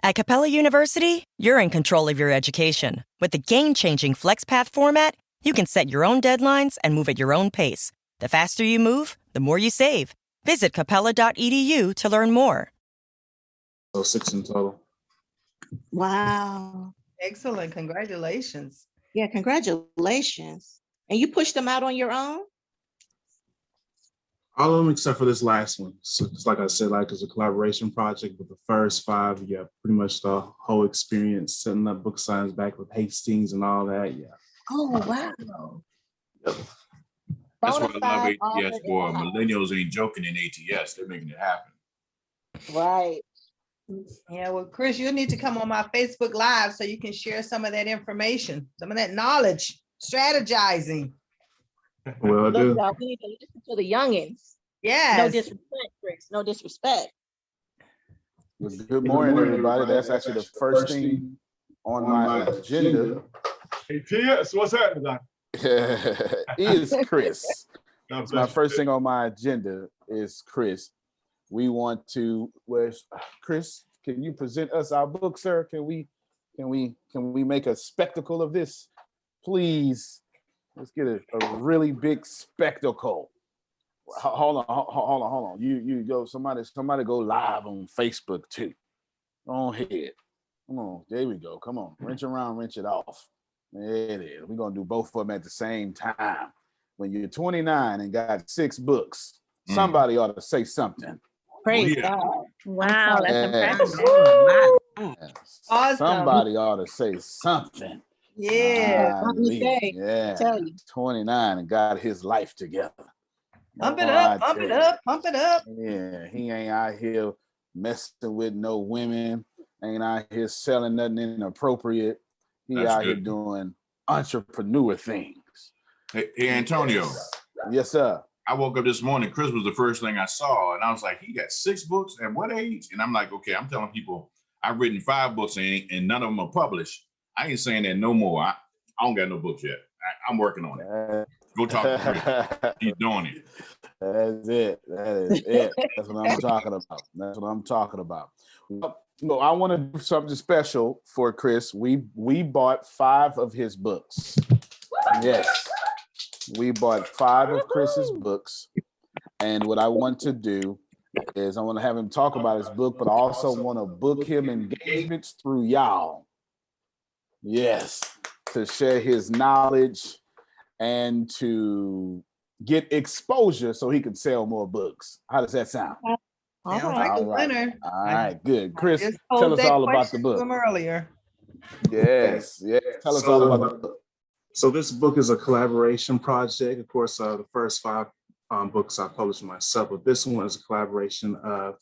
At Capella University, you're in control of your education. With the game-changing FlexPath format, you can set your own deadlines and move at your own pace. The faster you move, the more you save. Visit capella.edu to learn more. So 6 in total. Wow. Excellent. Congratulations. Yeah, congratulations. And you pushed them out on your own? All of them except for this last one. So it's like I said, like it's a collaboration project, but the first 5, yeah, pretty much the whole experience, setting up book signs back with Hastings and all that, yeah. Oh, wow. Yep. That's why I love ATS, boy. Millennials ain't joking in ATS. They're making it happen. Right. Yeah, well, Chris, you need to come on my Facebook Live so you can share some of that information, some of that knowledge, strategizing. Well, Look, y'all, we need to listen to the youngins. Yes. No disrespect, Chris. No disrespect. Well, good morning, everybody. That's actually the first thing on my agenda. ATS, what's happening, Doc? Is Chris. It's my first thing on my agenda is Chris. We want to, Chris, can you present us our book, sir? Can we make a spectacle of this? Please, let's get a really big spectacle. Hold on. You go, somebody go live on Facebook too. Go ahead. Come on, there we go. Come on, wrench around, wrench it off. There it is. We're gonna do both of them at the same time. When you're 29 and got 6 books, somebody ought to say something. Praise God. Wow, that's impressive. Awesome. Somebody ought to say something. Yeah. Yeah. 29 and got his life together. Pump it up, pump it up, pump it up. Yeah, he ain't out here messing with no women, ain't out here selling nothing inappropriate. He out here doing entrepreneur things. Hey, Antonio. Yes, sir. I woke up this morning. Chris was the first thing I saw, and I was like, he got 6 books at what age? And I'm like, okay, I'm telling people I've written 5 books and none of them are published. I ain't saying that no more. I don't got no books yet. I'm working on it. Go talk to Chris. He's doing it. That's it. That is it. That's what I'm talking about. That's what I'm talking about. Well, I want to do something special for Chris. We bought 5 of his books. Yes. We bought 5 of Chris's books. And what I want to do is I want to have him talk about his book, but I also want to book him engagements through y'all. Yes. To share his knowledge and to get exposure so he can sell more books. How does that sound? Sounds like a winner. All right, good. Chris, tell us all about the book. From earlier. Yes. Tell us all about the book. So this book is a collaboration project. Of course, the first 5 books I published myself, but this one is a collaboration of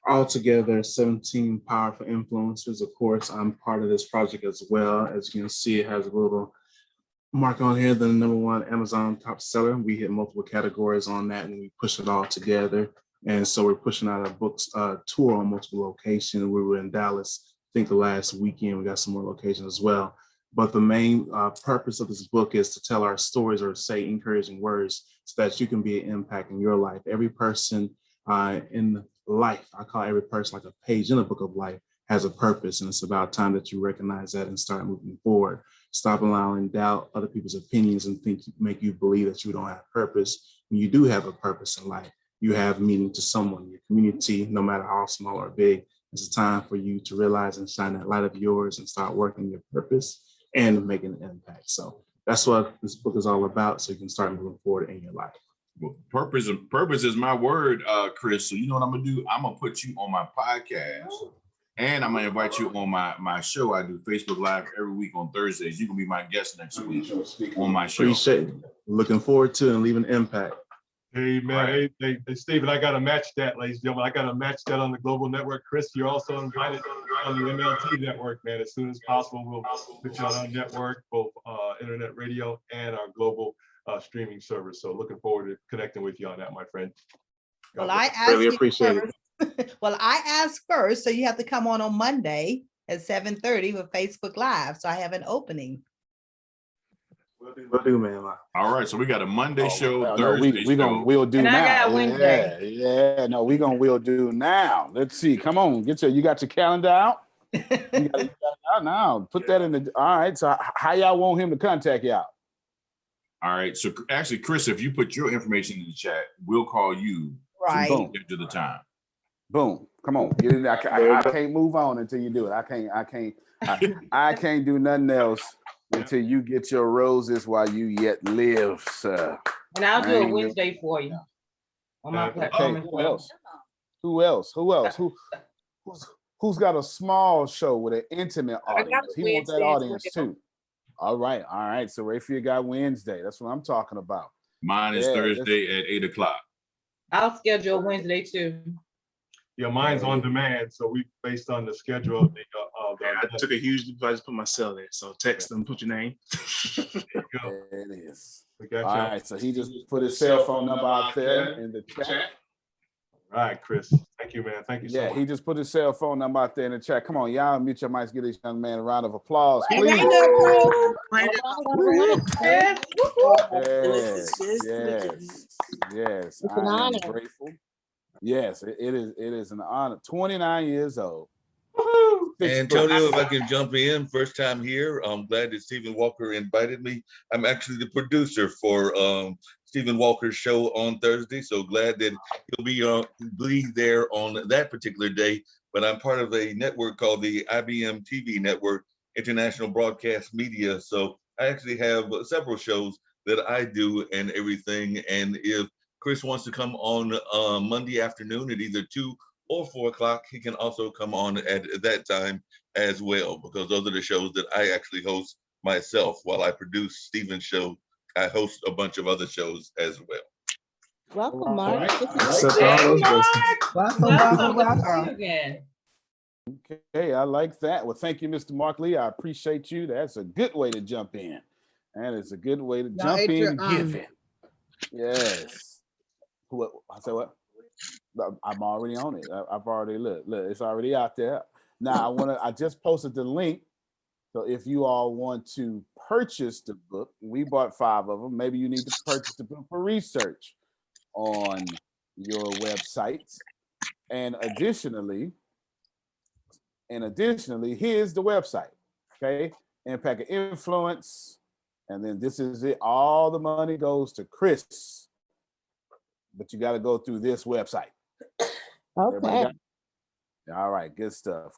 altogether 17 powerful influencers. Of course, I'm part of this project as well. As you can see, it has a little mark on here, the #1 Amazon top seller. We hit multiple categories on that and we push it all together. And so we're pushing out a books tour on multiple locations. We were in Dallas, I think the last weekend. We got some more locations as well. But the main purpose of this book is to tell our stories or say encouraging words so that you can be an impact in your life. Every person in life, I call every person like a page in a book of life, has a purpose. And it's about time that you recognize that and start moving forward. Stop allowing doubt, other people's opinions, and make you believe that you don't have purpose. When you do have a purpose in life, you have meaning to someone, your community, no matter how small or big. It's a time for you to realize and shine that light of yours and start working your purpose and making an impact. So that's what this book is all about. So you can start moving forward in your life. Well, purpose is my word, Chris. So you know what I'm gonna do? I'm gonna put you on my podcast, and I'm gonna invite you on my show. I do Facebook Live every week on Thursdays. You're gonna be my guest next week on my show. Appreciate it. Looking forward to it and leaving an impact. Hey, man. Right. Hey, Stephen, I got to match that, ladies and gentlemen. I got to match that on the global network. Chris, you're also invited on the MLT network, man. As soon as possible, we'll put you on our network, both internet radio and our global streaming service. So looking forward to connecting with you on that, my friend. Well, I really appreciate it. Well, I asked first, so you have to come on Monday at 7:30 with Facebook Live. So I have an opening. We'll do, man. All right, so we got a Monday show, Thursday show. We'll do and now. I got Wednesday. We'll do now. Let's see. Come on, you got your calendar out? You gotta now put that in the. All right. So how y'all want him to contact y'all? All right. So actually, Chris, if you put your information in the chat, we'll call you. Right. So get to the time. Boom. Come on. Get in there. I can't move on until you do it. I can't do nothing else until you get your roses while you yet live, sir. And I'll do a Wednesday for you on my platform. Okay. Who else? Who's got a small show with an intimate audience? He wants that audience too. All right. So Rayfield got Wednesday. That's what I'm talking about. Mine is Thursday at 8 o'clock. I'll schedule Wednesday too. Yeah, mine's on demand, so we based on the schedule of the. I took a huge leap. I just put my cell there. So text them, put your name. There it is. All right, so he just put his cell phone number out there in the chat. All right, Chris. Thank you, man. Thank you so much. He just put his cell phone number out there in the chat. Come on, y'all mute your mics. Give this young man a round of applause, please. Yes. I am grateful. Yes, it is an honor. 29 years old. Antonio, if I can jump in, first time here. I'm glad that Stephen Walker invited me. I'm actually the producer for Stephen Walker's show on Thursday, so glad that he'll be there on that particular day. But I'm part of a network called the IBM TV Network, International Broadcast Media. So I actually have several shows that I do and everything. And if Chris wants to come on Monday afternoon at either 2 or 4 o'clock, he can also come on at that time as well, because those are the shows that I actually host myself. While I produce Stephen's show, I host a bunch of other shows as well. Welcome, Mark. Welcome again. Okay, I like that. Well, thank you, Mr. Mark Lee. I appreciate you. That's a good way to jump in. That is a good way to jump in and give it. Yes. I said what? I'm already on it. I've already look. It's already out there. Now I just posted the link. So if you all want to purchase the book, we bought 5 of them. Maybe you need to purchase the book for research on your website. And additionally, here's the website. Okay, Impact of Influence. And then this is it. All the money goes to Chris. But you got to go through this website. Okay. All right, good stuff.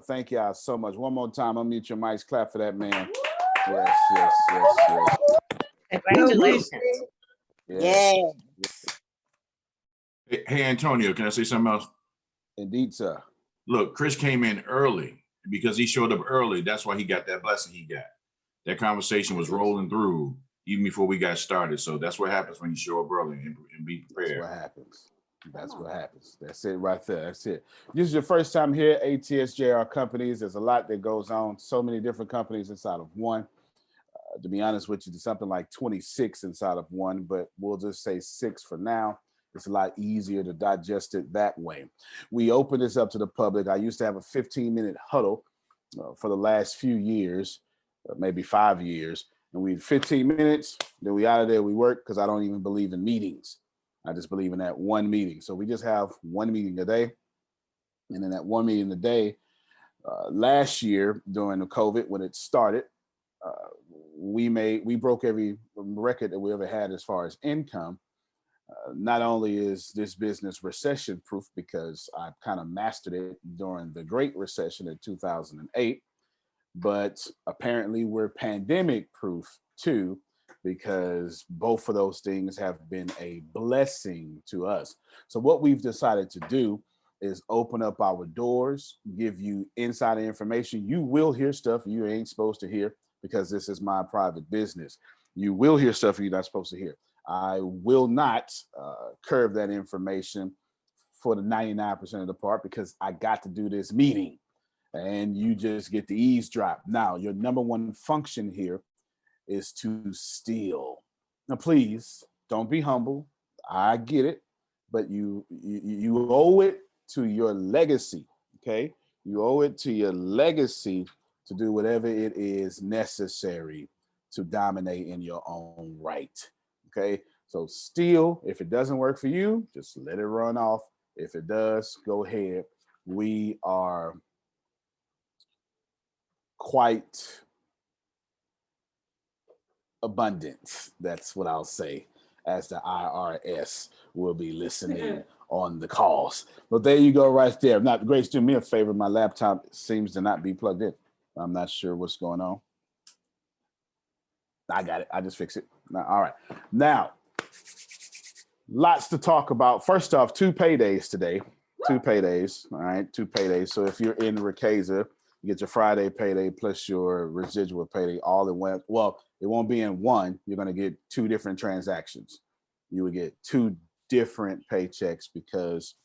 Thank y'all so much. One more time, unmute your mics. Clap for that man. Yes. Congratulations. Yes. Hey, Antonio, can I say something else? Indeed, sir. Look, Chris came in early because he showed up early. That's why he got that blessing he got. That conversation was rolling through even before we got started. So that's what happens when you show up early and be prepared. That's what happens. That's it right there. That's it. This is your first time here, ATSJR Companies. There's a lot that goes on. So many different companies inside of one. To be honest with you, there's something like 26 inside of one, but we'll just say 6 for now. It's a lot easier to digest it that way. We open this up to the public. I used to have a 15-minute huddle for the last few years, maybe 5 years. And we 15 minutes, then we out of there, we work, because I don't even believe in meetings. I just believe in that one meeting. So we just have one meeting a day. And then that one meeting a day, last year during the COVID, when it started, we broke every record that we ever had as far as income. Not only is this business recession proof, because I kind of mastered it during the Great Recession in 2008, but apparently we're pandemic proof too, because both of those things have been a blessing to us. So what we've decided to do is open up our doors, give you insider information. You will hear stuff you ain't supposed to hear, because this is my private business. You will hear stuff you're not supposed to hear. I will not curve that information for the 99% of the part, because I got to do this meeting. And you just get the eavesdrop. Now, your number one function here is to steal. Now, please don't be humble. I get it, but you owe it to your legacy. Okay, you owe it to your legacy to do whatever it is necessary to dominate in your own right. Okay, so steal. If it doesn't work for you, just let it run off. If it does, go ahead. We are quite abundant. That's what I'll say, as the IRS will be listening on the calls. But there you go, right there. Not Grace, do me a favor. My laptop seems to not be plugged in. I'm not sure what's going on. I got it. I just fixed it. All right. Now, lots to talk about. First off, 2 paydays today. 2 paydays. All right. 2 paydays. So if you're in Ricasa, you get your Friday payday plus your residual payday all in one. Well, it won't be in one. You're going to get 2 different transactions. You would get 2 different paychecks because,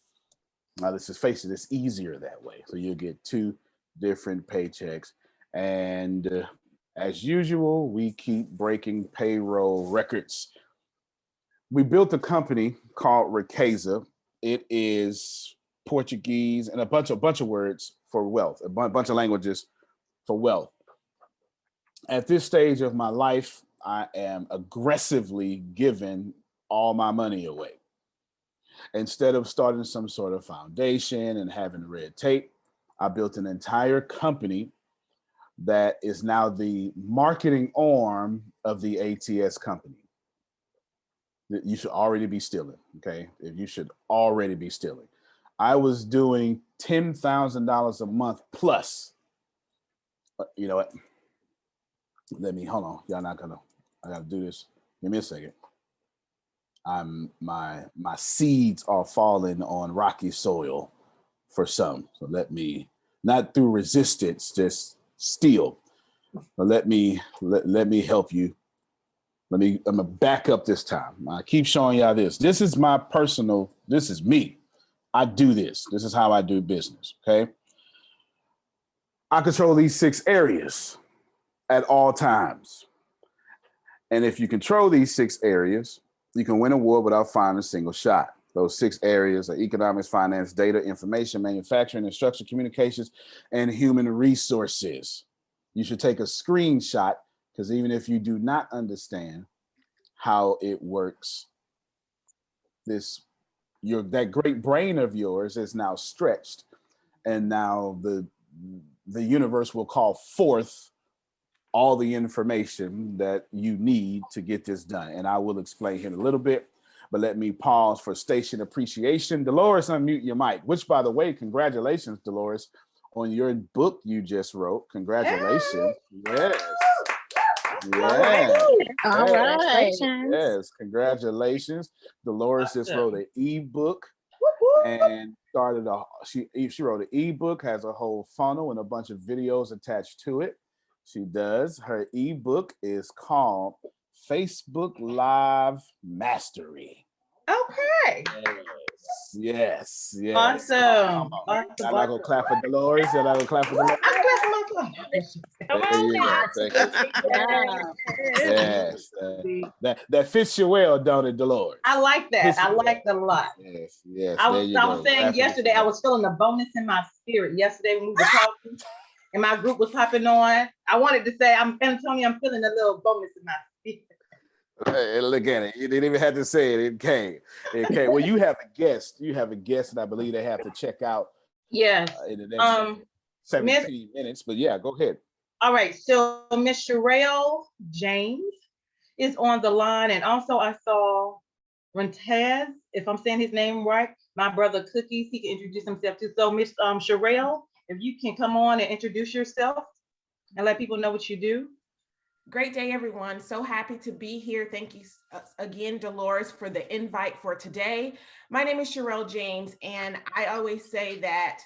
now let's just face it, it's easier that way. So you'll get 2 different paychecks. And as usual, we keep breaking payroll records. We built a company called Ricasa. It is Portuguese and a bunch of words for wealth, a bunch of languages for wealth. At this stage of my life, I am aggressively giving all my money away. Instead of starting some sort of foundation and having red tape, I built an entire company that is now the marketing arm of the ATS company. You should already be stealing, okay? You should already be stealing. I was doing $10,000 a month plus. You know what? Hold on. Y'all not gonna, I gotta do this. Give me a second. My seeds are falling on rocky soil for some. So let me, not through resistance, just steal. But let me help you. I'm gonna back up this time. I keep showing y'all this. This is my personal, this is me. I do this. This is how I do business, okay? I control these 6 areas at all times. And if you control these 6 areas, you can win a war without firing a single shot. Those 6 areas are economics, finance, data, information, manufacturing, instruction, communications, and human resources. You should take a screenshot, because even if you do not understand how it works, that great brain of yours is now stretched, and now the universe will call forth all the information that you need to get this done. And I will explain here in a little bit, but let me pause for station appreciation. Dolores, unmute your mic, which, by the way, congratulations, Dolores, on your book you just wrote. Congratulations. Yes. Yes. All right. Yes. Congratulations. Dolores just wrote an ebook and she wrote an ebook, has a whole funnel and a bunch of videos attached to it. She does. Her ebook is called Facebook Live Mastery. Okay. Yes. Awesome. Y'all not gonna clap for Dolores? Y'all not gonna clap for Dolores? Come on, Yes. That fits you well, don't it, Dolores? I like that. I like that a lot. Yes. I was saying yesterday, I was feeling the bonus in my spirit yesterday when we were talking and my group was hopping on. I wanted to say, I'm feeling a little bonus in my spirit. Hey, look at it. You didn't even have to say it. It came. Well, you have a guest. And I believe they have to check out. Yes. In the next 17 minutes. But yeah, go ahead. All right. So Miss Sherelle James is on the line, and also I saw Rentaz, if I'm saying his name right. My brother Cookies. He can introduce himself too. So Miss Sherelle, if you can come on and introduce yourself and let people know what you do. Great day, everyone. So happy to be here. Thank you again, Dolores, for the invite for today. My name is Sherelle James, and I always say that,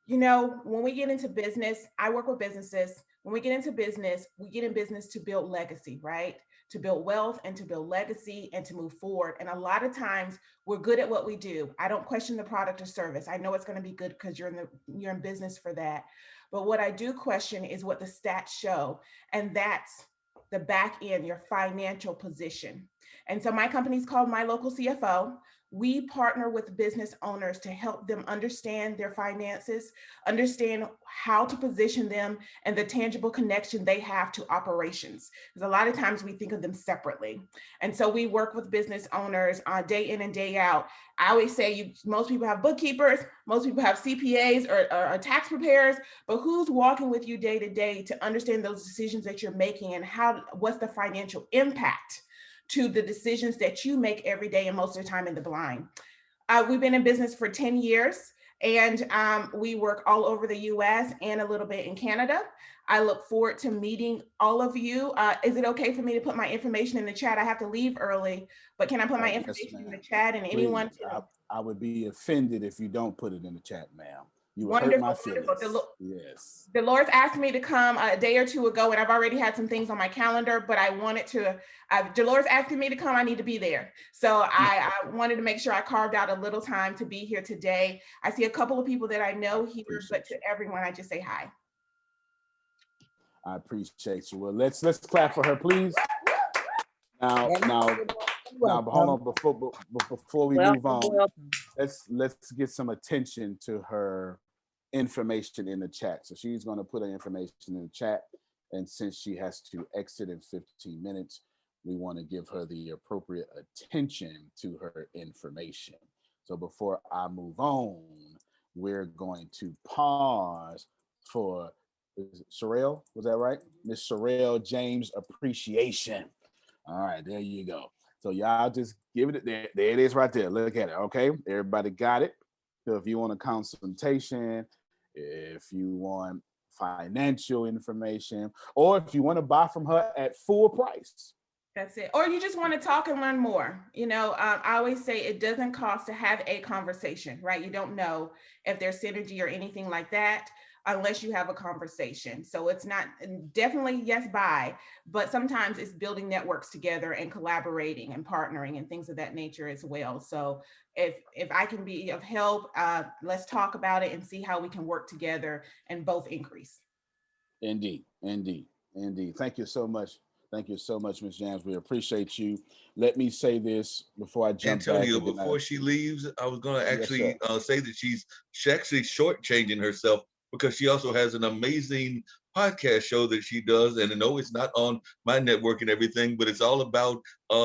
when we get into business, I work with businesses. When we get into business, we get in business to build legacy, right? To build wealth and to build legacy and to move forward. And a lot of times we're good at what we do. I don't question the product or service. I know it's going to be good because you're in business for that. But what I do question is what the stats show. And that's the back end, your financial position. And so my company is called My Local CFO. we partner with business owners to help them understand their finances, understand how to position them, and the tangible connection they have to operations. Because a lot of times we think of them separately. And so we work with business owners day in and day out. I always say most people have bookkeepers, most people have CPAs or tax preparers, but who's walking with you day to day to understand those decisions that you're making and what's the financial impact to the decisions that you make every day and most of the time in the blind. We've been in business for 10 years and we work all over the US and a little bit in Canada. I look forward to meeting all of you. Is it okay for me to put my information in the chat? I have to leave early, but can I put my information in the chat and anyone? I would be offended if you don't put it in the chat, ma'am. You would Wonderful, hurt my feelings. wonderful. Yes. Dolores asked me to come a day or two ago, and I've already had some things on my calendar, but I wanted to, Dolores asking me to come, I need to be there. So I wanted to make sure I carved out a little time to be here today. I see a couple of people that I know here, but to everyone, I just say hi. I appreciate you. Well, let's clap for her, please. Now, but hold on, before we move on, let's get some attention to her information in the chat. So she's going to put her information in the chat, and since she has to exit in 15 minutes, we want to give her the appropriate attention to her information. So before I move on, we're going to pause for Sherelle, was that right? Miss Sherelle James appreciation. All right, there you go. So y'all just give it there. There it is right there. Look at it. Okay, everybody got it. So if you want a consultation, if you want financial information, or if you want to buy from her at full price. That's it. Or you just want to talk and learn more. You know, I always say it doesn't cost to have a conversation, right? You don't know if there's synergy or anything like that unless you have a conversation. So it's not definitely yes, buy, but sometimes it's building networks together and collaborating and partnering and things of that nature as well. So if I can be of help, let's talk about it and see how we can work together and both increase. Indeed, indeed, indeed. Thank you so much. Thank you so much, Ms. Jams. We appreciate you. Let me say this before I jump Antonio, back. before she leaves, I was going to actually say that she's actually shortchanging herself because she also has an amazing podcast show that she does. And I know it's not on my network and everything, but it's all about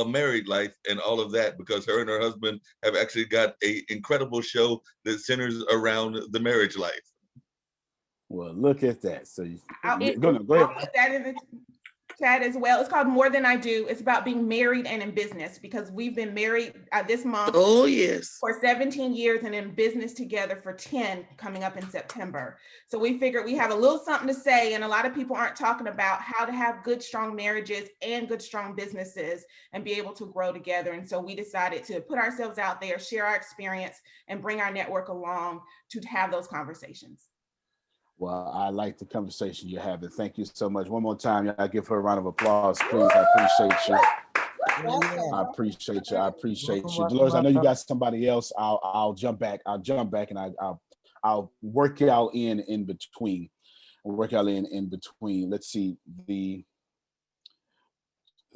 married life and all of that, because her and her husband have actually got an incredible show that centers around the marriage life. Well, look at that. So I'll go ahead. put that in the chat as well. It's called More Than I Do. It's about being married and in business, because we've been married this month. Oh, yes. For 17 years and in business together for 10 coming up in September. So we figured we have a little something to say, and a lot of people aren't talking about how to have good, strong marriages and good, strong businesses and be able to grow together. And so we decided to put ourselves out there, share our experience, and bring our network along to have those conversations. Well, I like the conversation you're having. Thank you so much. One more time, y'all give her a round of applause, please. I appreciate you. I appreciate you. I appreciate you. Dolores, I know you got somebody else. I'll jump back. I'll jump back and I'll work y'all in between. I'll work y'all in between. Let's see.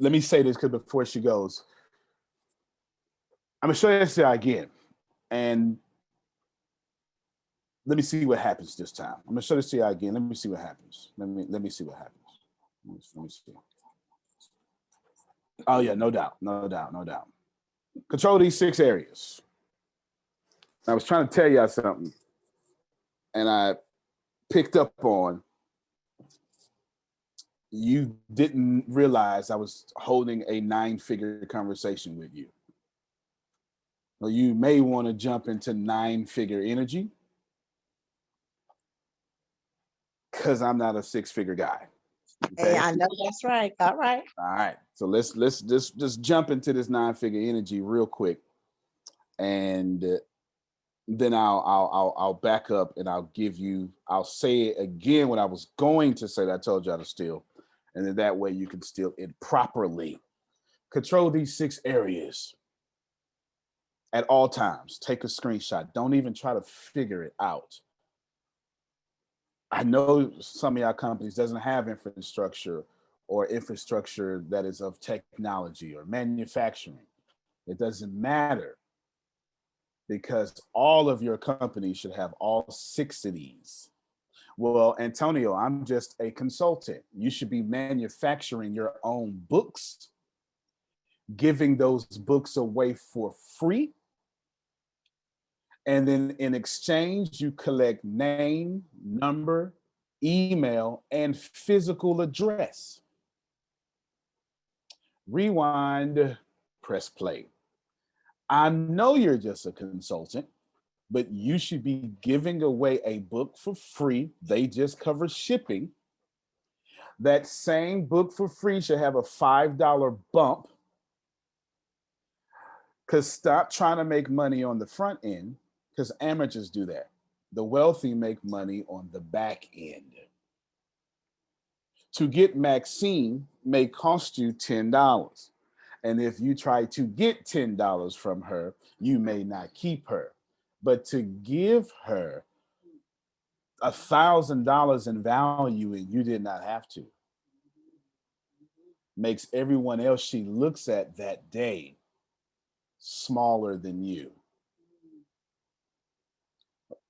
Let me say this, because before she goes, I'm gonna show you this again. And let me see what happens this time. I'm gonna show this to you again. Let me see what happens. Let me see what happens. Let me see. Oh yeah, no doubt. Control these 6 areas. I was trying to tell y'all something, and I picked up on you didn't realize I was holding a 9-figure conversation with you. Well, you may want to jump into 9-figure energy, because I'm not a 6-figure guy. Okay? Hey, I know that's right. All right. All right. So let's just jump into this 9-figure energy real quick, and then I'll back up and I'll say it again what I was going to say that I told y'all to steal, and then that way you can steal it properly. Control these 6 areas at all times. Take a screenshot. Don't even try to figure it out. I know some of y'all companies doesn't have infrastructure that is of technology or manufacturing. It doesn't matter. because all of your companies should have all 6 of these. Well, Antonio, I'm just a consultant. You should be manufacturing your own books, giving those books away for free. And then in exchange, you collect name, number, email, and physical address. Rewind, press play. I know you're just a consultant, but you should be giving away a book for free. They just cover shipping. That same book for free should have a $5 bump, because stop trying to make money on the front end, because amateurs do that. The wealthy make money on the back end. To get Maxine may cost you $10. And if you try to get $10 from her, you may not keep her. But to give her $1,000 in value and you did not have to, makes everyone else she looks at that day smaller than you.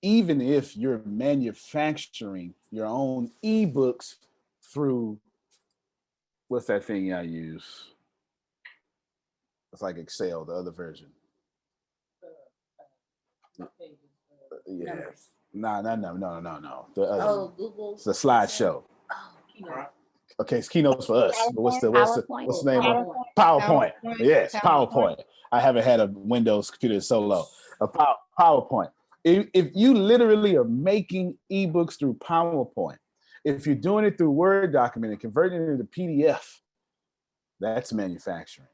Even if you're manufacturing your own ebooks through, what's that thing I use? It's like Excel, the other version. Yeah. No. The other Google. It's the slideshow. Okay, it's Keynotes for us. But what's the name of it? PowerPoint. Yes, PowerPoint. I haven't had a Windows computer so low. A PowerPoint. If you literally are making ebooks through PowerPoint, if you're doing it through Word document and converting it into PDF, that's manufacturing.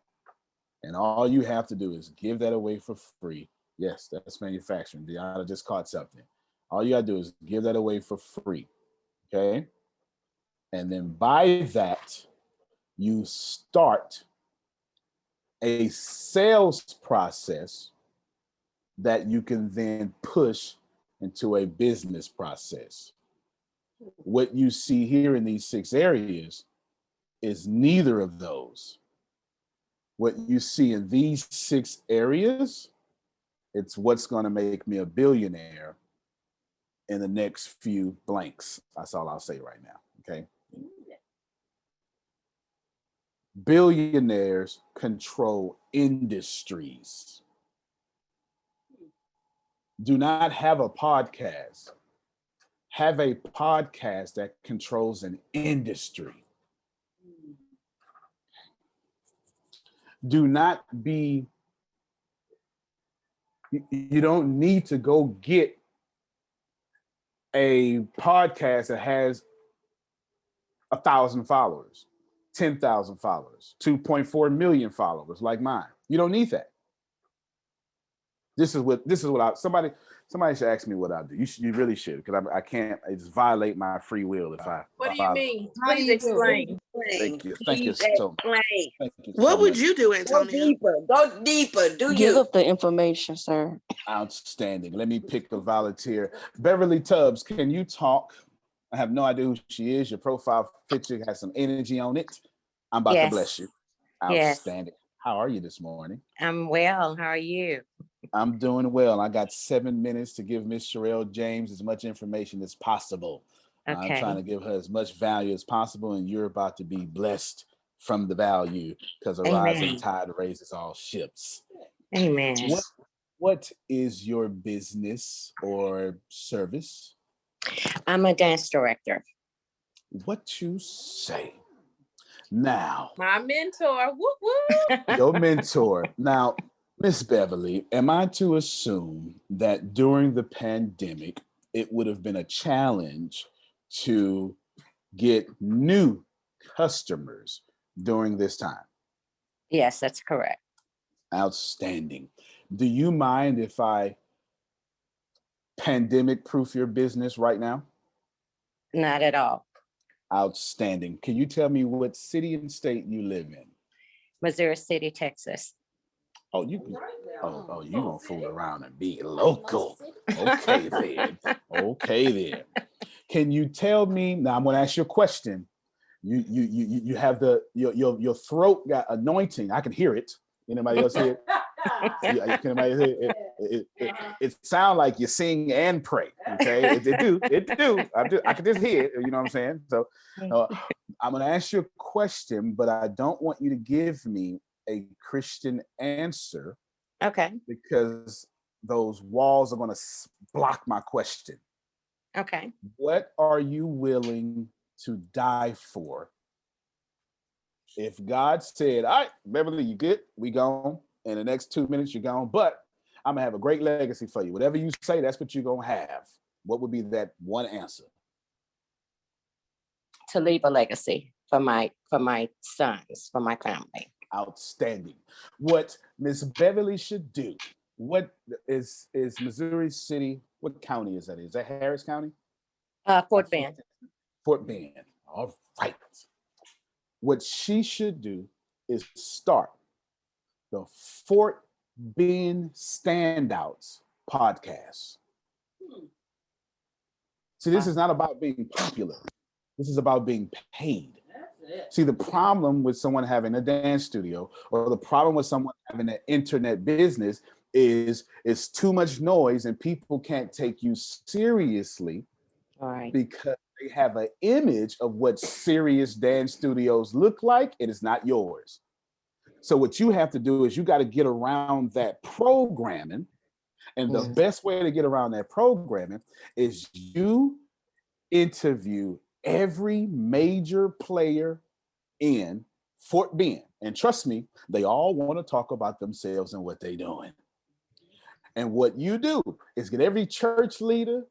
And all you have to do is give that away for free. Yes, that's manufacturing. Deanna just caught something. All you gotta do is give that away for free, okay? And then by that, you start a sales process that you can then push into a business process. What you see here in these 6 areas is neither of those. What you see in these 6 areas, it's what's going to make me a billionaire in the next few blanks. That's all I'll say right now, okay? Billionaires control industries. Do not have a podcast. Have a podcast that controls an industry. Do not be, you don't need to go get a podcast that has 1,000 followers, 10,000 followers, 2.4 million followers like mine. You don't need that. This is what somebody should ask me what I do. You really should, because I can't. It's violate my free will if I. What do you mean? How do Please you explain. Thank you Please so much. Thank you so What would much. you do, Antonio? Go deeper. Give up the information, sir. Outstanding. Let me pick a volunteer. Beverly Tubbs, can you talk? I have no idea who she is. Your profile picture has some energy on it. I'm about to bless you. Outstanding. How are you this morning? I'm well. How are you? I'm doing well. I got 7 minutes to give Miss Sherelle James as much information as possible. Okay. I'm trying to give her as much value as possible, and you're about to be blessed from the value, because a rising tide raises all ships. Amen. What is your business or service? I'm a dance director. What you say? Now, My mentor. Whoop, whoop. your mentor. Now, Miss Beverly, am I to assume that during the pandemic, it would have been a challenge to get new customers during this time? Yes, that's correct. Outstanding. Do you mind if I pandemic proof your business right now? Not at all. Outstanding. Can you tell me what city and state you live in? Missouri City, Texas. Oh, you gonna fool around and be local. Okay then. Okay then. Can you tell me now? I'm gonna ask you a question. You have your throat got anointing. I can hear it. Anybody else hear it? Yeah, can imagine it sounds like you sing and pray. Okay, it do. I can just hear it. You know what I'm saying? So I'm gonna ask you a question, but I don't want you to give me a Christian answer. Okay. Because those walls are gonna block my question. Okay. What are you willing to die for? If God said, all right, Beverly, you good? We gone. In the next 2 minutes, you're gone. But I'm gonna have a great legacy for you. Whatever you say, that's what you're gonna have. What would be that one answer? To leave a legacy for my sons, for my family. Outstanding. What Miss Beverly should do. What is Missouri City? What county is that? Is that Harris County? Fort Bend. Fort Bend. All right. What she should do is start the Fort Bend Standouts podcast. See, this is not about being popular. This is about being paid. See, the problem with someone having a dance studio or the problem with someone having an internet business is it's too much noise and people can't take you seriously. All right. Because they have an image of what serious dance studios look like, and it's not yours. So what you have to do is you got to get around that programming. And the best way to get around that programming is you interview every major player in Fort Bend. And trust me, they all want to talk about themselves and what they're doing. And what you do is get every church leader,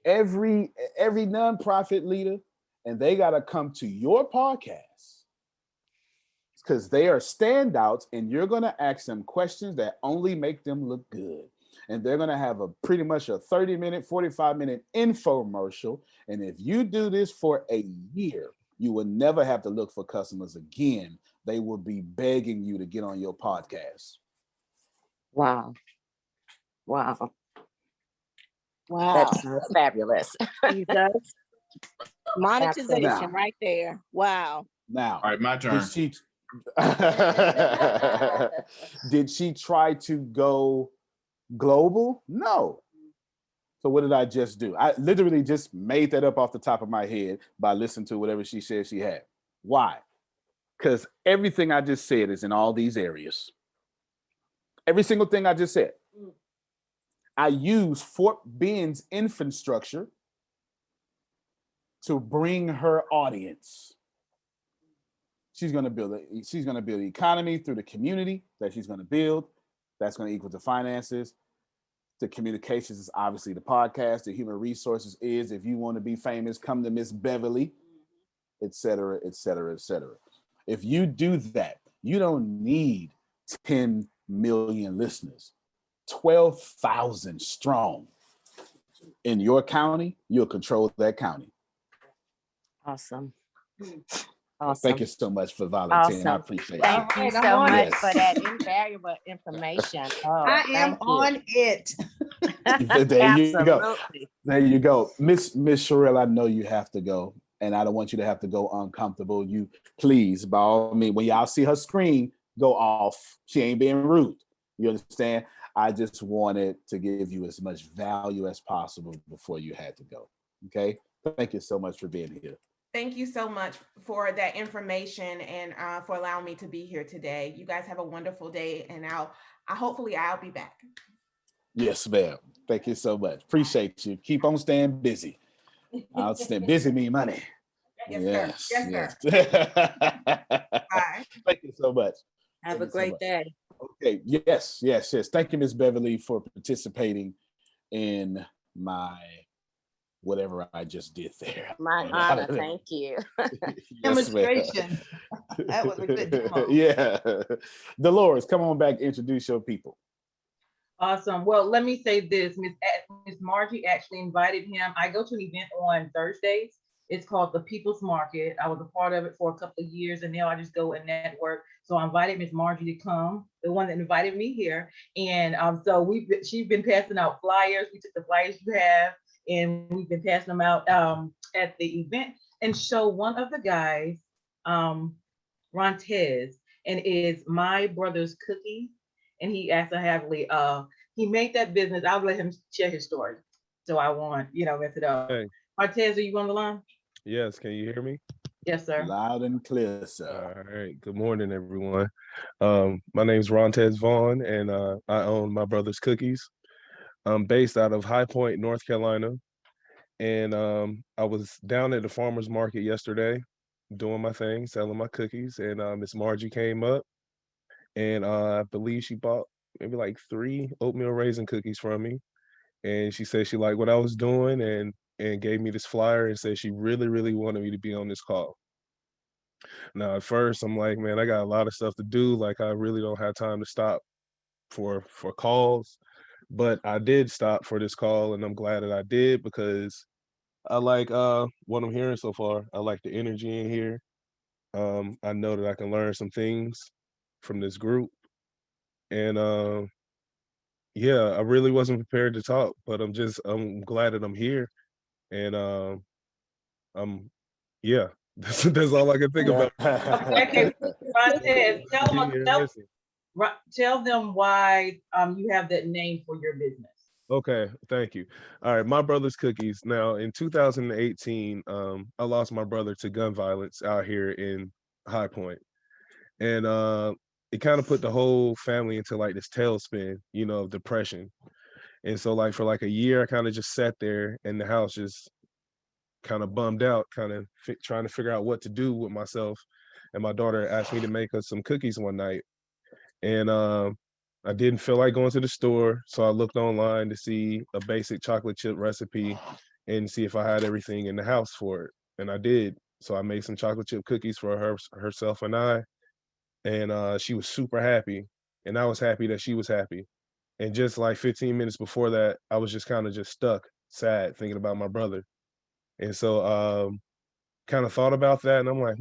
every nonprofit leader, and they got to come to your podcast because they are standouts, and you're going to ask them questions that only make them look good. And they're going to have a pretty much a 30-minute, 45-minute infomercial. And if you do this for a year, you will never have to look for customers again. They will be begging you to get on your podcast. Wow. Wow. Wow. That's fabulous. Jesus. Monetization Now. right there. Wow. Now, All right, my turn. Did she try to go global? No. So what did I just do? I literally just made that up off the top of my head by listening to whatever she said she had. Why? Because everything I just said is in all these areas. Every single thing I just said. I use Fort Bend's infrastructure to bring her audience. She's going to build the economy through the community that she's going to build. That's going to equal to finances. The communications is obviously the podcast. The human resources is, if you want to be famous, come to Miss Beverly, et cetera, et cetera, et cetera. If you do that, you don't need 10 million listeners. 12,000 strong in your county, you'll control that county. Awesome. Thank you so much for volunteering. I appreciate it. Thank you so much for that invaluable information. I am on it. There you go. There you go. Miss Sherelle, I know you have to go, and I don't want you to have to go uncomfortable. You please, by all means, when y'all see her screen go off, she ain't being rude. You understand? I just wanted to give you as much value as possible before you had to go. Okay? Thank you so much for being here. Thank you so much for that information and for allowing me to be here today. You guys have a wonderful day, and hopefully I'll be back. Yes, ma'am. Thank you so much. Appreciate you. Keep on staying busy. I'll stay busy mean money. Yes, sir. Yes, sir. Bye. Thank you so much. Have a great day. Okay. Yes. Thank you, Miss Beverly, for participating in my whatever I just did there. My honor. Thank you. Demonstration. That was a good demo. Yeah. Dolores, come on back. Introduce your people. Awesome. Well, let me say this. Miss Margie actually invited him. I go to an event on Thursdays. It's called the People's Market. I was a part of it for a couple of years, and now I just go and network. So I invited Miss Margie to come, the one that invited me here. And so she's been passing out flyers. We took the flyers you have, and we've been passing them out at the event. And show one of the guys, Rontez, and is My Brother's Cookie. and he asked happily, he made that business. I'll let him share his story. So I won't, mess it up. Hey, Martez, are you on the line? yes, can you hear me? Yes, sir. Loud and clear, sir. All right. Good morning, everyone. My name is Rontez Vaughn, and I own My Brother's Cookies. I'm based out of High Point, North Carolina, and I was down at the farmers market yesterday, doing my thing, selling my cookies, and Miss Margie came up, and I believe she bought maybe like 3 oatmeal raisin cookies from me, and she said she liked what I was doing, and gave me this flyer and said she really, really wanted me to be on this call. Now, at first, I'm like, man, I got a lot of stuff to do. Like, I really don't have time to stop for calls. But I did stop for this call, and I'm glad that I did because I like what I'm hearing so far. I like the energy in here. I know that I can learn some things from this group, and yeah, I really wasn't prepared to talk, but I'm glad that I'm here, and I'm yeah, that's all I can think about. Okay, Montez, Yeah, tell them why you have that name for your business. okay, thank you. All right, My Brother's Cookies. Now, in 2018, I lost my brother to gun violence out here in High Point, and it kind of put the whole family into like this tailspin, of depression. And so, like for like a year, I kind of just sat there in the house, just kind of bummed out, kind of trying to figure out what to do with myself. And my daughter asked me to make us some cookies one night, and I didn't feel like going to the store, so I looked online to see a basic chocolate chip recipe and see if I had everything in the house for it, and I did. So I made some chocolate chip cookies for herself and I, and she was super happy, and I was happy that she was happy. And just like 15 minutes before that, I was just kind of just stuck, sad, thinking about my brother. And so kind of thought about that, and I'm like,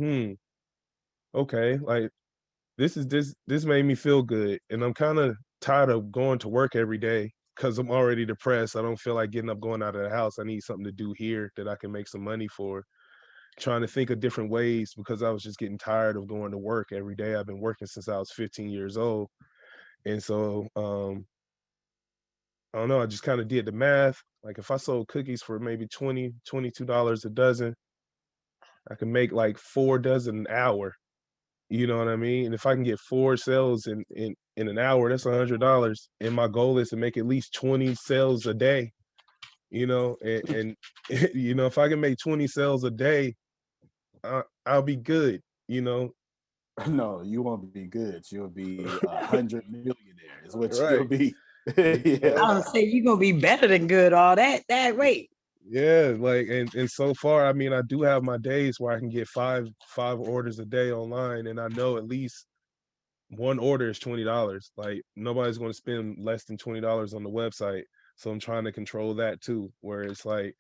okay, like this made me feel good, and I'm kind of tired of going to work every day because I'm already depressed. I don't feel like getting up, going out of the house. I need something to do here that I can make some money for. Trying to think of different ways because I was just getting tired of going to work every day. I've been working since I was 15 years old, and so I don't know. I just kind of did the math. Like if I sold cookies for maybe $22 a dozen, I can make like 4 dozen an hour. You know what I mean? And if I can get 4 sales in an hour, that's $100. And my goal is to make at least 20 sales a day. And if I can make 20 sales a day, I'll be good. No, you won't be good. You'll be 100 millionaire is what you'll Right. be. Yeah. I would say you're gonna be better than good. All that rate. Yeah, like and so far, I mean, I do have my days where I can get five orders a day online, and I know at least one order is $20. Like nobody's going to spend less than $20 on the website, so I'm trying to control that too. Where it's like,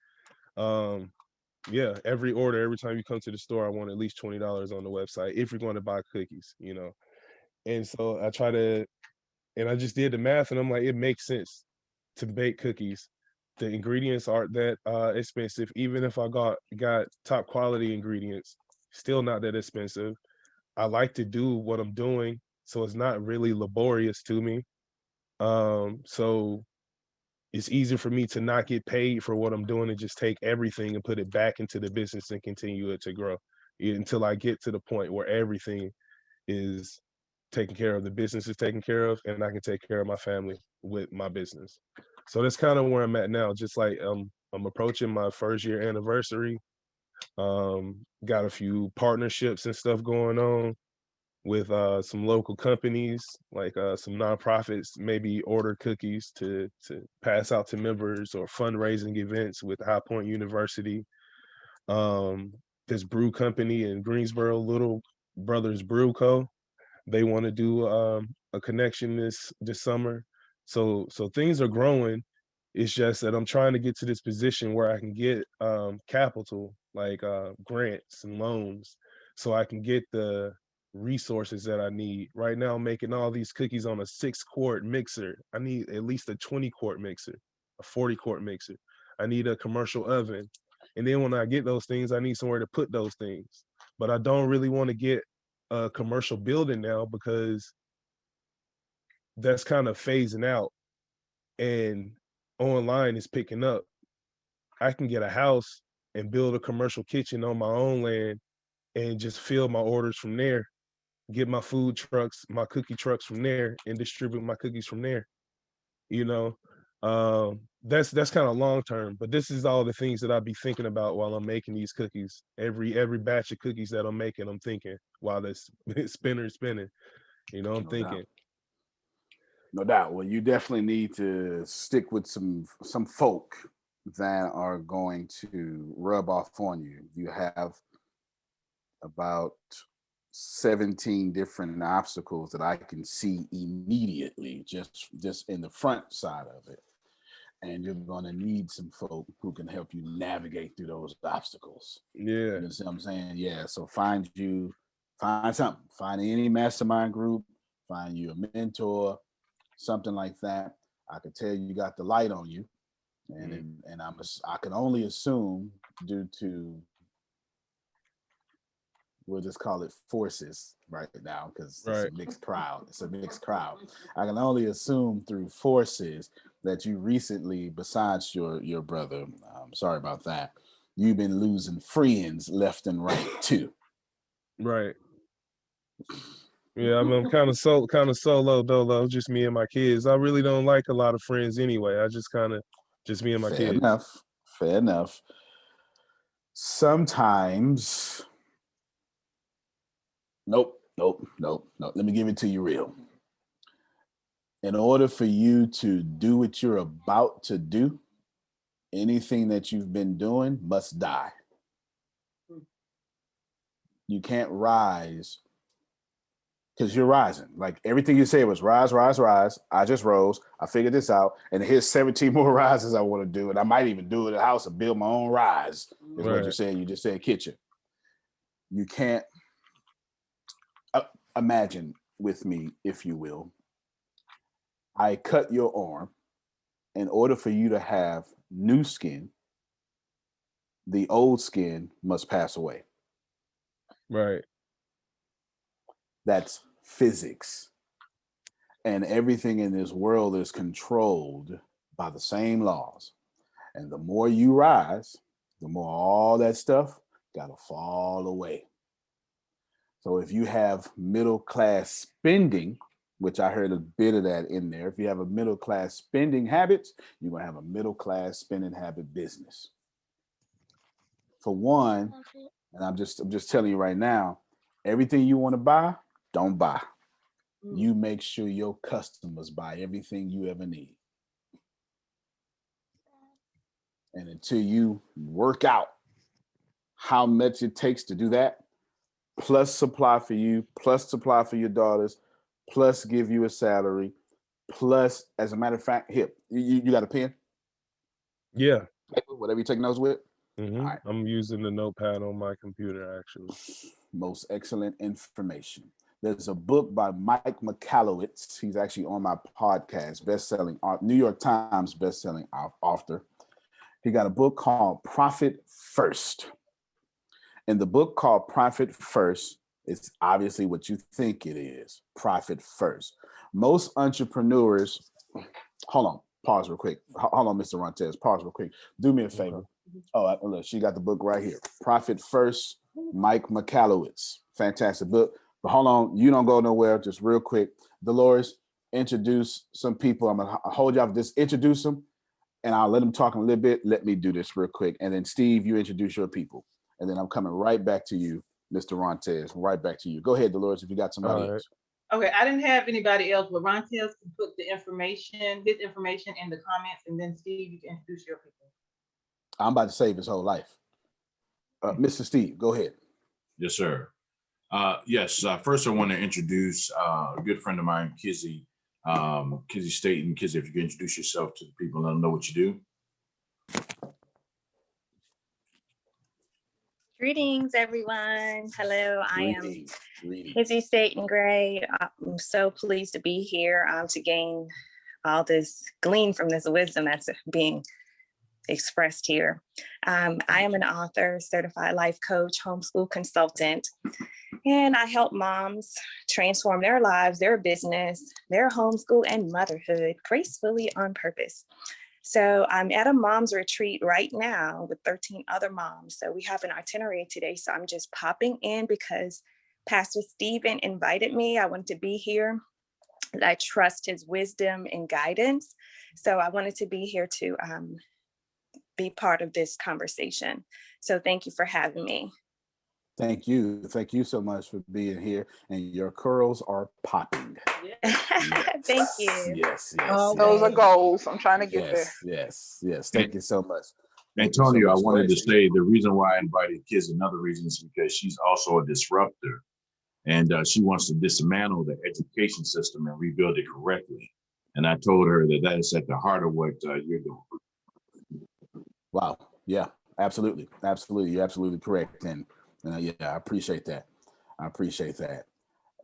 yeah, every order, every time you come to the store, I want at least $20 on the website if you're going to buy cookies. And so I try to, and I just did the math, and I'm like, it makes sense to bake cookies. The ingredients aren't that expensive. Even if I got top quality ingredients, still not that expensive. I like to do what I'm doing, so it's not really laborious to me. So it's easier for me to not get paid for what I'm doing and just take everything and put it back into the business and continue it to grow until I get to the point where everything is taken care of, the business is taken care of, and I can take care of my family with my business. So that's kind of where I'm at now. Just like I'm approaching my first year anniversary. Got a few partnerships and stuff going on with some local companies, like some nonprofits, maybe order cookies to pass out to members or fundraising events with High Point University. This brew company in Greensboro, Little Brothers Brew Co. They want to do a connection this summer. So things are growing. It's just that I'm trying to get to this position where I can get capital, like grants and loans, so I can get the resources that I need. Right now, I'm making all these cookies on a 6-quart mixer. I need at least a 20-quart mixer, a 40-quart mixer. I need a commercial oven. And then when I get those things, I need somewhere to put those things. But I don't really want to get a commercial building now because that's kind of phasing out, and online is picking up. I can get a house and build a commercial kitchen on my own land and just fill my orders from there, get my food trucks, my cookie trucks from there, and distribute my cookies from there. You know, that's kind of long term, but this is all the things that I'll be thinking about while I'm making these cookies. Every batch of cookies that I'm making, I'm thinking while it's spinning. You know, I'm thinking. No doubt. Well, you definitely need to stick with some folk that are going to rub off on you. You have about 17 different obstacles that I can see immediately, just in the front side of it. And you're going to need some folk who can help you navigate through those obstacles. Yeah. You see what I'm saying? Yeah. So find something, find any mastermind group, find you a mentor, something like that. I could tell you got the light on you, and I can only assume, due to, we'll just call it forces right now, because it's a mixed crowd. It's a mixed crowd. I can only assume through forces that you recently, besides your brother, sorry about that, you've been losing friends left and right too. Right. Yeah, I mean, I'm kind of solo dolo, just me and my kids. I really don't like a lot of friends anyway. I just me and my kids. Fair enough. Sometimes, nope. Let me give it to you real. In order for you to do what you're about to do, anything that you've been doing must die. You can't rise, because you're rising. Like everything you say was rise. I just rose. I figured this out. And here's 17 more rises I want to do. And I might even do it at the house and build my own rise, is what you're saying. You just said kitchen. You can't imagine with me, if you will. I cut your arm. In order for you to have new skin, the old skin must pass away. Right. That's physics. And everything in this world is controlled by the same laws. And the more you rise, the more all that stuff gotta fall away. So if you have middle class spending, which I heard a bit of that in there, if you have a middle class spending habits, you're gonna have a middle class spending habit business. For one, and I'm just telling you right now, everything you want to buy, don't buy. You make sure your customers buy everything you ever need. And until you work out how much it takes to do that, plus supply for you, plus supply for your daughters, plus give you a salary, plus, as a matter of fact, here, you got a pen? Yeah. Whatever you take notes with? Mm-hmm. Right. I'm using the notepad on my computer, actually. Most excellent information. There's a book by Mike Michalowicz. He's actually on my podcast, best-selling, New York Times best-selling author. He got a book called Profit First. And the book called Profit First is obviously what you think it is, profit first. Most entrepreneurs, hold on, pause real quick. Hold on, Mr. Rontes, pause real quick. Do me a favor. Oh, look, she got the book right here. Profit First, Mike Michalowicz. Fantastic book. But hold on, you don't go nowhere. Just real quick. Dolores, introduce some people. I'm going to hold you off this. Introduce them, and I'll let them talk a little bit. Let me do this real quick. And then, Steve, you introduce your people. And then I'm coming right back to you, Mr. Rontes. Right back to you. Go ahead, Dolores, if you got somebody else. Okay, I didn't have anybody else, but Rontes can put the information, his information in the comments, and then Steve, you can introduce your people. I'm about to save his whole life. Mr. Steve, go ahead. Yes, sir. Yes, first I want to introduce a good friend of mine, Kizzy Staten. Kizzy, if you can introduce yourself to the people, let them know what you do. Greetings, everyone. Hello, I am Kizzy Staten Gray. I'm so pleased to be here to gain all this, glean from this wisdom that's being expressed here. I am an author, certified life coach, homeschool consultant, and I help moms transform their lives, their business, their homeschool and motherhood gracefully on purpose. So I'm at a mom's retreat right now with 13 other moms. So we have an itinerary today. So I'm just popping in because Pastor Stephen invited me. I wanted to be here. I trust his wisdom and guidance. So I wanted to be here to be part of this conversation. So thank you for having me. Thank you. Thank you so much for being here. And your curls are popping. Thank you. Yes. Those are goals. I'm trying to get there. Yes. Thank you so much. Antonio, I wanted to say the reason why I invited kids, another reason is because she's also a disruptor. And she wants to dismantle the education system and rebuild it correctly. And I told her that is at the heart of what you're doing. Wow. Yeah, absolutely. You're absolutely correct. And yeah, I appreciate that.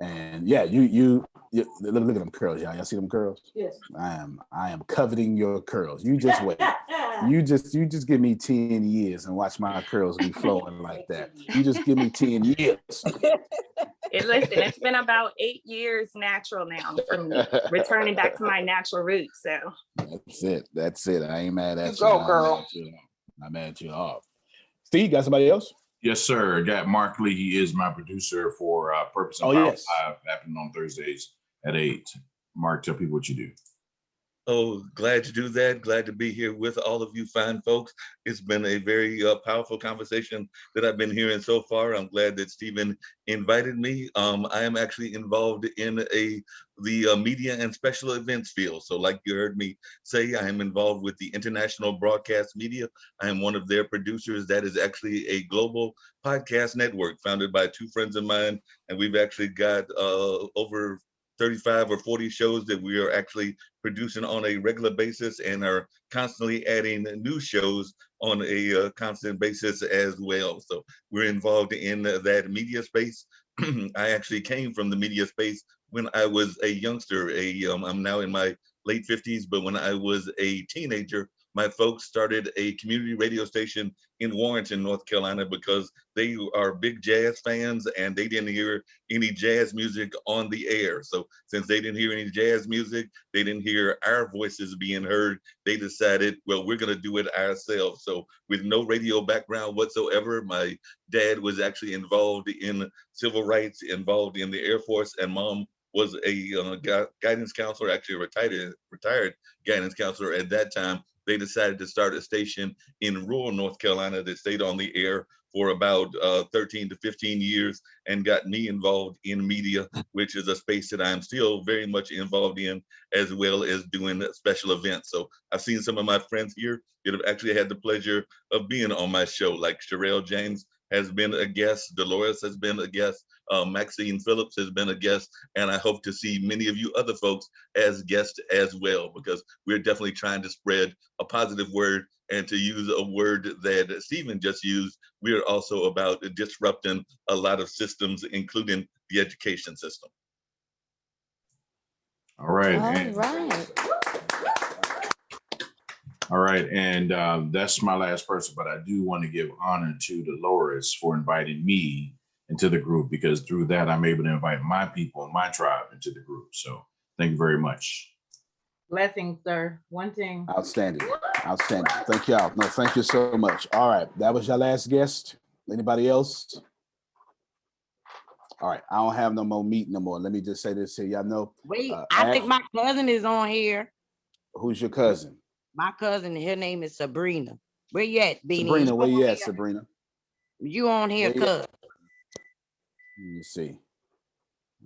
And yeah, you look at them curls, y'all. Y'all see them curls? Yes. I am coveting your curls. You just wait. You just give me 10 years and watch my curls be flowing like that. You just give me 10 years. Listen, it's been about 8 years natural now from returning back to my natural roots. So That's it. I ain't mad at you. Go, girl. I'm mad at you off. Steve, got somebody else? Yes, sir. Got Mark Lee. He is my producer for Purpose and Power Live, happening on Thursdays at 8. Mark, tell people what you do. Oh, glad to do that. Glad to be here with all of you fine folks. It's been a very powerful conversation that I've been hearing so far. I'm glad that Stephen invited me. I am actually involved in the media and special events field. So like you heard me say, I am involved with the International Broadcast Media. I am one of their producers. That is actually a global podcast network founded by 2 friends of mine. And we've actually got over 35 or 40 shows that we are actually producing on a regular basis and are constantly adding new shows on a constant basis as well. So we're involved in that media space. I actually came from the media space when I was a youngster. I'm now in my late 50s, but when I was a teenager, my folks started a community radio station in Warrenton, North Carolina, because they are big jazz fans and they didn't hear any jazz music on the air. So since they didn't hear any jazz music, they didn't hear our voices being heard, they decided, well, we're gonna do it ourselves. So with no radio background whatsoever, my dad was actually involved in civil rights, involved in the Air Force, and mom was a guidance counselor, actually a retired guidance counselor at that time. They decided to start a station in rural North Carolina that stayed on the air for about 13 to 15 years and got me involved in media, which is a space that I'm still very much involved in, as well as doing special events. So I've seen some of my friends here that have actually had the pleasure of being on my show, like Sherelle James has been a guest, Dolores has been a guest, Maxine Phillips has been a guest, and I hope to see many of you other folks as guests as well, because we're definitely trying to spread a positive word. And to use a word that Stephen just used, we are also about disrupting a lot of systems, including the education system. All right. All right. And that's my last person, but I do want to give honor to Dolores for inviting me into the group, because through that, I'm able to invite my people and my tribe into the group. So thank you very much. Blessings, sir. One thing. Outstanding. Thank y'all. No, thank you so much. All right, that was your last guest. Anybody else? All right, I don't have no more meat no more. Let me just say this here. Y'all know. Wait, I think my cousin is on here. Who's your cousin? My cousin, her name is Sabrina. Where you at, Beanie? Sabrina, where you at, Sabrina? You on here, cuz. Let me see.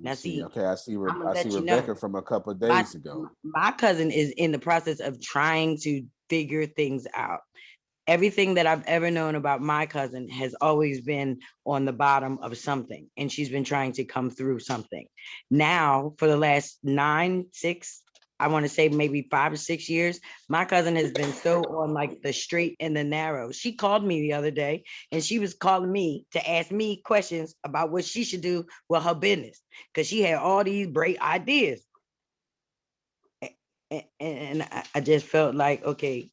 Now see, okay, I see Rebecca from a couple of days ago. My cousin is in the process of trying to figure things out. Everything that I've ever known about my cousin has always been on the bottom of something, and she's been trying to come through something. Now, for the last 5 or 6 years, my cousin has been so on like the straight and the narrow. She called me the other day and she was calling me to ask me questions about what she should do with her business, because she had all these great ideas. And I just felt like, okay,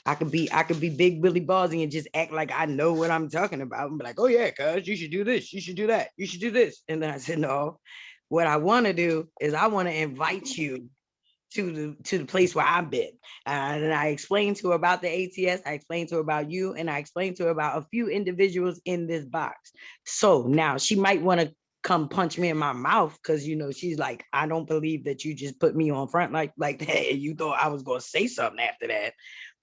I could be Big Billy Ballsy and just act like I know what I'm talking about and be like, oh yeah, cuz you should do this, you should do that, you should do this. And then I said, no, what I want to do is I want to invite you to the place where I've been. And I explained to her about the ATS, I explained to her about you, and I explained to her about a few individuals in this box. So now she might want to come punch me in my mouth because she's like, I don't believe that you just put me on front like that. You thought I was gonna say something after that.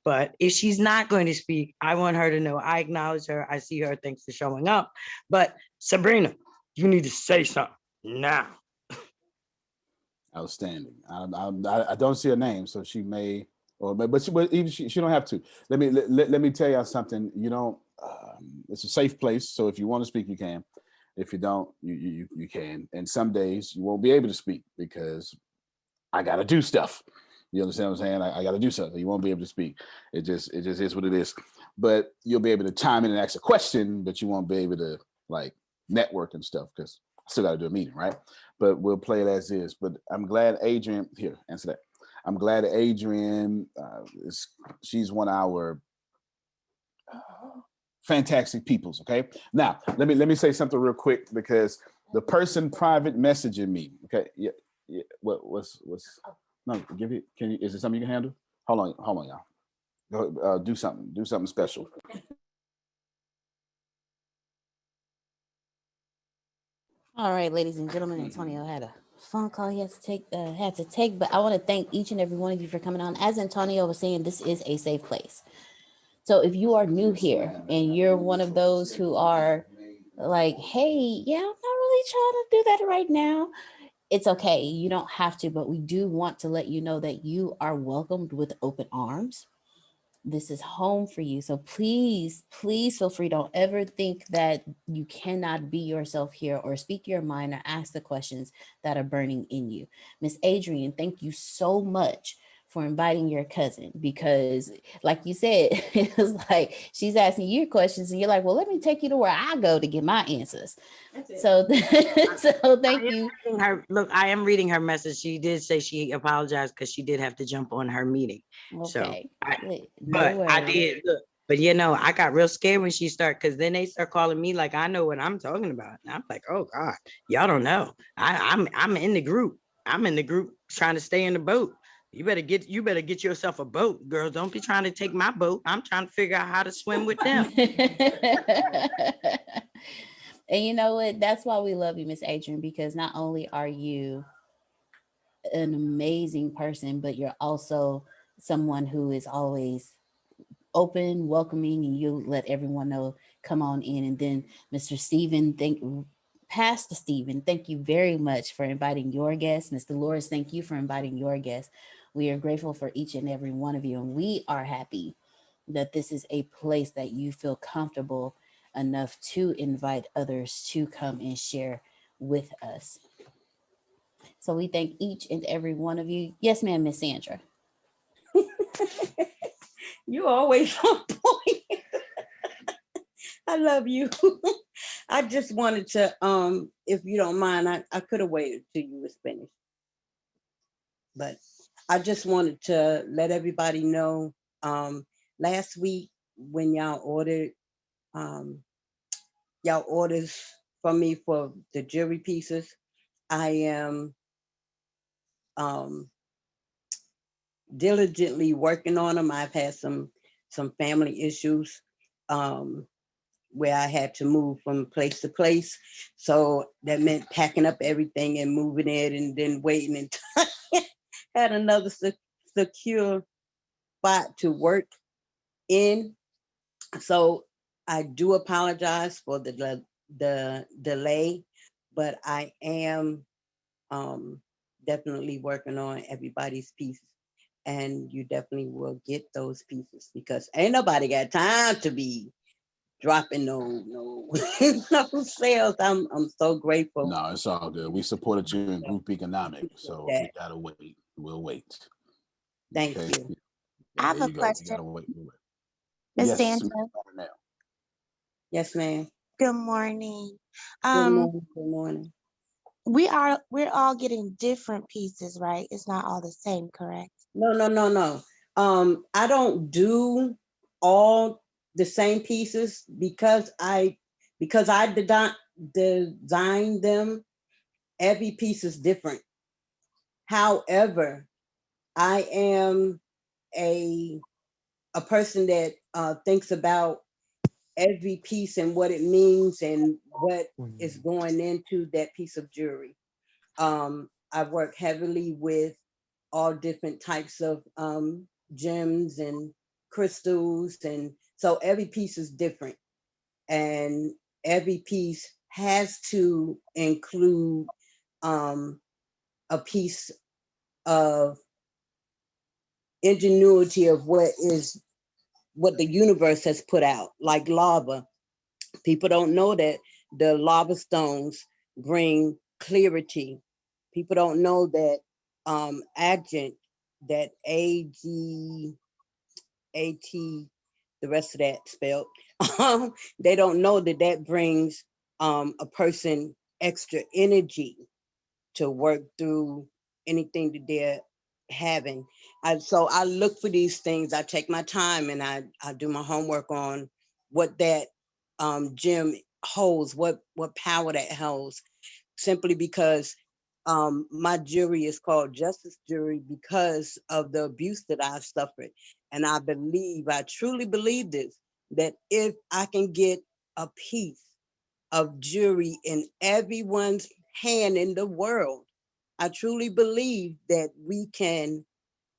But if she's not going to speak, I want her to know I acknowledge her. I see her. Thanks for showing up. But Sabrina, you need to say something now. Outstanding. I don't see a name, so she may, but she don't have to. Let me tell y'all something. You don't. It's a safe place, so if you want to speak, you can. If you don't, you can. And some days you won't be able to speak because I gotta do stuff. You understand what I'm saying? I got to do something. You won't be able to speak. It just is what it is. But you'll be able to chime in and ask a question, but you won't be able to like network and stuff because I still got to do a meeting, right? But we'll play it as is. But I'm glad Adrian here. Answer that. I'm glad Adrian she's one of our fantastic peoples. Okay. Now let me say something real quick because the person private messaging me. Okay. Yeah. What's no, give it. Can you? Is it something you can handle? Hold on, y'all. Go, do something special. All right, ladies and gentlemen, Antonio had a phone call he had to take, but I want to thank each and every one of you for coming on. As Antonio was saying, this is a safe place. So if you are new here and you're one of those who are like, hey, yeah, I'm not really trying to do that right now, it's okay. You don't have to, but we do want to let you know that you are welcomed with open arms. This is home for you. So please feel free. Don't ever think that you cannot be yourself here or speak your mind or ask the questions that are burning in you. Miss Adrian, thank you so much for inviting your cousin because like you said, it was like she's asking you questions and you're like, well, let me take you to where I go to get my answers. So thank you. I am reading her message. She did say she apologized because she did have to jump on her meeting. Okay. So I did look, but I got real scared when she started because then they start calling me like I know what I'm talking about. And I'm like, oh God, y'all don't know. I'm in the group. I'm in the group trying to stay in the boat. You better get yourself a boat, girl. Don't be trying to take my boat. I'm trying to figure out how to swim with them. And you know what? That's why we love you, Miss Adrian, because not only are you an amazing person, but you're also someone who is always open, welcoming, and you let everyone know, come on in. And then Mr. Stephen, Pastor Stephen, thank you very much for inviting your guests. Ms. Dolores, thank you for inviting your guests. We are grateful for each and every one of you, and we are happy that this is a place that you feel comfortable enough to invite others to come and share with us. So we thank each and every one of you. Yes, ma'am, Miss Sandra. You always on point. I love you. I just wanted to, if you don't mind, I could have waited till you was finished. But I just wanted to let everybody know, last week when y'all ordered, y'all orders from me for the jewelry pieces, I am diligently working on them. I've had some family issues where I had to move from place to place. So that meant packing up everything and moving it and then waiting until I had another secure spot to work in. So I do apologize for the delay, but I am definitely working on everybody's pieces. And you definitely will get those pieces because ain't nobody got time to be dropping no sales. I'm so grateful. No, it's all good. We supported you in group economic, so we gotta wait. We'll wait. Thank you. I have a question. Miss Sandra. Yes, ma'am. Good morning. Good morning. We're all getting different pieces, right? It's not all the same, correct? No. I don't do all the same pieces because I designed them. Every piece is different. However, I am a person that thinks about every piece and what it means and what is going into that piece of jewelry. I work heavily with all different types of gems and crystals, and so every piece is different, and every piece has to include a piece of ingenuity of what the universe has put out, like lava. People don't know that the lava stones bring clarity. People don't know that agent, that AGAT, the rest of that spelled, they don't know that that brings a person extra energy to work through anything that they're having. So I look for these things. I take my time and I do my homework on what that gem holds, what power that holds, simply because my jury is called justice jury because of the abuse that I've suffered. And I truly believe this, that if I can get a piece of jury in everyone's hand in the world, I truly believe that we can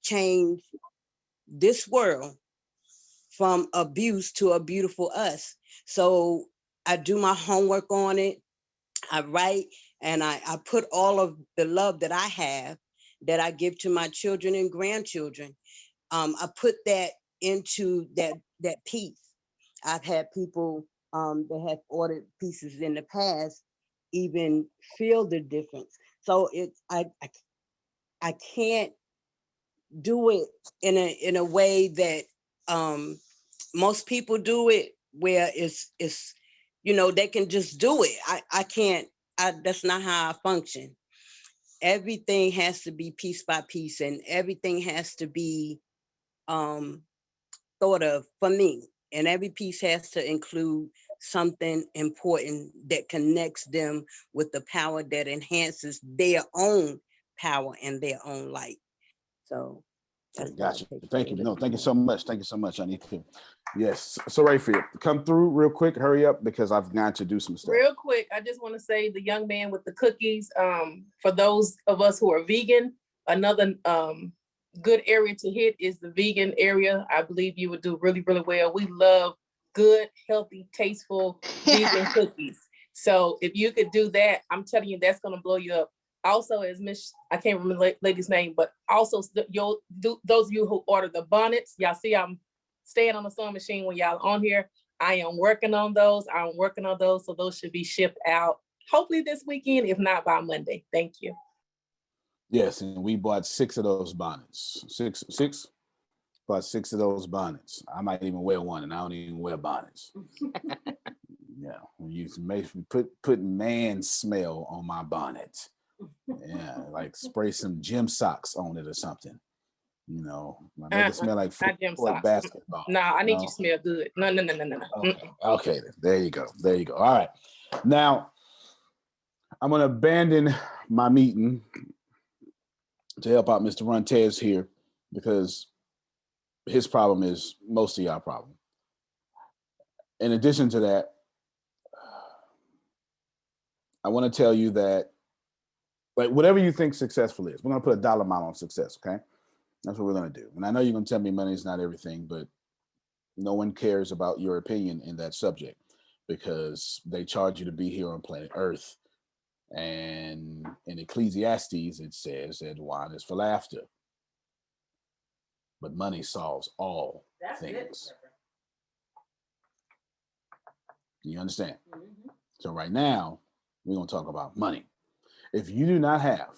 change this world from abuse to a beautiful us. So I do my homework on it. I write and I put all of the love that I have, that I give to my children and grandchildren. I put that into that piece. I've had people that have ordered pieces in the past even feel the difference. So I can't do it in a way that most people do it, where it's they can just do it. I can't. That's not how I function. Everything has to be piece by piece, and everything has to be thought of for me. And every piece has to include something important that connects them with the power that enhances their own power and their own light. So that's gotcha. Thank you. No, thank you so much. Thank you so much. I need to. Yes. So Rayfield, come through real quick. Hurry up because I've got to do some stuff. Real quick, I just want to say the young man with the cookies. For those of us who are vegan, another good area to hit is the vegan area. I believe you would do really, really well. We love good, healthy, tasteful vegan cookies. So if you could do that, I'm telling you, that's going to blow you up. Also, as Miss, I can't remember the lady's name, but also those of you who order the bonnets, y'all see I'm staying on the sewing machine when y'all on here. I am working on those. So those should be shipped out hopefully this weekend, if not by Monday. Thank you. Yes, and we bought 6 of those bonnets. Six. Bought 6 of those bonnets. I might even wear one, and I don't even wear bonnets. Yeah, you put man smell on my bonnet. Yeah, like spray some gym socks on it or something. Make it smell like football basketball. No, I need you to smell good. No. Okay, there you go. All right. Now, I'm going to abandon my meeting to help out Mr. Runtez here because his problem is most of y'all problem. In addition to that, I want to tell you that, like, whatever you think successful is, we're going to put a dollar amount on success, okay? That's what we're going to do. And I know you're going to tell me money is not everything, but no one cares about your opinion in that subject because they charge you to be here on planet Earth. And in Ecclesiastes, it says that wine is for laughter, but money solves all things. You understand? Mm-hmm. So right now, we're going to talk about money. If you do not have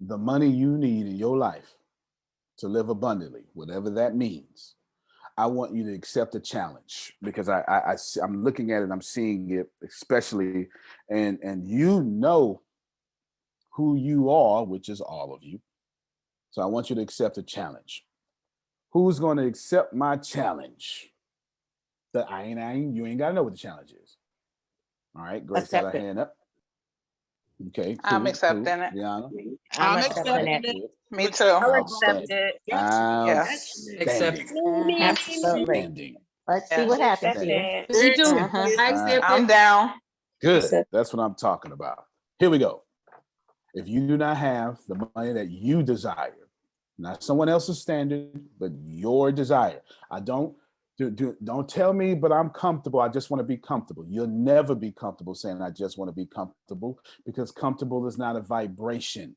the money you need in your life to live abundantly, whatever that means, I want you to accept the challenge because I'm looking at it, I'm seeing it, especially, and you know who you are, which is all of you. So I want you to accept a challenge. Who's going to accept my challenge? You ain't got to know what the challenge is. All right, Grace got her hand up. Okay, I'm cool, accepting it. Liana? I'm accepting accepting it. it. Me too. I'll accept it. Yes. Outstanding. Absolutely. Outstanding. Let's see what happens here. Me too. Mhm. I accept I'm it. down. Good. That's what I'm talking about. Here we go. If you do not have the money that you desire, not someone else's standard, but your desire. Don't tell me, but I'm comfortable. I just want to be comfortable. You'll never be comfortable saying, I just want to be comfortable, because comfortable is not a vibration.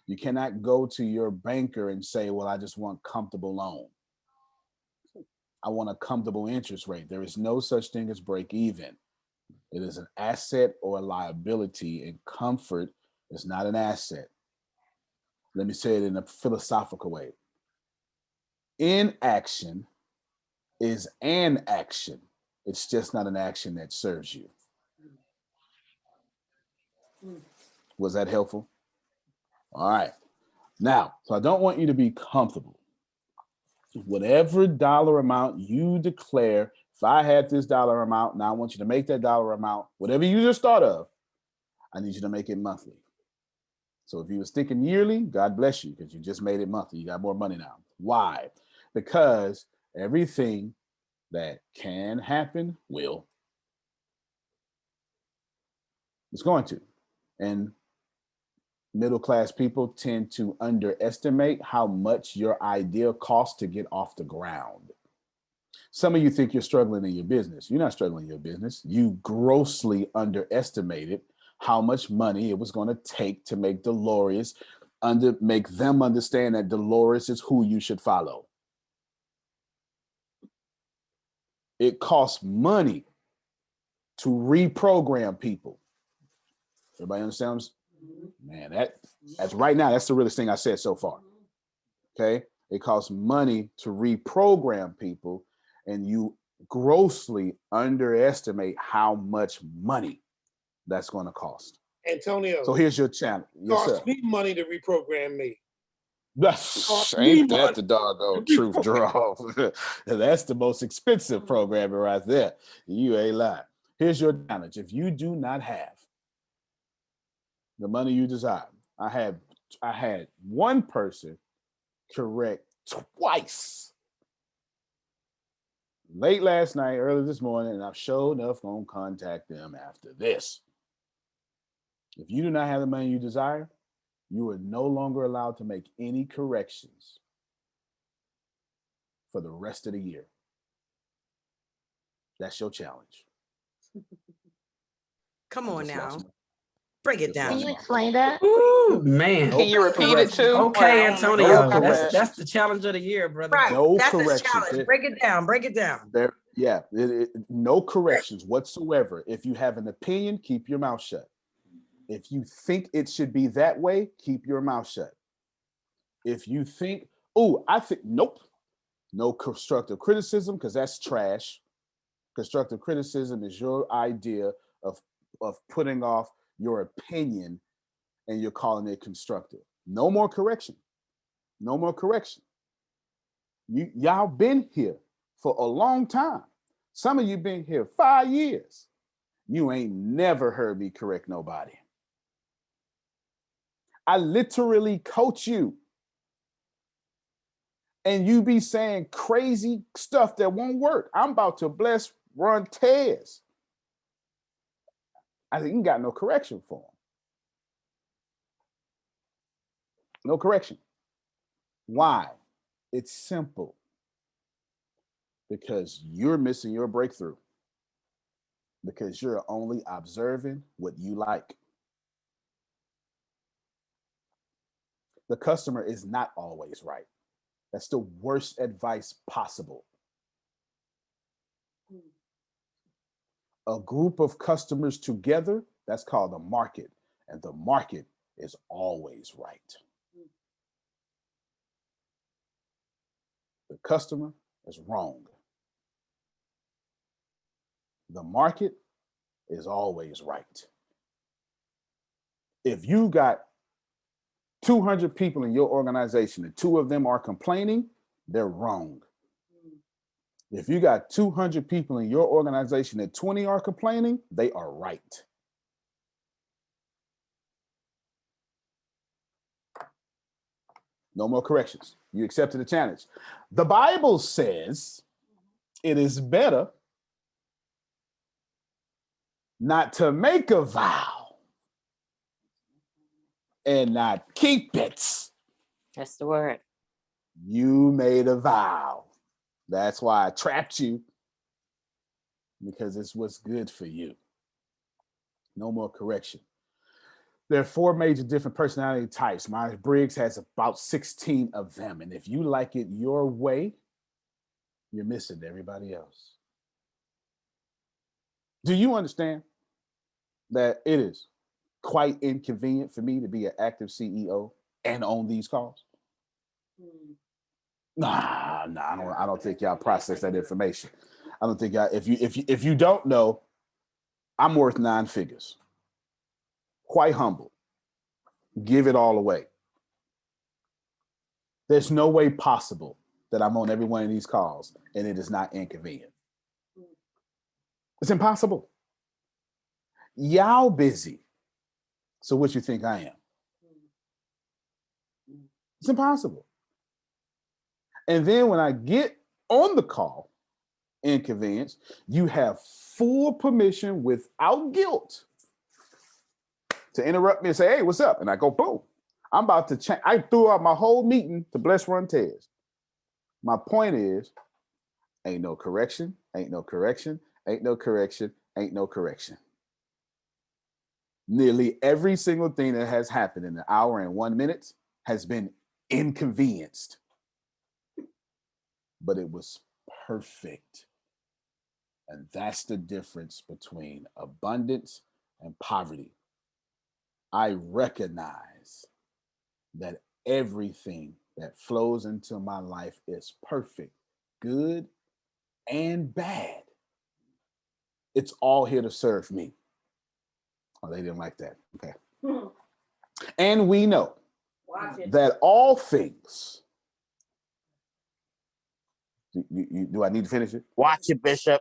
You cannot go to your banker and say, well, I just want comfortable loan. I want a comfortable interest rate. There is no such thing as break even. It is an asset or a liability, and comfort is not an asset. Let me say it in a philosophical way. Inaction is an action. It's just not an action that serves you. Was that helpful? All right. Now, so I don't want you to be comfortable. Whatever dollar amount you declare, if I had this dollar amount, now I want you to make that dollar amount, whatever you just thought of, I need you to make it monthly. So if you was thinking yearly, God bless you, because you just made it monthly. You got more money now. Why? Because everything that can happen will. It's going to. And middle-class people tend to underestimate how much your idea costs to get off the ground. Some of you think you're struggling in your business. You're not struggling in your business. You grossly underestimated how much money it was going to take to make Dolores make them understand that Dolores is who you should follow. It costs money to reprogram people. Everybody understands? Man, that's right now, that's the realest thing I said so far. Okay? It costs money to reprogram people, and you grossly underestimate how much money that's going to cost. Antonio. So here's your challenge. Yes, sir. Cost me money to reprogram me. Ain't that the doggone truth, draw? That's the most expensive programming right there. You ain't lying. Here's your challenge. If you do not have the money you desire, I had one person correct twice. Late last night, early this morning, and I'm sure enough gonna contact them after this. If you do not have the money you desire, you are no longer allowed to make any corrections for the rest of the year. That's your challenge. Come on now. Break it down. Can you explain that? Ooh, man. Can you repeat it too? Okay, Antonio. No That's the challenge of the year, brother. Right. No That's his corrections. challenge. Break it down. Break it down. No corrections whatsoever. If you have an opinion, keep your mouth shut. If you think it should be that way, keep your mouth shut. If you think, nope. No constructive criticism, because that's trash. Constructive criticism is your idea of putting off your opinion, and you're calling it constructive. No more correction. No more correction. Y'all been here for a long time. Some of you been here 5 years. You ain't never heard me correct nobody. I literally coach you. And you be saying crazy stuff that won't work. I'm about to bless Ron Tez. I think you got no correction for him. No correction. Why? It's simple. Because you're missing your breakthrough. Because you're only observing what you like. The customer is not always right. That's the worst advice possible. A group of customers together, that's called a market. And the market is always right. The customer is wrong. The market is always right. If you got 200 people in your organization and 2 of them are complaining, they're wrong. If you got 200 people in your organization and 20 are complaining, they are right. No more corrections. You accepted the challenge. The Bible says it is better not to make a vow and not keep it. That's the word. You made a vow. That's why I trapped you, because it's what's good for you. No more correction. There are 4 major different personality types. Myers-Briggs has about 16 of them. And if you like it your way, you're missing everybody else. Do you understand that it is quite inconvenient for me to be an active CEO and own these calls? Nah, I don't think y'all process that information. I don't think y'all, if you don't know, I'm worth 9 figures. Quite humble. Give it all away. There's no way possible that I'm on every one of these calls and it is not inconvenient. It's impossible. Y'all busy. So what you think I am? It's impossible. And then when I get on the call, inconvenience, you have full permission without guilt to interrupt me and say, hey, what's up? And I go, boom. I'm about to change. I threw out my whole meeting to bless Runtez. My point is, ain't no correction, ain't no correction, ain't no correction, ain't no correction. Nearly every single thing that has happened in an hour and 1 minute has been inconvenienced. But it was perfect. And that's the difference between abundance and poverty. I recognize that everything that flows into my life is perfect, good and bad. It's all here to serve me. Oh, they didn't like that. Okay. And we know that all things. Do I need to finish it? Watch it, Bishop.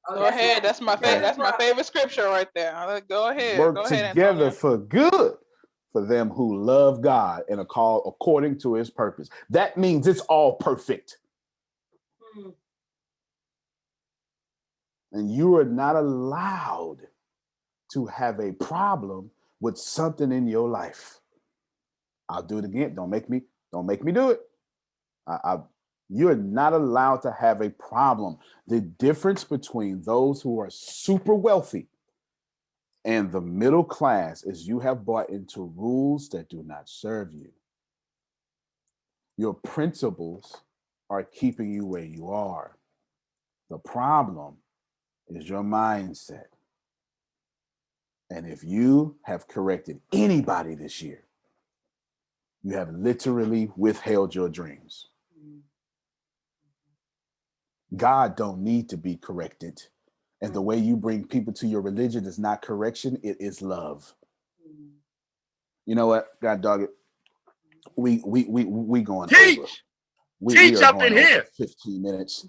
Go ahead. That's my favorite. That's my favorite scripture right there. Go ahead. Work Go ahead, together Antonio. for good for them who love God and are called according to his purpose. That means it's all perfect. And you are not allowed to have a problem with something in your life. I'll do it again. Don't make me do it. You're not allowed to have a problem. The difference between those who are super wealthy and the middle class is you have bought into rules that do not serve you. Your principles are keeping you where you are. The problem is your mindset. And if you have corrected anybody this year, you have literally withheld your dreams. God don't need to be corrected. And the way you bring people to your religion is not correction, it is love. You know what? God dog it. We going Teach. over. Teach are up going in over here. 15 minutes.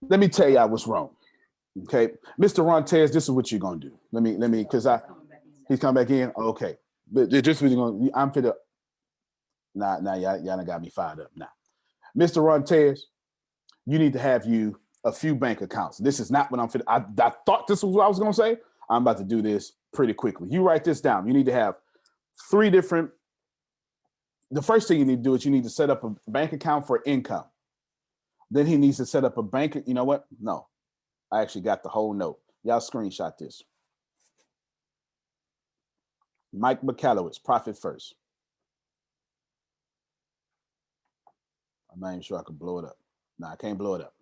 Let me tell you I was wrong. Okay. Mr. Runtez, this is what you're gonna do. Let me, because he's coming back in. Okay. But just what you're gonna, I'm fit up. Nah, y'all done got me fired up now. Mr. Runtez, you need to have you a few bank accounts. This is not what I'm fit. I thought this was what I was gonna say. I'm about to do this pretty quickly. You write this down. You need to have 3 different. The first thing you need to do is you need to set up a bank account for income. Then he needs to set up a bank. You know what? No, I actually got the whole note. Y'all screenshot this. Mike McCallowitz, Profit First. I'm not even sure I could blow it up. No, I can't blow it up.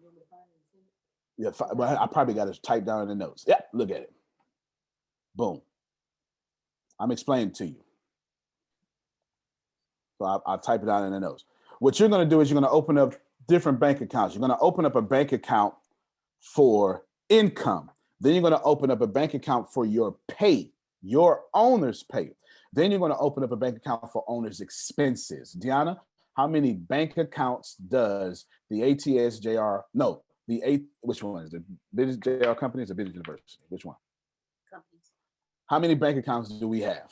Yeah, but I probably got to type down in the notes. Yeah, look at it. Boom. I'm explaining to you. So I'll type it down in the notes. What you're going to do is you're going to open up different bank accounts. You're going to open up a bank account for income. Then you're going to open up a bank account for your pay Your owner's pay. Then you're going to open up a bank account for owner's expenses. Deanna, how many bank accounts does the ATSJR? No, which one is the Business JR Company? Is the Business University? Which one? Companies. How many bank accounts do we have?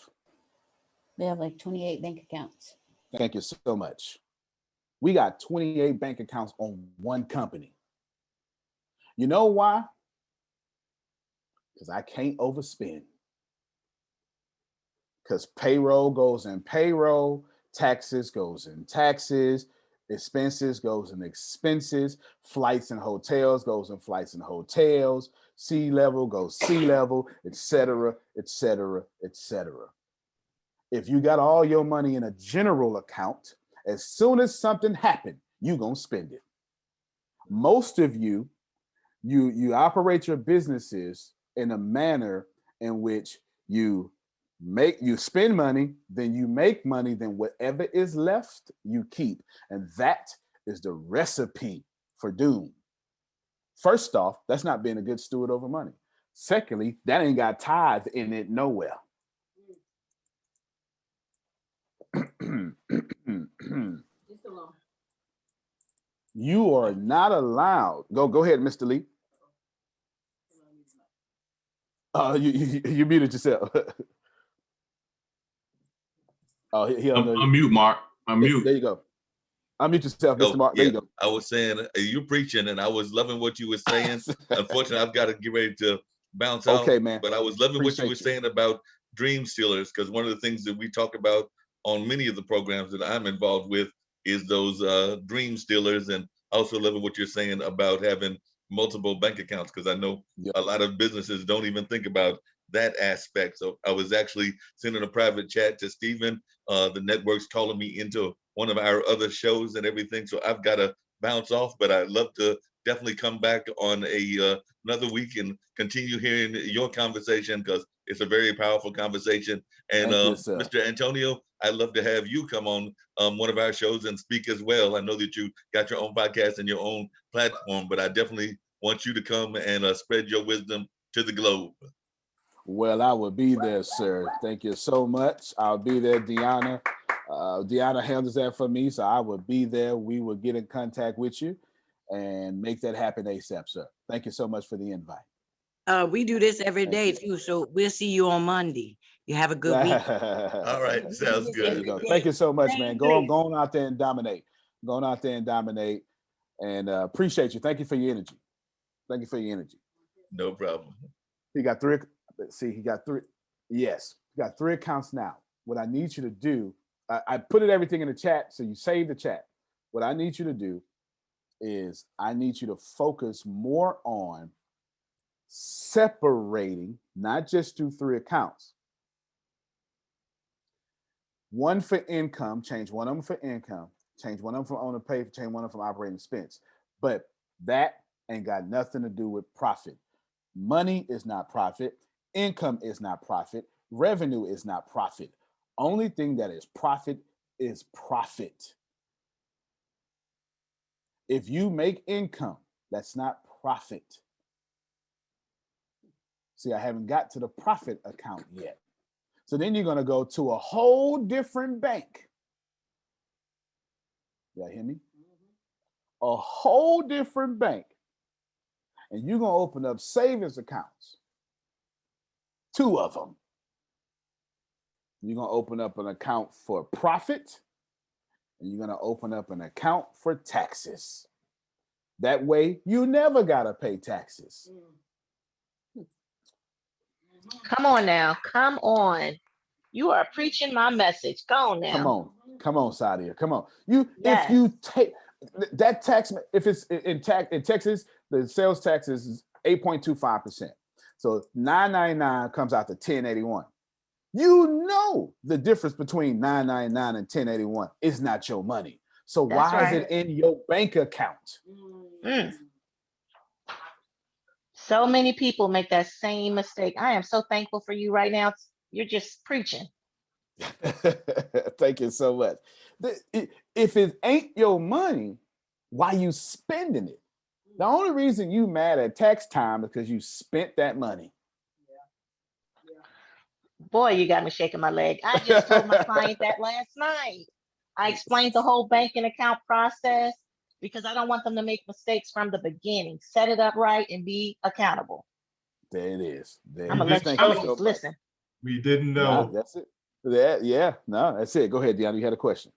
We have like 28 bank accounts. Thank you so much. We got 28 bank accounts on one company. You know why? Because I can't overspend. Because payroll goes in payroll, taxes goes in taxes, expenses goes in expenses, flights and hotels goes in flights and hotels, sea level goes sea level, et cetera, et cetera, et cetera. If you got all your money in a general account, as soon as something happened, you're going to spend it. Most of you operate your businesses in a manner in which you spend money, then you make money, then whatever is left, you keep. And that is the recipe for doom. First off, that's not being a good steward over money. Secondly, that ain't got tithe in it nowhere. You are not allowed. Go ahead, Mr. Lee. You muted yourself. Oh, unmute, Mark. Unmute. There you go. Unmute yourself, Mr. Mark. There you go. I was saying you preaching, and I was loving what you were saying. Unfortunately, I've got to get ready to bounce out. Okay, man. But I was loving what you were saying about dream stealers, because one of the things that we talk about on many of the programs that I'm involved with is those dream stealers, and also loving what you're saying about having multiple bank accounts, because I know a lot of businesses don't even think about that aspect. So I was actually sending a private chat to Stephen. The network's calling me into one of our other shows and everything. So I've got to bounce off, but I'd love to definitely come back on another week and continue hearing your conversation, because it's a very powerful conversation. And Mr. Antonio, I'd love to have you come on one of our shows and speak as well. I know that you got your own podcast and your own platform, but I definitely want you to come and spread your wisdom to the globe. Well, I will be there, sir. Thank you so much. I'll be there, Deanna. Deanna handles that for me, so I will be there. We will get in contact with you and make that happen ASAP, sir. Thank you so much for the invite. We do this every day too, so we'll see you on Monday. You have a good week. All right, sounds good. Thank you so much, man. Go on out there and dominate. Going out there and dominate, and appreciate you. Thank you for your energy. Thank you for your energy. No problem. He got three. Let's see, he got three. Yes, he got 3 accounts now. What I need you to do, I put everything in the chat, so you save the chat. What I need you to do is I need you to focus more on separating, not just do 3 accounts. One for income, change one of them for income, change one of them from owner pay, change one of them from operating expense. But that ain't got nothing to do with profit. Money is not profit. Income is not profit. Revenue is not profit. Only thing that is profit is profit. If you make income, that's not profit. See, I haven't got to the profit account yet. So then you're going to go to a whole different bank. Y'all hear me? A whole different bank. And you're going to open up savings accounts. 2 of them. You're going to open up an account for profit, and you're going to open up an account for taxes. That way, you never got to pay taxes. Come on now. Come on. You are preaching my message. Go on now. Come on, Sadia. Come on. If you take that tax, if it's in Texas, the sales tax is 8.25%. So $9.99 comes out to $10.81. You know the difference between $9.99 and $10.81 is not your money. So why is it in your bank account? So many people make that same mistake. I am so thankful for you right now. You're just preaching. Thank you so much. If it ain't your money, why you spending it? The only reason you mad at tax time is because you spent that money. Boy, you got me shaking my leg. I just told my client that last night. I explained the whole banking account process because I don't want them to make mistakes from the beginning. Set it up right and be accountable. There it is. There I'm it gonna is. let Thank you you so much. listen. We didn't No, know. that's it. Yeah, no, that's it. Go ahead, Deanna. You had a question.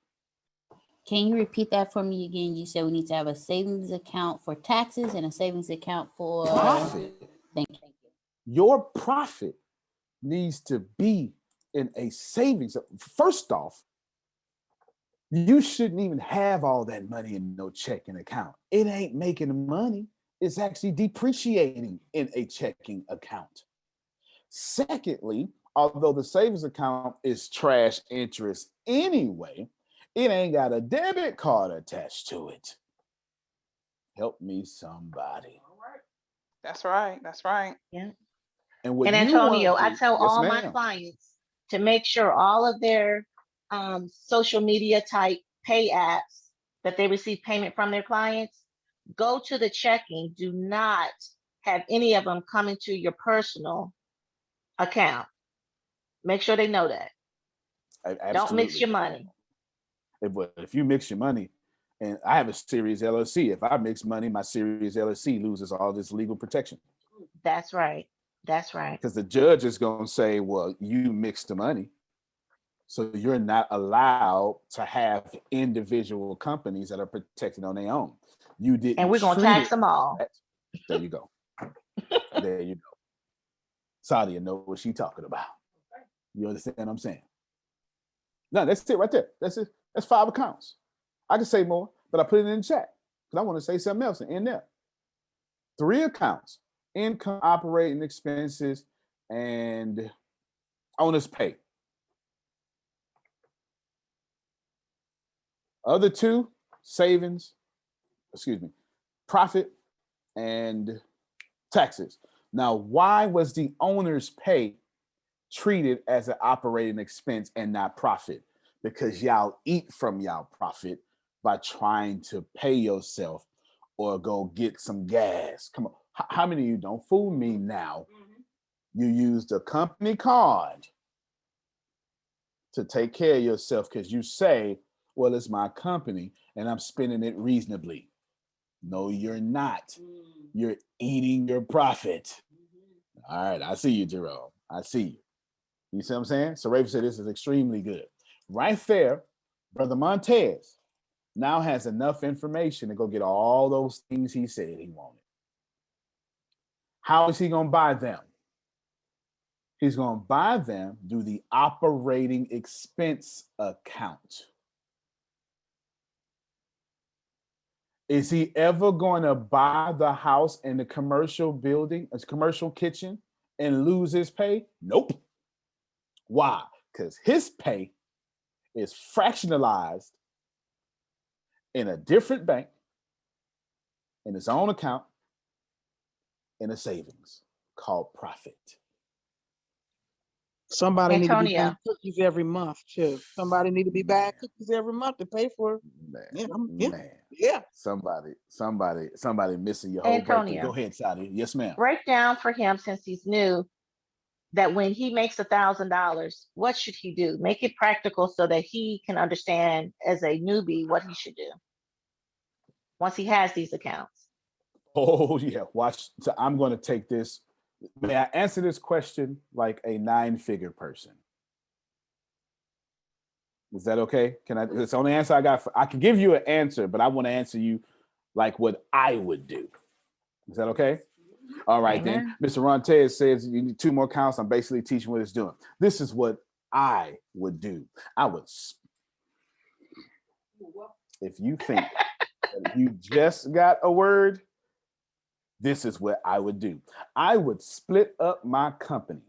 Can you repeat that for me again? You said we need to have a savings account for taxes and a savings account for Profit. Thank you. Your profit needs to be in a savings. First off, you shouldn't even have all that money in no checking account. It ain't making money. It's actually depreciating in a checking account. Secondly, although the savings account is trash interest anyway, it ain't got a debit card attached to it. Help me somebody. That's right. That's right. Yeah. And what And you want Antonio, to I do, tell yes, all my ma'am. clients to make sure all of their social media type pay apps that they receive payment from their clients, go to the checking. Do not have any of them come into your personal account. Make sure they know that. Don't mix Absolutely. your money. If you mix your money, and I have a Series LLC, if I mix money, my Series LLC loses all this legal protection. That's right. That's right. Because the judge is going to say, well, you mixed the money. So you're not allowed to have individual companies that are protected on their own. You didn't. And we're going to tax them all. There you go. There you go. Sadia know what she's talking about. You understand what I'm saying? No, that's it right there. That's it. That's 5 accounts. I can say more, but I put it in the chat because I want to say something else in there. 3 accounts: income, operating expenses, and owner's pay. Other 2, savings, profit and taxes. Now, why was the owner's pay treated as an operating expense and not profit? Because y'all eat from y'all profit by trying to pay yourself or go get some gas. Come on. How many of you, don't fool me now? You used a company card to take care of yourself because you say, well, it's my company and I'm spending it reasonably. No, you're not. You're eating your profit. All right, I see you, Jerome. I see you. You see what I'm saying? So Raven said this is extremely good. Right there, Brother Montez now has enough information to go get all those things he said he wanted. How is he going to buy them? He's going to buy them through the operating expense account. Is he ever going to buy the house and the commercial building, a commercial kitchen, and lose his pay? Nope. Why? Because his pay is fractionalized in a different bank, in his own account, in a savings called profit. Somebody need to be buying Antonio. cookies every month too. Somebody need to be buying cookies every month to pay for it. Yeah. Somebody missing your whole birthday. Antonio. Go ahead, Sadia. Yes, ma'am. Break down for him, since he's new, that when he makes $1,000, what should he do? Make it practical so that he can understand as a newbie what he should do once he has these accounts. Oh, yeah. Watch. So I'm going to take this. May I answer this question like a 9-figure person? Is that okay? Can I? It's the only answer I got. I can give you an answer, but I want to answer you like what I would do. Is that okay? All right, Amen. then. Mr. Rontes says you need 2 more counts. I'm basically teaching what it's doing. This is what I would do. I would, if you think that you just got a word, this is what I would do. I would split up my company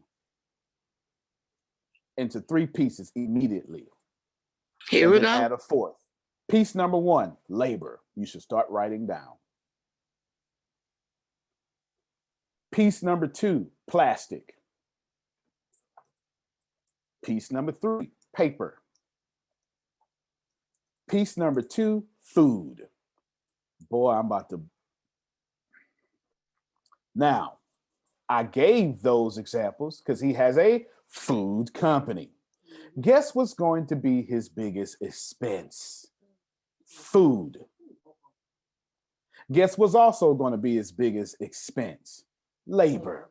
into 3 pieces immediately. Here we go. Add a 4th. Piece number 1, labor. You should start writing down. Piece number 2, plastic. Piece number 3, paper. Piece number 2, food. Boy, I'm about to. Now, I gave those examples because he has a food company. Guess what's going to be his biggest expense? Food. Guess what's also going to be his biggest expense? Labor.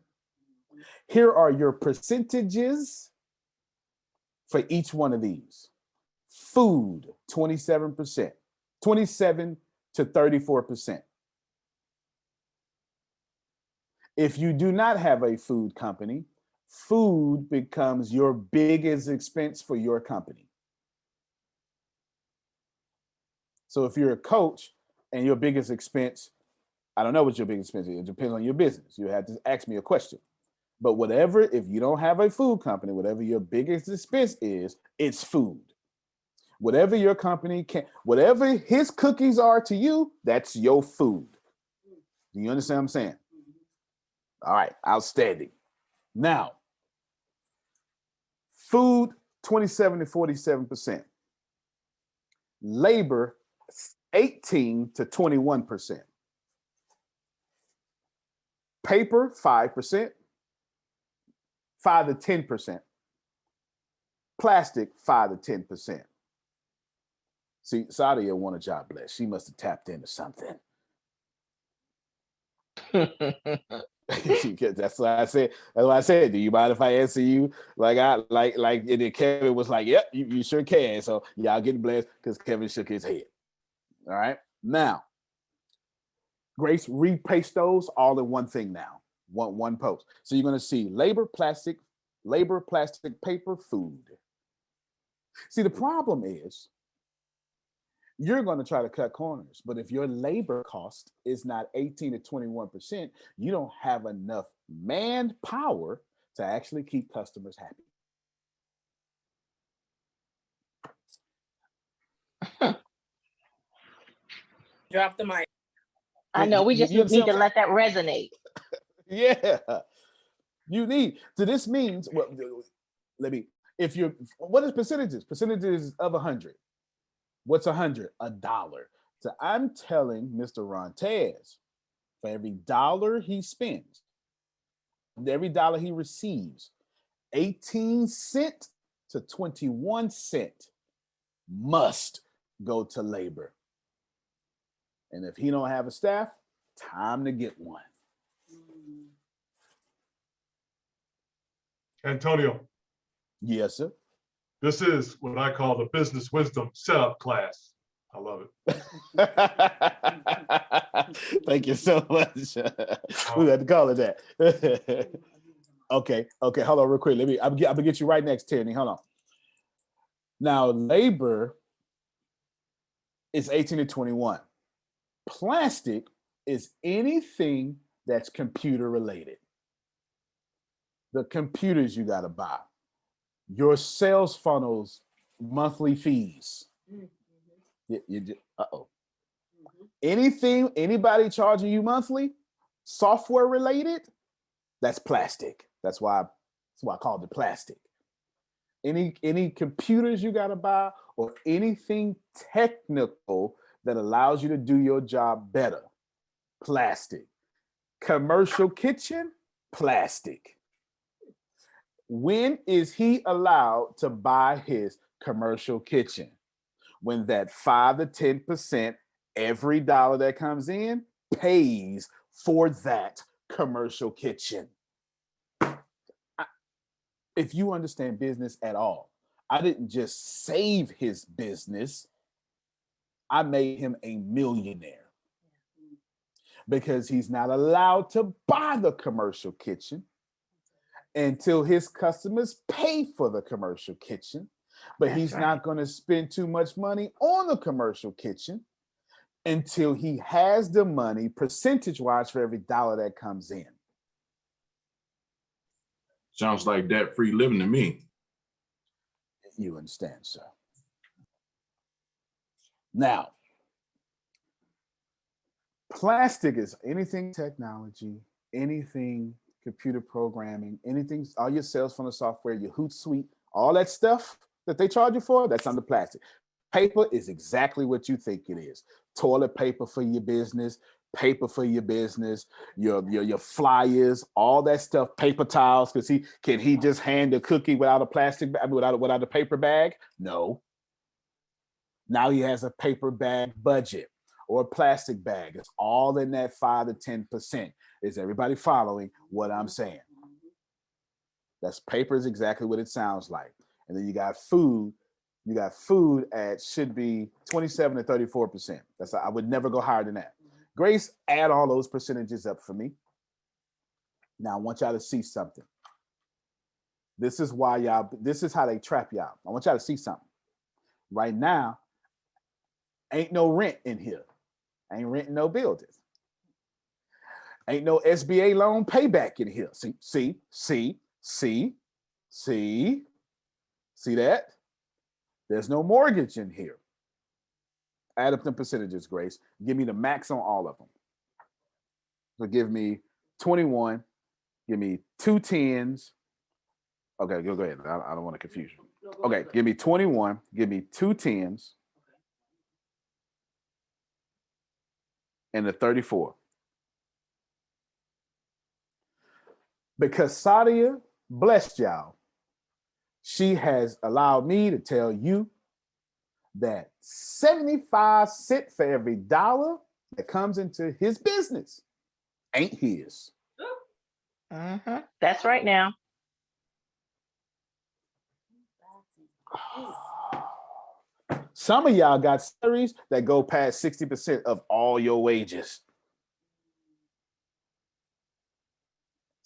Here are your percentages for each one of these. Food, 27%, 27 to 34%. If you do not have a food company, food becomes your biggest expense for your company. So if you're a coach and your biggest expense, I don't know what your biggest expense is. It depends on your business. You have to ask me a question. But whatever, if you don't have a food company, whatever your biggest expense is, it's food. Whatever your company can, whatever his cookies are to you, that's your food. Do you understand what I'm saying? All right, outstanding. Now, food, 27 to 47%. Labor, 18 to 21%. Paper, 5%. 5 to 10%. Plastic, 5 to 10%. See, Sadia won a job bless. She must have tapped into something. That's why I said. That's why I said. Do you mind if I answer you? Like and then Kevin was like, "Yep, you sure can." So y'all getting blessed because Kevin shook his head. All right. Now, Grace, repaste those all in one thing now. One post. So you're gonna see labor, plastic, paper, food. See, the problem is you're going to try to cut corners, but if your labor cost is not 18 to 21%, you don't have enough manpower to actually keep customers happy. Drop the mic. I know, we just need to let that resonate. Yeah. You need. So this means, well, what is percentages? Percentages of 100. What's 100? $1. So I'm telling Mr. Rontez, for every dollar he spends, every dollar he receives, 18 cents to 21 cents must go to labor. And if he don't have a staff, time to get one. Antonio. Yes, sir. This is what I call the business wisdom setup class. I love it. Thank you so much. We had to call it that. Okay, hold on real quick. I'm gonna get you right next, Tierney. Hold on. Now, labor is 18 to 21. Plastic is anything that's computer related. The computers you gotta buy, your sales funnels, monthly fees. Anything, anybody charging you monthly, software related, that's plastic. That's why I called it plastic. Any computers you gotta buy or anything technical that allows you to do your job better, plastic. Commercial kitchen, plastic. When is he allowed to buy his commercial kitchen? When that 5 to 10%, every dollar that comes in pays for that commercial kitchen. If you understand business at all, I didn't just save his business, I made him a millionaire because he's not allowed to buy the commercial kitchen until his customers pay for the commercial kitchen. But he's not going to spend too much money on the commercial kitchen until he has the money percentage-wise for every dollar that comes in. Sounds like debt-free living to me. You understand, sir. Now, plastic is anything technology, anything computer programming, anything, all your sales funnel software, your Hootsuite, all that stuff that they charge you for, that's under plastic. Paper is exactly what you think it is. Toilet paper for your business, paper for your business, your flyers, all that stuff, paper towels. Because can he just hand a cookie without a plastic bag, without a paper bag? No. Now he has a paper bag budget or a plastic bag. It's all in that 5 to 10%. Is everybody following what I'm saying? That's paper is exactly what it sounds like. And then you got food. You got food at should be 27 to 34%. I would never go higher than that. Grace, add all those percentages up for me. Now I want y'all to see something. This is how they trap y'all. I want y'all to see something. Right now, ain't no rent in here. Ain't renting no buildings. Ain't no SBA loan payback in here. See that? There's no mortgage in here. Add up them percentages, Grace. Give me the max on all of them. So give me 21. Give me 2 10s. Okay, go ahead. I don't want to confuse you. Okay, give me 21. Give me 2 10s. And the 34. Because Sadia blessed y'all, she has allowed me to tell you that 75 cents for every dollar that comes into his business ain't his. That's right now. Some of y'all got salaries that go past 60% of all your wages.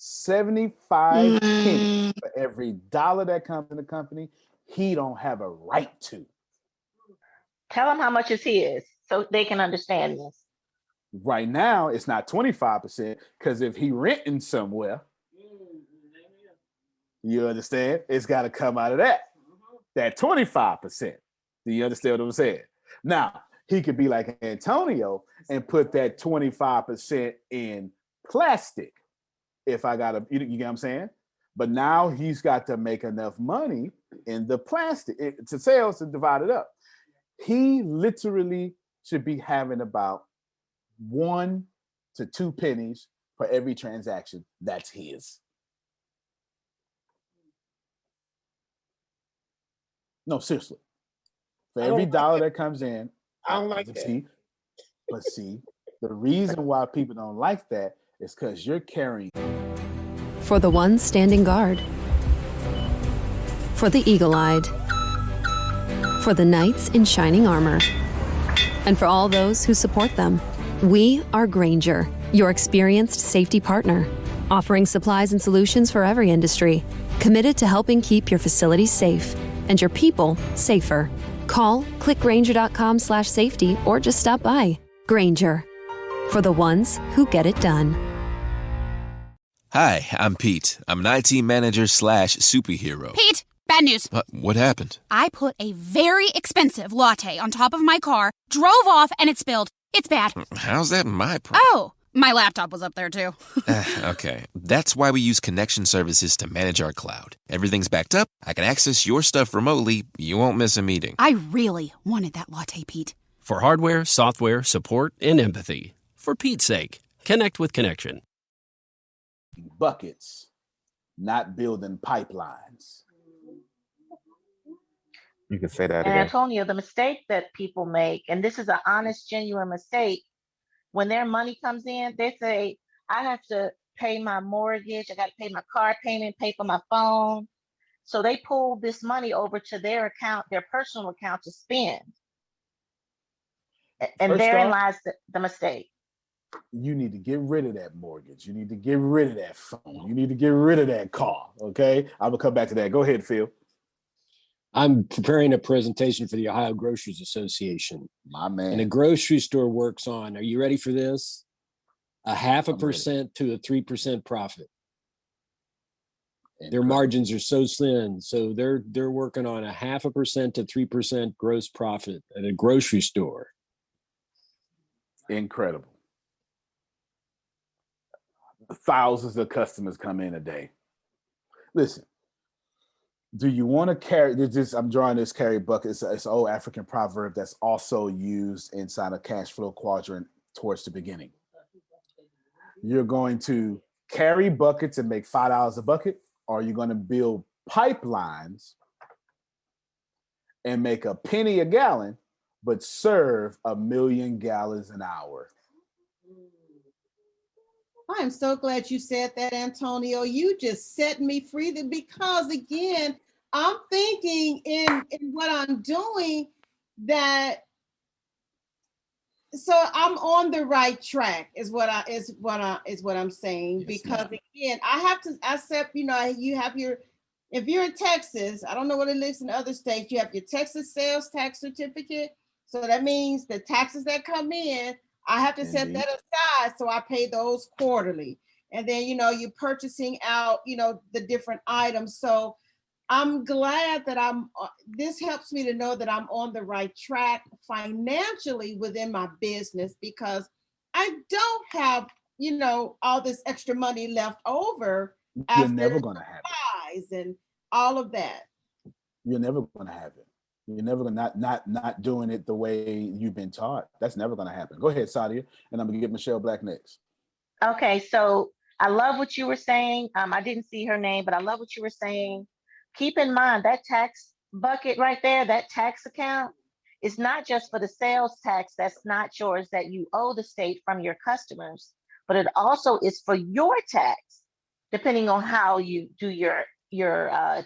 75 pennies for every dollar that comes in the company, he don't have a right to. Tell them how much is his so they can understand this. Right now, it's not 25% because if he renting somewhere, you understand? It's got to come out of that 25%. Do you understand what I'm saying? Now, he could be like Antonio and put that 25% in plastic. If I got you get what I'm saying? But now he's got to make enough money in the plastic to sales to divide it up. He literally should be having about 1 to 2 pennies for every transaction that's his. No, seriously. For every dollar that comes in, I don't like that. But the reason why people don't like that is because you're carrying. For the ones standing guard, for the eagle-eyed, for the knights in shining armor, and for all those who support them. We are Grainger, your experienced safety partner, offering supplies and solutions for every industry, committed to helping keep your facilities safe and your people safer. Call, click Grainger.com/safety, or just stop by. Grainger, for the ones who get it done. Hi, I'm Pete. I'm an IT manager / superhero. Pete, bad news. What happened? I put a very expensive latte on top of my car, drove off, and it spilled. It's bad. How's that my problem? Oh, my laptop was up there too. Okay, that's why we use connection services to manage our cloud. Everything's backed up. I can access your stuff remotely. You won't miss a meeting. I really wanted that latte, Pete. For hardware, software, support, and empathy. For Pete's sake, connect with Connection. Buckets, not building pipelines. You can say that And again. Antonio, the mistake that people make, and this is an honest, genuine mistake, when their money comes in, they say, I have to pay my mortgage, I got to pay my car payment, pay for my phone. So they pull this money over to their account, their personal account to spend. And First therein off, lies the mistake. You need to get rid of that mortgage. You need to get rid of that phone. You need to get rid of that car. Okay. I'm gonna come back to that. Go ahead, Phil. I'm preparing a presentation for the Ohio Grocers Association. My man. And a grocery store works on, are you ready for this? 0.5% to a 3% profit. Their margins are so thin. So they're working on 0.5% to 3% gross profit at a grocery store. Incredible. Thousands of customers come in a day. Listen, do you want to carry this? I'm drawing this carry bucket. It's an old African proverb that's also used inside a cash flow quadrant towards the beginning. You're going to carry buckets and make $5 a bucket, or you're going to build pipelines and make a penny a gallon, but serve 1 million gallons an hour. I am so glad you said that, Antonio. You just set me free because again, I'm thinking in what I'm doing that so I'm on the right track is what I'm saying. Yes, because again, I said, you know, you have your, if you're in Texas, I don't know what it is in other states, you have your Texas sales tax certificate. So that means the taxes that come in, I have to set that aside. So I pay those quarterly. And then, you know, you're purchasing out, you know, the different items. So I'm glad that this helps me to know that I'm on the right track financially within my business, because I don't have, you know, all this extra money left over. You're never going to have it. And all of that. You're never going to have it. You're never going to not doing it the way you've been taught. That's never going to happen. Go ahead, Sadia, and I'm going to get Michelle Black next. Okay, so I love what you were saying. I didn't see her name, but I love what you were saying. Keep in mind that tax bucket right there, that tax account, is not just for the sales tax that's not yours that you owe the state from your customers, but it also is for your tax, depending on how you do your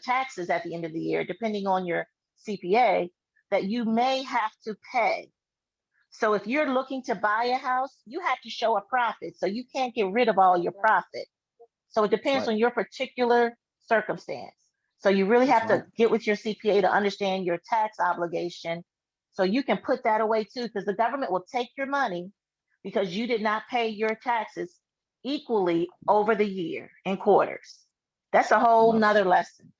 taxes at the end of the year, depending on your CPA, that you may have to pay. So if you're looking to buy a house, you have to show a profit. So you can't get rid of all your profit. So it depends on your particular circumstance. So you really have to get with your CPA to understand your tax obligation. So you can put that away too, because the government will take your money because you did not pay your taxes equally over the year in quarters. That's a whole nother lesson.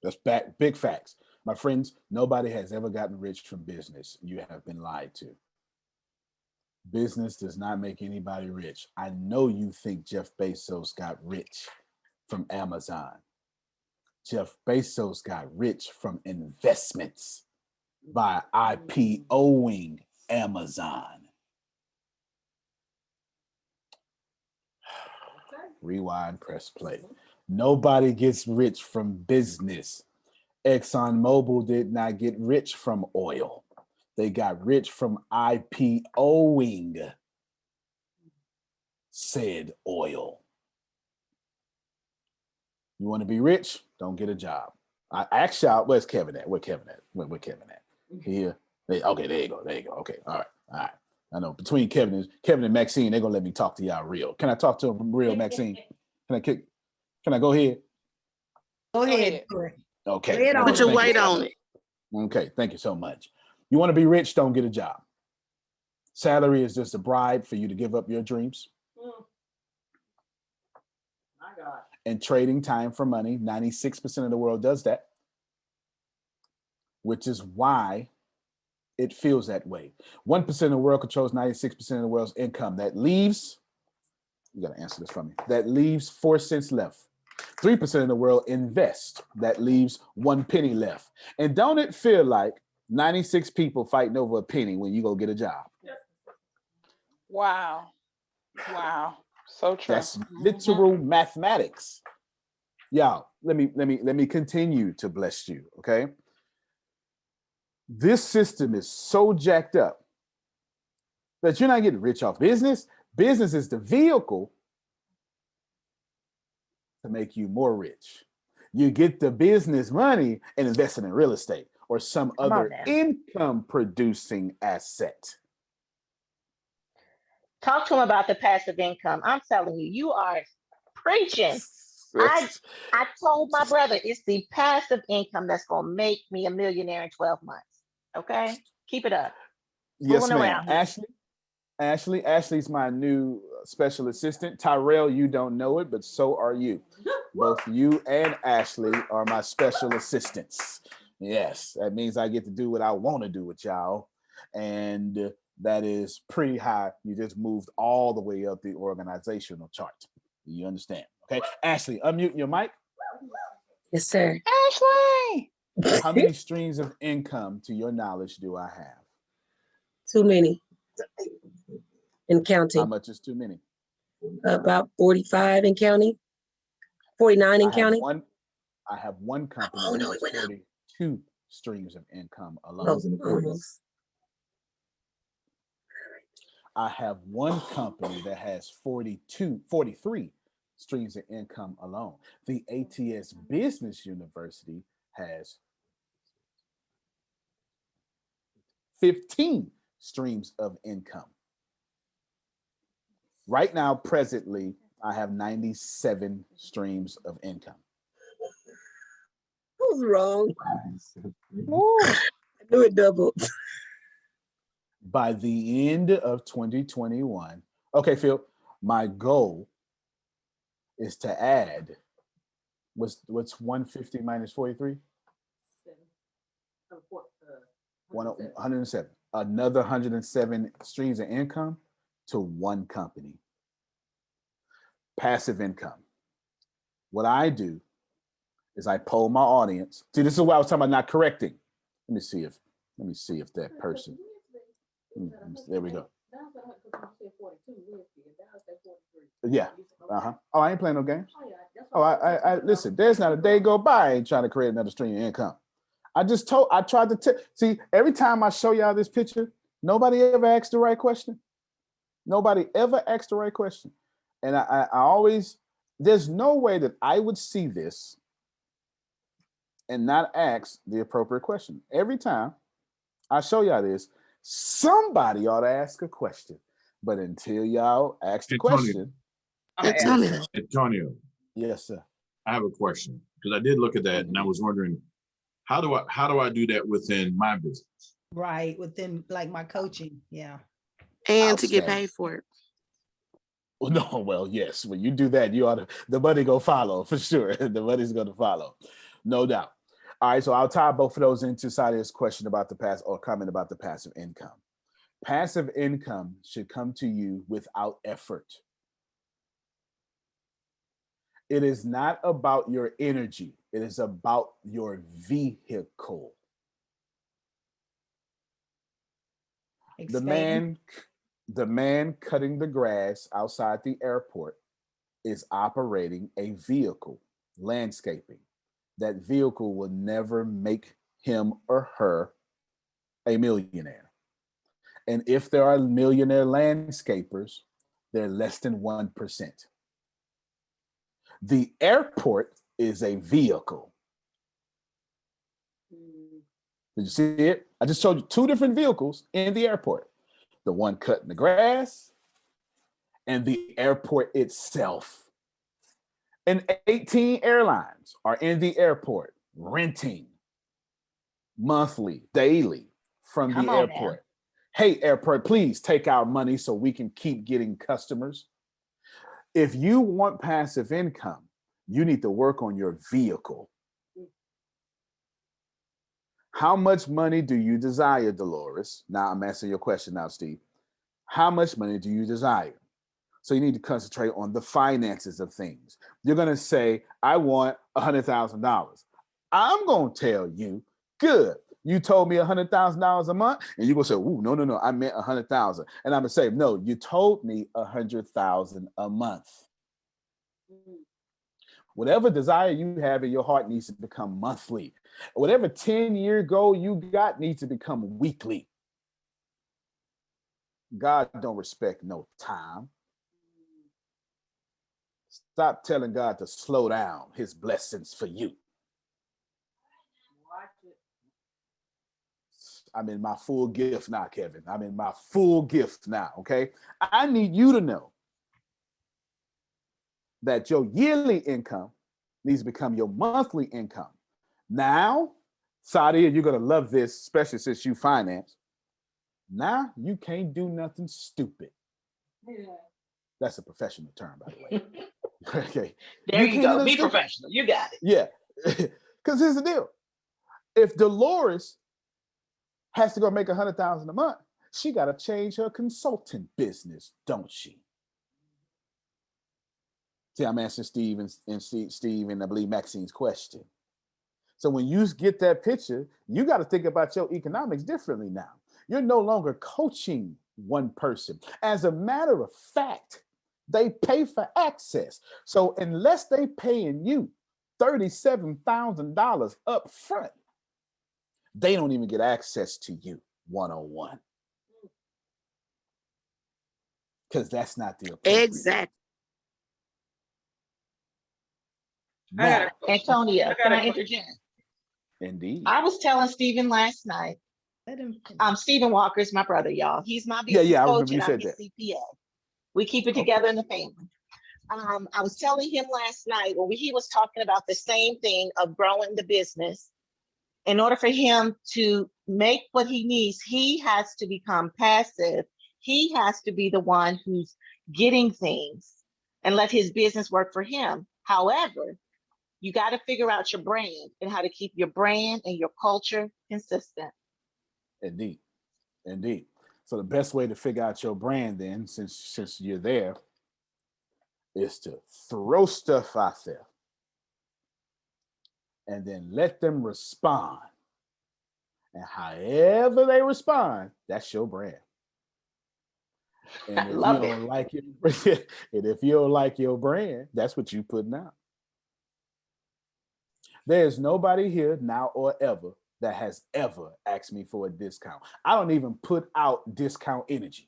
That's big facts. My friends, nobody has ever gotten rich from business. You have been lied to. Business does not make anybody rich. I know you think Jeff Bezos got rich from Amazon. Jeff Bezos got rich from investments by IPOing Amazon. Rewind, press play. Nobody gets rich from business. ExxonMobil did not get rich from oil. They got rich from IPOing said oil. You want to be rich? Don't get a job. I asked y'all, where's Kevin at? Where Kevin at? Where Kevin at? Here. Okay, there you go. Okay, all right. I know between Kevin and Maxine, they're gonna let me talk to y'all real. Can I talk to them real, Maxine? Can I go ahead? Go ahead. Okay. Put your weight on it. Okay, thank you so much. You want to be rich? Don't get a job. Salary is just a bribe for you to give up your dreams. My God. And trading time for money, 96% of the world does that, which is why it feels that way. 1% of the world controls 96% of the world's income. That leaves, you got to answer this for me, that leaves 4 cents left. 3% of the world invest. That leaves 1 penny left. And don't it feel like 96 people fighting over a penny when you go get a job? Wow. So true. That's literal mathematics. Y'all, let me continue to bless you, okay? This system is so jacked up that you're not getting rich off business. Business is the vehicle to make you more rich. You get the business money and invest it in real estate or some other income producing asset. Talk to him about the passive income. I'm telling you, you are preaching. I told my brother it's the passive income that's going to make me a millionaire in 12 months. Okay? Keep it up. Yes, ma'am. Ashley's my new special assistant. Tyrell, you don't know it, but so are you. Both you and Ashley are my special assistants. Yes, that means I get to do what I want to do with y'all. And that is pretty high. You just moved all the way up the organizational chart. You understand? Okay. Ashley, unmute your mic. Yes, sir. Ashley! How many streams of income, to your knowledge, do I have? Too many. And counting. How much is too many? About 45 in county, 49 in county. I have one company Oh, that no, has it went up. 42 streams of income alone. Almost. I have one company that has 43 streams of income alone. The ATS Business University has 15 streams of income. Right now, presently, I have 97 streams of income. I was wrong. I knew it doubled. By the end of 2021, okay, Phil, my goal is to add, what's 150 minus 43? 107. Another 107 streams of income to one company. Passive income. What I do is I poll my audience. See, this is what I was talking about not correcting. Let me see if that person. There we go. Yeah. Oh, I ain't playing no games. Oh, I listen, there's not a day go by I ain't trying to create another stream of income. I tried to see, every time I show y'all this picture, nobody ever asked the right question. Nobody ever asked the right question. And I always, there's no way that I would see this and not ask the appropriate question. Every time I show y'all this, somebody ought to ask a question. But until y'all ask the question. Antonio. Yes, sir. I have a question because I did look at that and I was wondering, how do I do that within my business? Right, within like my coaching, yeah. And to get paid for it. Well, no, well, yes. When you do that, you ought to, the money go follow for sure. The money's going to follow, no doubt. All right, so I'll tie both of those into Sadia's question about the past or comment about the passive income. Passive income should come to you without effort. It is not about your energy. It is about your vehicle. Explain. The man cutting the grass outside the airport is operating a vehicle, landscaping. That vehicle will never make him or her a millionaire. And if there are millionaire landscapers, they're less than 1%. The airport is a vehicle. Did you see it? I just showed you two different vehicles in the airport. The one cutting the grass and the airport itself. And 18 airlines are in the airport renting monthly, daily from the airport. Hey, airport, please take our money so we can keep getting customers. If you want passive income, you need to work on your vehicle. How much money do you desire, Dolores? Now I'm answering your question now, Steve. How much money do you desire? So you need to concentrate on the finances of things. You're going to say, I want $100,000. I'm going to tell you, good. You told me $100,000 a month, and you're going to say, ooh, no, I meant 100,000. And I'm going to say, no, you told me 100,000 a month. Whatever desire you have in your heart needs to become monthly. Whatever 10-year goal you got needs to become weekly. God don't respect no time. Stop telling God to slow down his blessings for you. I'm in my full gift now, Kevin. I'm in my full gift now, okay? I need you to know that your yearly income needs to become your monthly income. Now, Sadia, you're going to love this, especially since you finance. Now, you can't do nothing stupid. Yeah. That's a professional term, by the way. Okay. There you go. Be professional. You got it. Yeah. Because here's the deal. If Dolores has to go make $100,000 a month, she got to change her consulting business, don't she? See, I'm answering Steve and I believe Maxine's question. So when you get that picture, you got to think about your economics differently now. You're no longer coaching one person. As a matter of fact, They pay for access. So unless they paying you $37,000 up front, they don't even get access to you one-on-one. Because that's not the appropriate. Exactly. Now, Antonia, can I interject? Indeed. I was telling Stephen last night. Stephen Walker is my brother, y'all. He's my business I coach remember you and I'm said his that. CPA. We keep it together in the family. I was telling him last night when he was talking about the same thing of growing the business. In order for him to make what he needs, he has to become passive. He has to be the one who's getting things and let his business work for him. However, you got to figure out your brand and how to keep your brand and your culture consistent. Indeed. Indeed. So the best way to figure out your brand then, since you're there, is to throw stuff out there and then let them respond. And however they respond, that's your brand. And if you don't like it, and if you don't like your brand, that's what you putting out. There's nobody here now or ever that has ever asked me for a discount. I don't even put out discount energy.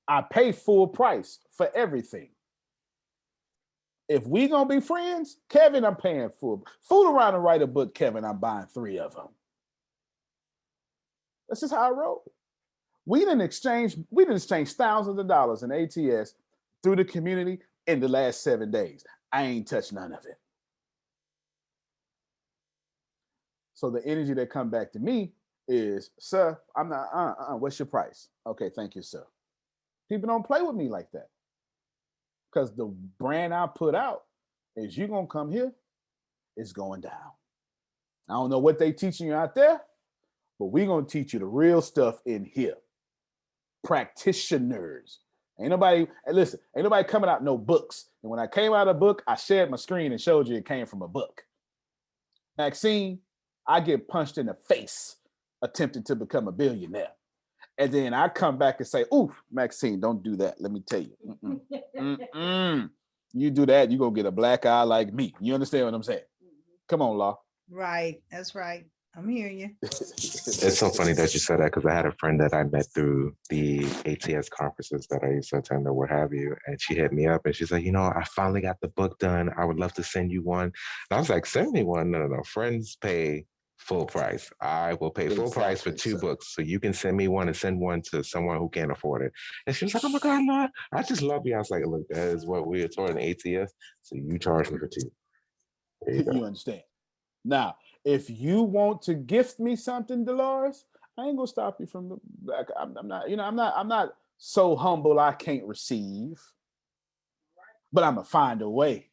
I pay full price for everything. If we gonna be friends, Kevin, I'm paying full. Fool around and write a book, Kevin, I'm buying 3 of them. That's just how I roll. We didn't exchange thousands of dollars in ATS through the community in the last 7 days. I ain't touched none of it. So the energy that come back to me is, sir, I'm not, what's your price? Okay, thank you, sir. People don't play with me like that. Because the brand I put out is, you gonna come here, it's going down. I don't know what they teaching you out there, but we gonna teach you the real stuff in here. Practitioners. Ain't nobody coming out no books. And when I came out of a book, I shared my screen and showed you it came from a book. Maxine, I get punched in the face attempting to become a billionaire. And then I come back and say, ooh, Maxine, don't do that. Let me tell you. You do that, you're going to get a black eye like me. You understand what I'm saying? Come on, Law. Right. That's right. I'm hearing you. It's so funny that you said that, because I had a friend that I met through the ATS conferences that I used to attend or what have you. And she hit me up and she's like, I finally got the book done. I would love to send you one. And I was like, send me one. No. Friends pay full price. I will pay full price for 2 books. So you can send me one and send one to someone who can't afford it. And she was like, oh my God, Lord, I just love you. I was like, look, that is what we are taught in ATS. So you charge me for 2. There you go. You understand. Now, if you want to gift me something, Dolores, I ain't gonna stop you from the back. I'm not so humble I can't receive, but I'm gonna find a way.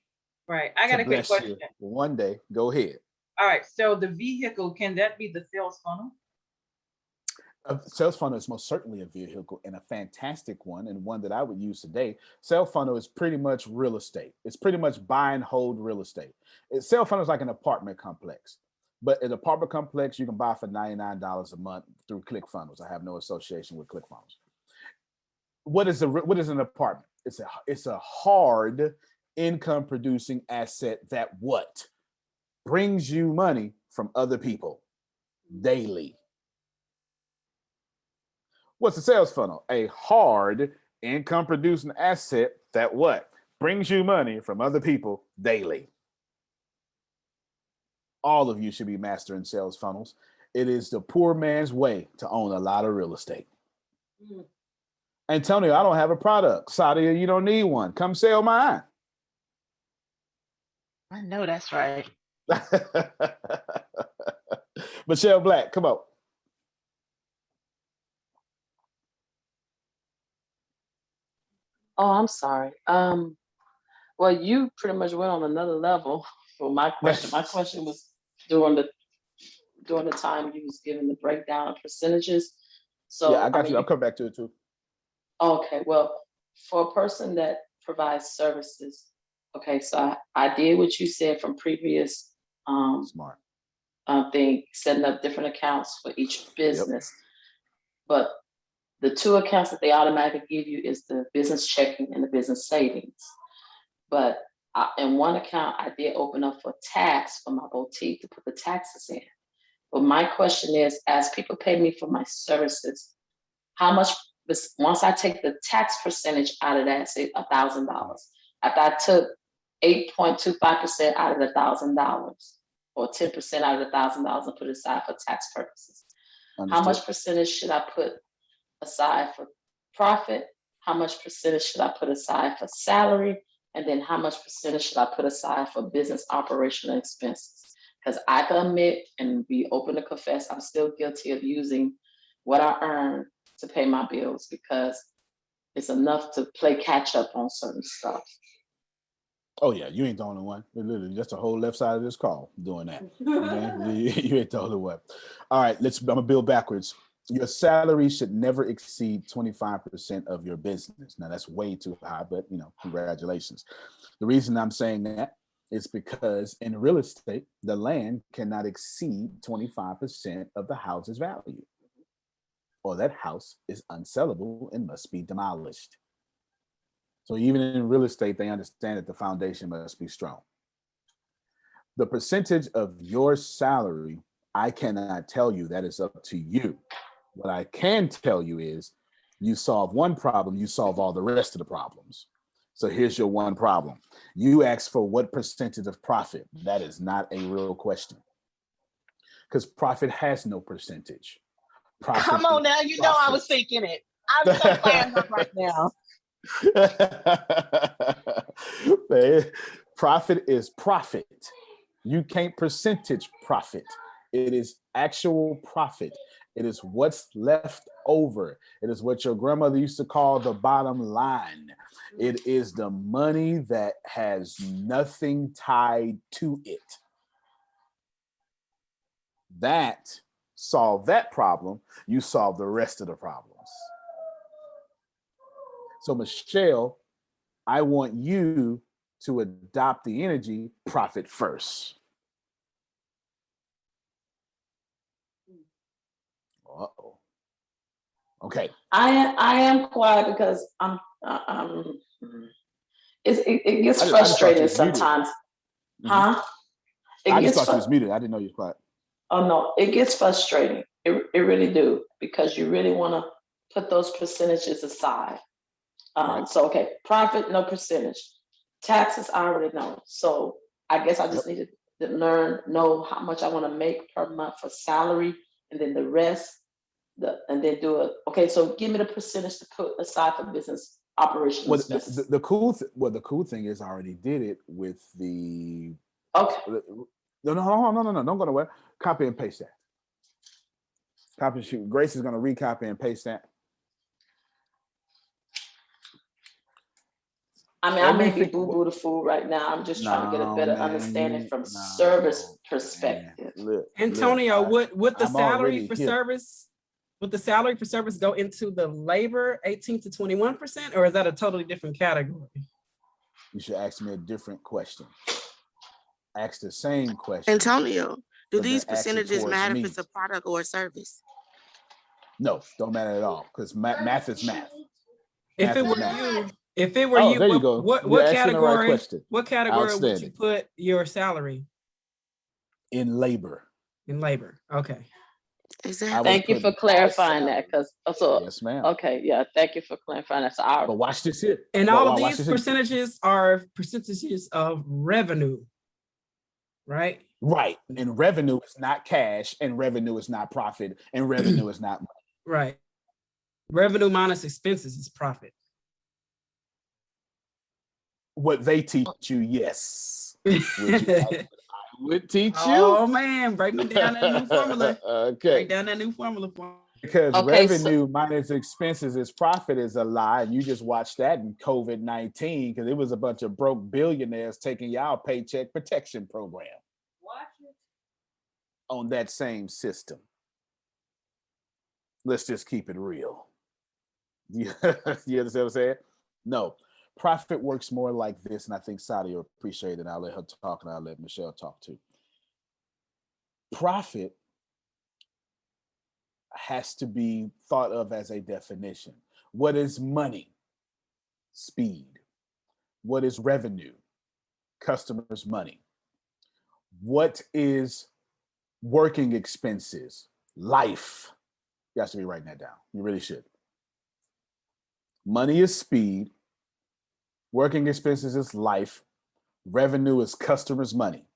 Right. I got a quick question. One day, go ahead. All right. So the vehicle, can that be the sales funnel? A sales funnel is most certainly a vehicle, and a fantastic one, and one that I would use today. Sales funnel is pretty much real estate. It's pretty much buy and hold real estate. Sales funnel is like an apartment complex, but an apartment complex you can buy for $99 a month through ClickFunnels. I have no association with ClickFunnels. What is an apartment? It's a hard income producing asset that what brings you money from other people daily. What's a sales funnel? A hard income producing asset that what brings you money from other people daily. All of you should be mastering sales funnels. It is the poor man's way to own a lot of real estate. Antonio, I don't have a product. Sadia, you don't need one. Come sell mine. I know that's right. Michelle Black, come on. Oh, I'm sorry. Well, you pretty much went on another level for my question. My question was during the time you was giving the breakdown of percentages. So yeah, I got you. I'll come back to it too. Okay, well, for a person that provides services, okay, so I did what you said from previous smart thing, setting up different accounts for each business. But the two accounts that they automatically give you is the business checking and the business savings. But in one account, I did open up for tax for my boutique to put the taxes in. But my question is, as people pay me for my services, how much, once I take the tax percentage out of that, say $1,000, after I took 8.25% out of the $1,000 or 10% out of the $1,000 and put it aside for tax purposes, how much percentage should I put aside for profit? How much percentage should I put aside for salary? And then how much percentage should I put aside for business operational expenses? Because I can admit and be open to confess, I'm still guilty of using what I earn to pay my bills because it's enough to play catch up on certain stuff. Oh yeah, you ain't the only one. Literally, just the whole left side of this call doing that. Okay? You ain't the only one. All right, I'm gonna build backwards. Your salary should never exceed 25% of your business. Now that's way too high, but congratulations. The reason I'm saying that is because in real estate, the land cannot exceed 25% of the house's value, or that house is unsellable and must be demolished. So even in real estate, they understand that the foundation must be strong. The percentage of your salary, I cannot tell you. That is up to you. What I can tell you is you solve one problem, you solve all the rest of the problems. So here's your one problem. You ask for what percentage of profit. That is not a real question. Because profit has no percentage. Profit Come on now, you know I was thinking it. I'm so fired up right now. Profit is profit. You can't percentage profit. It is actual profit. It is what's left over. It is what your grandmother used to call the bottom line. It is the money that has nothing tied to it. That solve that problem, you solve the rest of the problems. So Michelle, I want you to adopt the energy profit first. Uh-oh. Okay. I am quiet because it gets frustrating sometimes. Huh? I just thought you was muted. I didn't know you were quiet. Oh no, it gets frustrating. It really do, because you really want to put those percentages aside. Right. So okay, profit, no percentage. Taxes, I already know. So I guess I just needed to know how much I want to make per month for salary, and then the rest, and then do it. Okay, so give me the percentage to put aside for business operations. Well, the cool thing is I already did it with the. Okay. No, don't go nowhere. Copy and paste that. Grace is going to recopy and paste that. I mean, I may be boo-boo the fool right now. I'm just trying to get a better understanding from service perspective. Antonio, would the salary for service, would the salary for service go into the labor 18 to 21%, or is that a totally different category? You should ask me a different question. Ask the same question. Antonio, do these percentages matter if it's a product or a service? No, don't matter at all, because math is math. If it were you, there you go. What category? Right, what category would you put your salary? In labor. In labor. Okay. Exactly. Thank you for clarifying that, because yes, ma'am. Okay, yeah, thank you for clarifying that. So but watch this here. And all of these percentages are percentages of revenue, right? Right. And revenue is not cash, and revenue is not profit, and revenue is not money. Right. Revenue minus expenses is profit. What they teach you, yes. I would teach you. Oh man, break me down that new formula. Okay. Break down that new formula for me. Because revenue minus expenses is profit is a lie. And you just watched that in COVID-19, because it was a bunch of broke billionaires taking y'all paycheck protection program. Watch it. On that same system. Let's just keep it real. You understand what I'm saying? No. Profit works more like this, and I think Sadia will appreciate it. I'll let her talk, and I'll let Michelle talk too. Profit has to be thought of as a definition. What is money? Speed. What is revenue? Customers' money. What is working expenses? Life. You guys should be writing that down. You really should. Money is speed. Working expenses is life. Revenue is customers' money.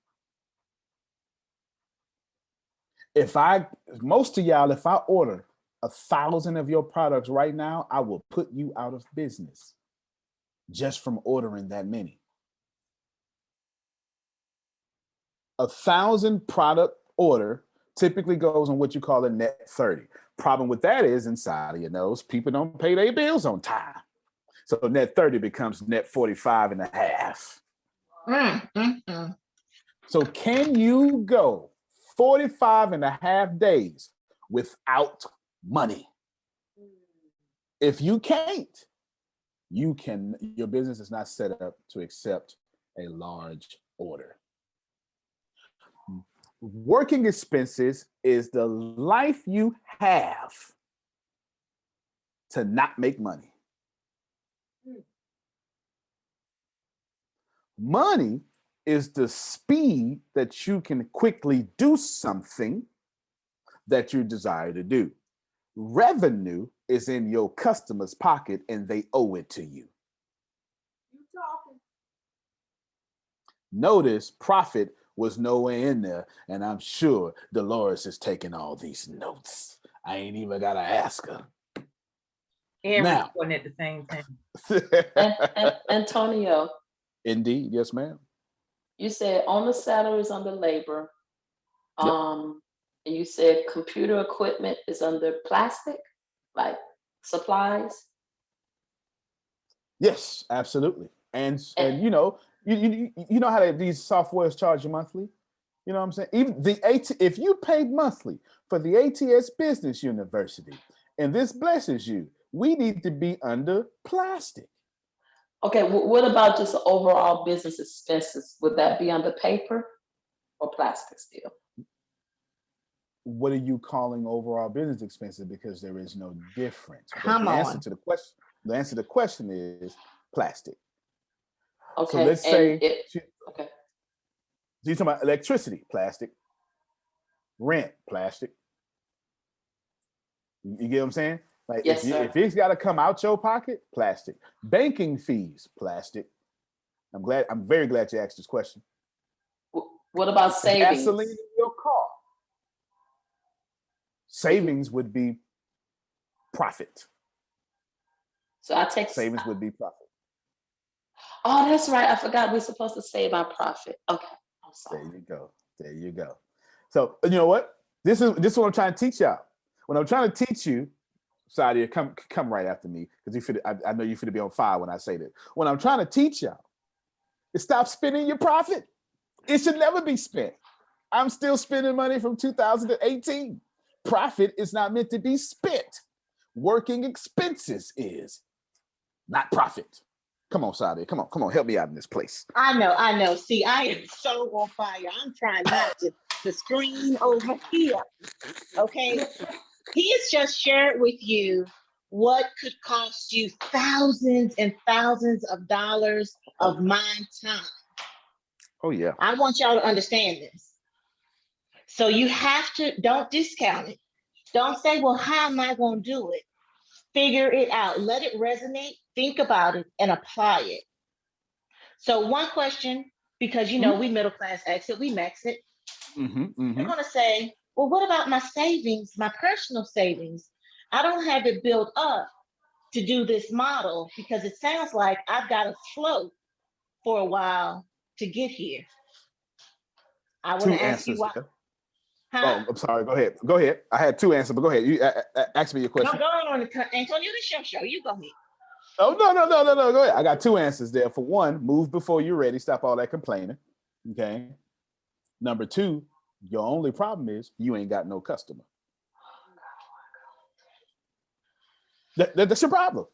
Most of y'all, if I order 1,000 of your products right now, I will put you out of business just from ordering that many. 1,000 product order typically goes on what you call a net 30. Problem with that is, inside of your nose, people don't pay their bills on time. So net 30 becomes net 45 and a half. So can you go 45 and a half days without money? If you can't, your business is not set up to accept a large order. Working expenses is the life you have to not make money. Money is the speed that you can quickly do something that you desire to do. Revenue is in your customer's pocket and they owe it to you. Notice profit was nowhere in there, and I'm sure Dolores is taking all these notes. I ain't even gotta ask her. And now, recording at the same time. Antonio. Indeed, yes, ma'am. You said on the salaries under labor. Yep. And you said computer equipment is under plastic, like supplies. Yes, absolutely. And you know, you know how these softwares charge you monthly? You know what I'm saying? Even if you paid monthly for the ATS Business University, and this blesses you, we need to be under plastic. Okay, what about just overall business expenses? Would that be under paper or plastic still? What are you calling overall business expenses? Because there is no difference. Come the on. answer to the question is plastic. Okay. So let's say okay. you're talking about electricity, plastic. Rent, plastic. You get what I'm saying? Like yes, if it's got to come out your pocket, plastic. Banking fees, plastic. I'm very glad you asked this question. What about savings? Gasoline in your car. Savings would be profit. So I take savings would be profit. Oh, that's right. I forgot we're supposed to save our profit. Okay, I'm sorry. There you go. So you know what? This is what I'm trying to teach y'all. When I'm trying to teach you, Sadia, come right after me because I know you're finna be on fire when I say that. When I'm trying to teach y'all, is stop spending your profit. It should never be spent. I'm still spending money from 2018. Profit is not meant to be spent. Working expenses is, not profit. Come on, Sadia. Come on, help me out in this place. I know. See, I am so on fire. I'm trying not to scream over here. Okay. He has just shared with you what could cost you thousands and thousands of dollars of my time. Oh, yeah. I want y'all to understand this. So you have to, don't discount it. Don't say, well, how am I going to do it? Figure it out. Let it resonate. Think about it and apply it. So one question, because you know we middle class exit, we MExit. You're going to say, well, what about my savings, my personal savings? I don't have it built up to do this model because it sounds like I've got to float for a while to get here. I want to ask you why. Huh? Oh, I'm sorry. Go ahead. I had two answers, but go ahead. You ask me your question. No, go on, Antonio. This your show. You go ahead. Oh, no. Go ahead. I got two answers there. For one, move before you're ready. Stop all that complaining. Okay. Number two, your only problem is you ain't got no customer. That's your problem.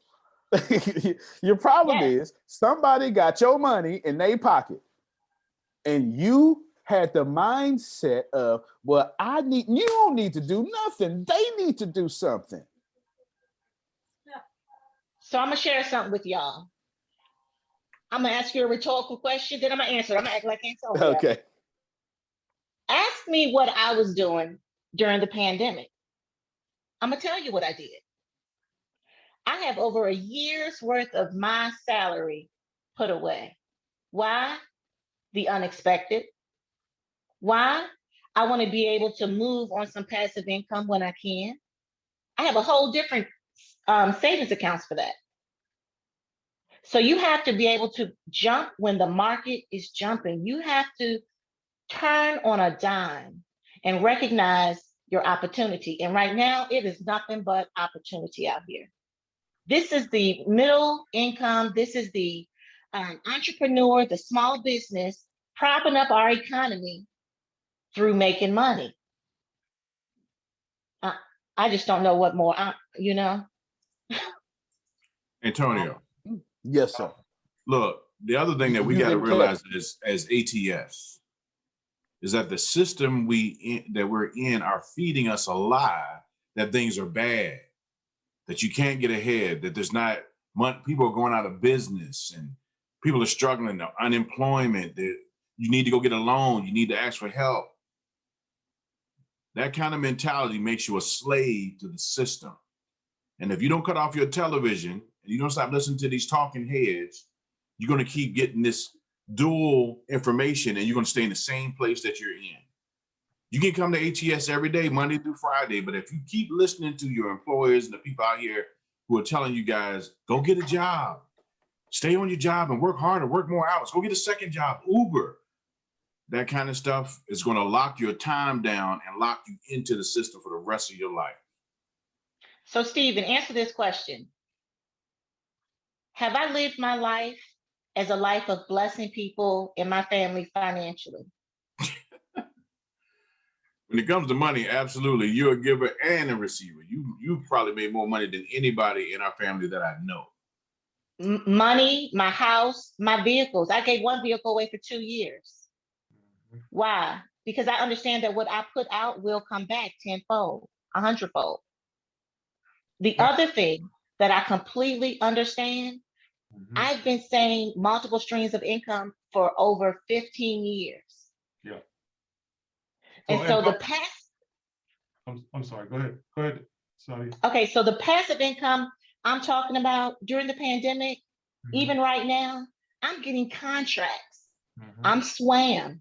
Your problem is somebody got your money in their pocket and you had the mindset of, well, you don't need to do nothing. They need to do something. So I'm gonna share something with y'all. I'm gonna ask you a rhetorical question, then I'm gonna answer. I'm gonna act like I ain't told you. Okay. Ask me what I was doing during the pandemic. I'm gonna tell you what I did. I have over a year's worth of my salary put away. Why? The unexpected. Why? I want to be able to move on some passive income when I can. I have a whole different savings accounts for that. So you have to be able to jump when the market is jumping. You have to turn on a dime and recognize your opportunity. And right now, it is nothing but opportunity out here. This is the middle income. This is the entrepreneur, the small business, propping up our economy through making money. I just don't know what more, Antonio. Yes, sir. Look, the other thing that we got to realize is, as ATS, is that the system that we're in are feeding us a lie that things are bad, that you can't get ahead, that there's not people are going out of business and people are struggling, unemployment, that you need to go get a loan, you need to ask for help. That kind of mentality makes you a slave to the system. And if you don't cut off your television and you don't stop listening to these talking heads, you're going to keep getting this dual information and you're going to stay in the same place that you're in. You can come to ATS every day, Monday through Friday, but if you keep listening to your employers and the people out here who are telling you guys, go get a job, stay on your job and work harder, work more hours, go get a second job, Uber, that kind of stuff is going to lock your time down and lock you into the system for the rest of your life. So Stephen, answer this question. Have I lived my life as a life of blessing people in my family financially? When it comes to money, absolutely. You're a giver and a receiver. You've probably made more money than anybody in our family that I know. Money, my house, my vehicles. I gave one vehicle away for 2 years. Why? Because I understand that what I put out will come back tenfold, 100-fold. The other thing that I completely understand, I've been saying multiple streams of income for over 15 years. Yeah. And so the past. I'm sorry, go ahead. Sorry. Okay, so the passive income I'm talking about during the pandemic, even right now, I'm getting contracts. I'm SWAM.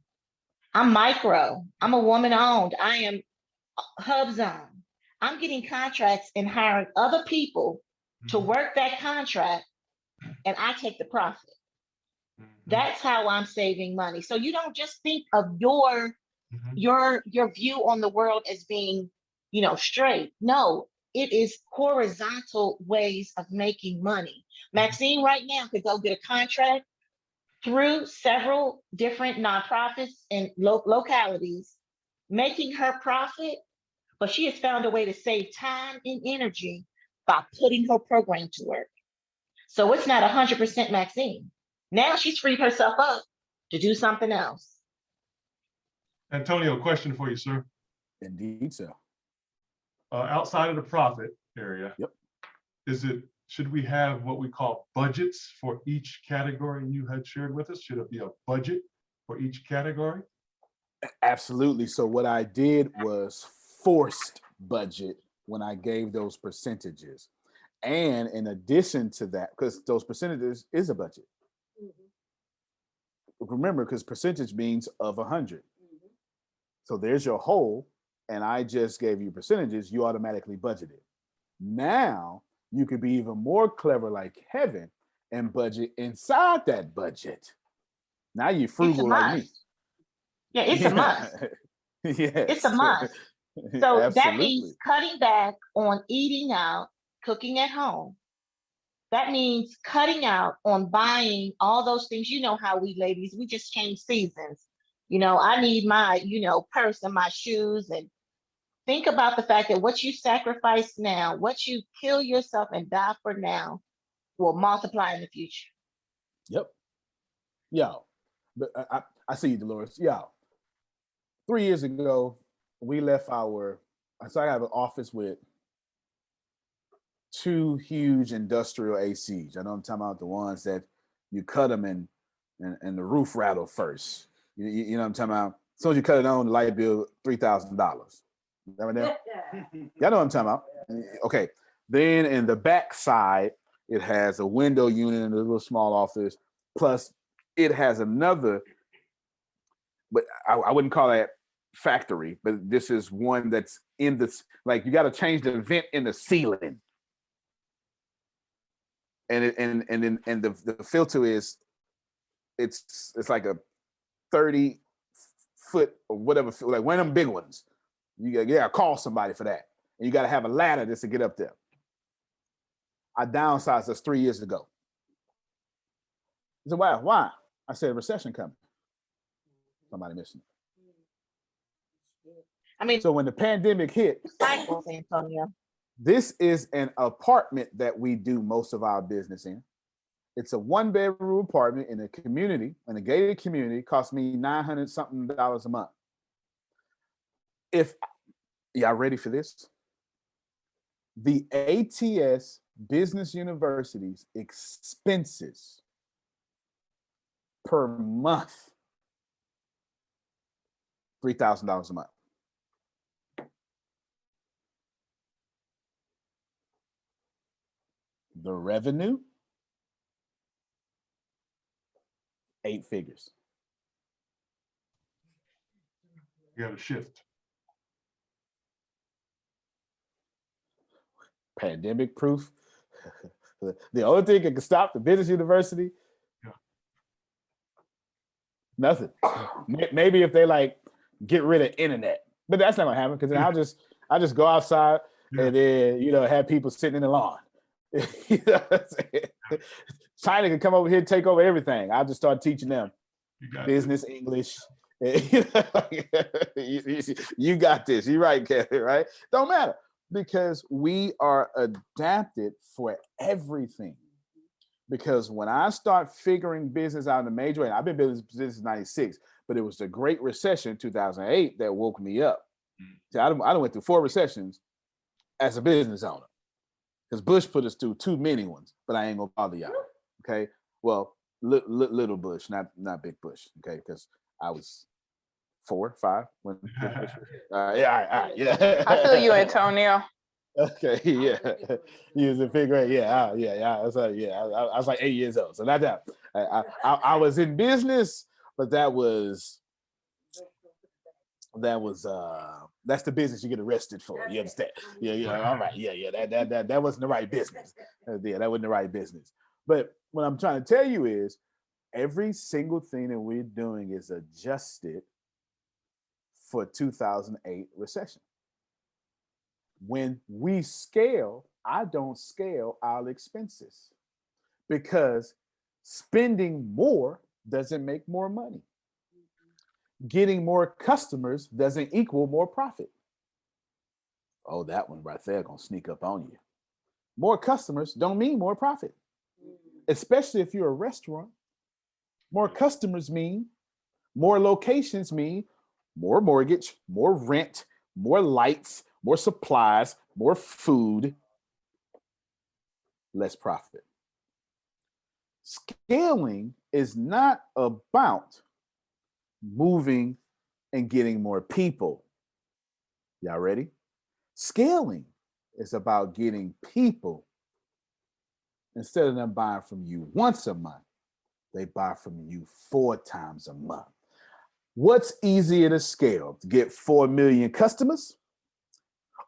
I'm micro. I'm a woman owned. I am Hub Zone. I'm getting contracts and hiring other people to work that contract, and I take the profit. That's how I'm saving money. So you don't just think of your view on the world as being, straight. No, it is horizontal ways of making money. Maxine right now could go get a contract through several different nonprofits and localities, making her profit, but she has found a way to save time and energy by putting her program to work. So it's not 100% Maxine. Now she's freed herself up to do something else. Antonio, question for you, sir. Indeed, so. Outside of the profit area, should we have what we call budgets for each category you had shared with us? Should it be a budget for each category? Absolutely. So what I did was forced budget when I gave those percentages. And in addition to that, because those percentages is a budget. Remember, because percentage means of 100. So there's your whole, and I just gave you percentages, you automatically budgeted. Now you could be even more clever like Kevin and budget inside that budget. Now you're frugal like me. Yeah, it's a must. Yes. It's a must. So that Absolutely. means cutting back on eating out, cooking at home. That means cutting out on buying all those things. You know how we ladies, we just change seasons. I need my, purse and my shoes. And think about the fact that what you sacrifice now, what you kill yourself and die for now will multiply in the future. Yep. Yo, but I see you, Dolores. Yo, 3 years ago, we left so I have an office with 2 huge industrial ACs. I know I'm talking about the ones that you cut them and the roof rattle first. You know what I'm talking about? As soon as you cut it on, the light bill, $3,000. Right there? Y'all know what I'm talking about. Okay. Then in the back side, it has a window unit and a little small office. Plus, it has another, but I wouldn't call that factory, but this is one that's in this, like you got to change the vent in the ceiling. And the filter is, it's like a 30-foot or whatever, like one of them big ones. You gotta call somebody for that. And you got to have a ladder just to get up there. I downsized this 3 years ago. He said, why? I said, recession coming. Somebody missing it. I mean, so when the pandemic hit, cycles, Antonio. This is an apartment that we do most of our business in. It's a 1-bedroom apartment in a community, in a gated community, cost me $900 something a month. If y'all ready for this? The ATS Business University's expenses per month, $3,000 a month. The revenue, 8 figures. You got a shift. Pandemic proof. The only thing that can stop the business university, nothing. Maybe if they like get rid of internet, but that's not gonna happen because then I'll just go outside and then have people sitting in the lawn. You know what I'm saying? China can come over here and take over everything. I'll just start teaching them business, English. You got this. You're right, Kevin, right? Don't matter because we are adapted for everything. Because when I start figuring business out in a major way, I've been business since 96, but it was the Great Recession 2008 that woke me up. See, I went through 4 recessions as a business owner. Because Bush put us through too many ones, but I ain't gonna bother y'all. Okay, well, little Bush, not big Bush. Okay, because I was 4, 5 when. Bush was, all right, yeah. I feel you, Antonio. Okay, yeah, you was in 5th grade. Yeah. I was like 8 years old, so not that. I was in business, but that's the business you get arrested for. You understand? Yeah. All right. Yeah. That wasn't the right business. Yeah, that wasn't the right business. But what I'm trying to tell you is every single thing that we're doing is adjusted for 2008 recession. When we scale, I don't scale our expenses because spending more doesn't make more money. Getting more customers doesn't equal more profit. Oh, that one right there gonna sneak up on you. More customers don't mean more profit, especially if you're a restaurant. More customers mean more locations mean more mortgage, more rent, more lights, more supplies, more food, less profit. Scaling is not about moving and getting more people. Y'all ready? Scaling is about getting people. Instead of them buying from you once a month, they buy from you 4 times a month. What's easier to scale? To get 4 million customers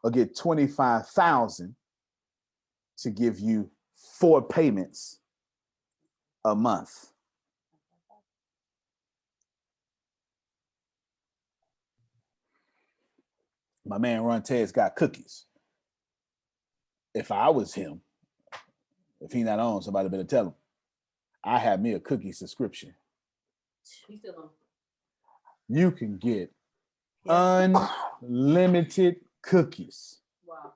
or get 25,000 to give you 4 payments a month? My man Ron Ted's got cookies. If I was him, if he not on, somebody better tell him. I have me a cookie subscription. You can get unlimited cookies. Wow.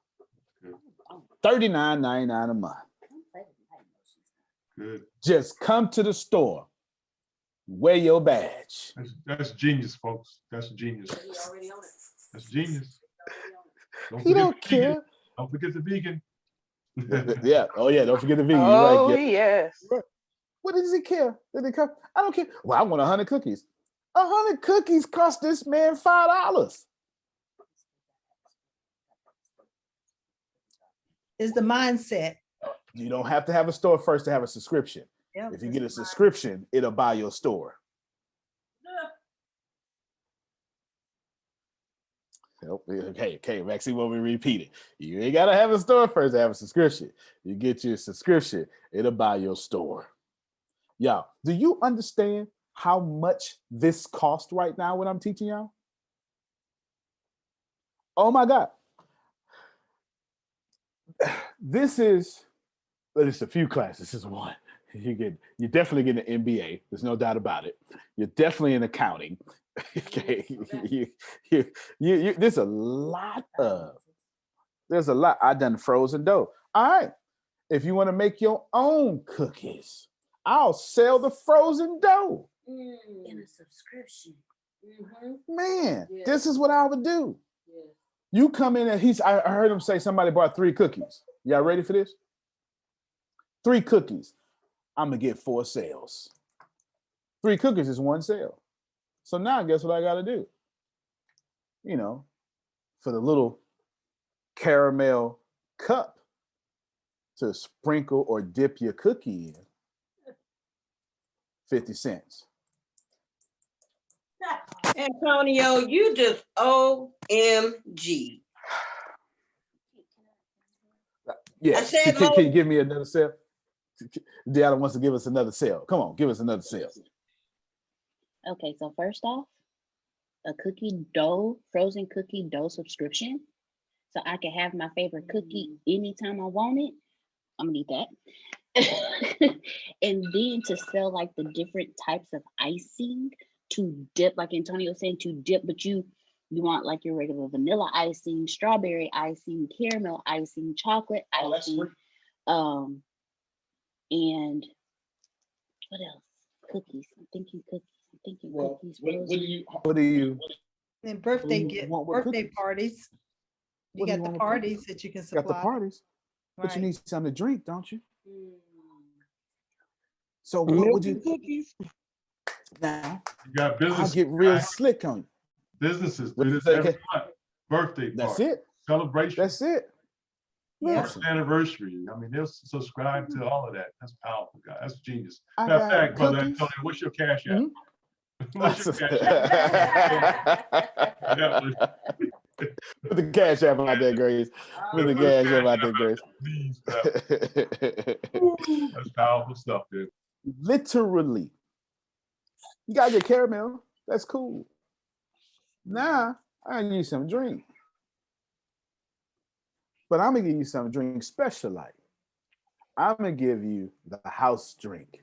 $39.99 a month. Good. Just come to the store, Wear your badge. That's genius, folks. That's genius. That's genius. He don't care. Don't forget the vegan. Yeah. Oh yeah. Don't forget the vegan. You're right. Oh, Yeah. yes. What does he care? Did it come? I don't care. Well, I want 100 cookies. 100 cookies cost this man $5. Is the mindset. You don't have to have a store first to have a subscription. Yep. If you get a subscription, it'll buy your store. Okay, Maxie, what we repeat it. You ain't gotta have a store first to have a subscription. You get your subscription, it'll buy your store. Y'all, do you understand how much this costs right now when I'm teaching y'all? Oh my God. This is, but it's a few classes. This is one. You're definitely getting an MBA. There's no doubt about it. You're definitely in accounting. Okay, there's a lot. I done frozen dough. All right, if you want to make your own cookies, I'll sell the frozen dough In a subscription. Man, this is what I would do. You come in and I heard him say somebody bought 3 cookies. Y'all ready for this? 3 cookies. I'm gonna get 4 sales. 3 cookies is 1 sale. So now guess what I gotta do? You know, for the little caramel cup to sprinkle or dip your cookie in, 50 cents. Antonio, you just OMG. Yes. Can you give me another sale? Deanna wants to give us another sale. Come on, give us another sale. Okay, so first off, a frozen cookie dough subscription. So I can have my favorite cookie anytime I want it. I'm gonna need that. And then to sell like the different types of icing to dip, like Antonio was saying, to dip, but you want like your regular vanilla icing, strawberry icing, caramel icing, chocolate icing. And what else? Cookies. I'm thinking cookies. What do you? And birthday parties. You got the parties that you can supply. Got the parties, but you need something to drink, don't you? So what would you? Cookies. Now you got business. I'll get real slick on you. Businesses do this every month. Birthday party. That's it. Celebration. That's it. First anniversary. I mean, they'll subscribe to all of that. That's powerful, guys. That's genius. I Matter of got fact, brother cookies. Antonio, what's your cash app? What's your cash app? Put the cash app out there, Grace. Put the cash app out there, Grace. That's powerful stuff, dude. Literally. You gotta get caramel. That's cool. Now I need some drink. But I'm gonna give you some drink special like. I'm gonna give you the house drink.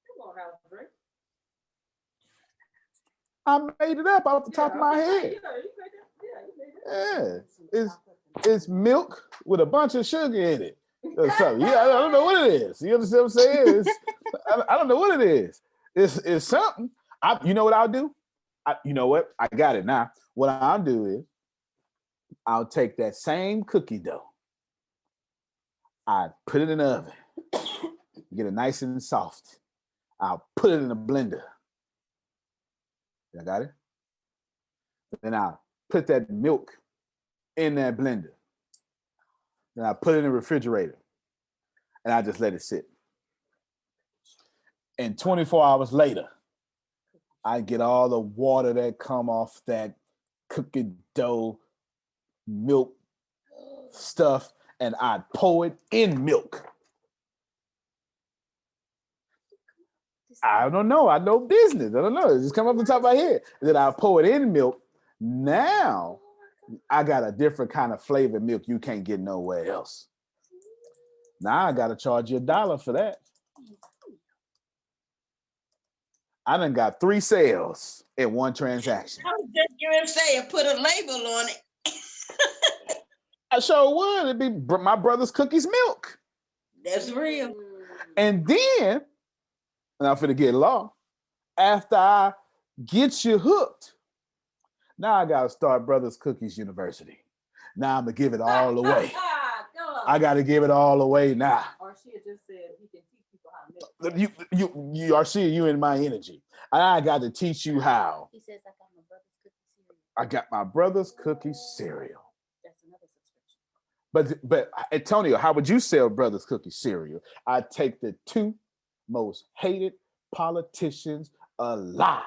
Come on, house drink. I made it up off the top of my head. Yeah, it's milk with a bunch of sugar in it. Or something. Yeah, I don't know what it is. You understand what I'm saying? I don't know what it is. It's something. You know what I'll do? You know what? I got it now. What I'll do is I'll take that same cookie dough. I put it in the oven, get it nice and soft. I'll put it in a blender. Y'all got it? Then I'll put that milk in that blender. Then I put it in the refrigerator and I just let it sit. And 24 hours later, I get all the water that come off that cookie dough milk stuff and I pour it in milk. I don't know. I know business. I don't know. It just come up the top of my head. Then I pour it in milk. Now I got a different kind of flavored milk you can't get nowhere else. Now I got to charge you $1 for that. I done got 3 sales in one transaction. I was just going to say, put a label on it. I sure would. It'd be my brother's cookies milk. That's real. And then, and I'm finna get law, after I get you hooked, now I gotta start Brothers Cookies University. Now I'm gonna give it all away. I gotta give it all away now. Or she had just said he can teach people how to milk. You are seeing you in my energy. I got to teach you how. He says I got my brother's cookie cereal. I got my Brother's Cookie cereal. That's another subscription. But Antonio, how would you sell Brothers Cookie cereal? I take the two most hated politicians alive,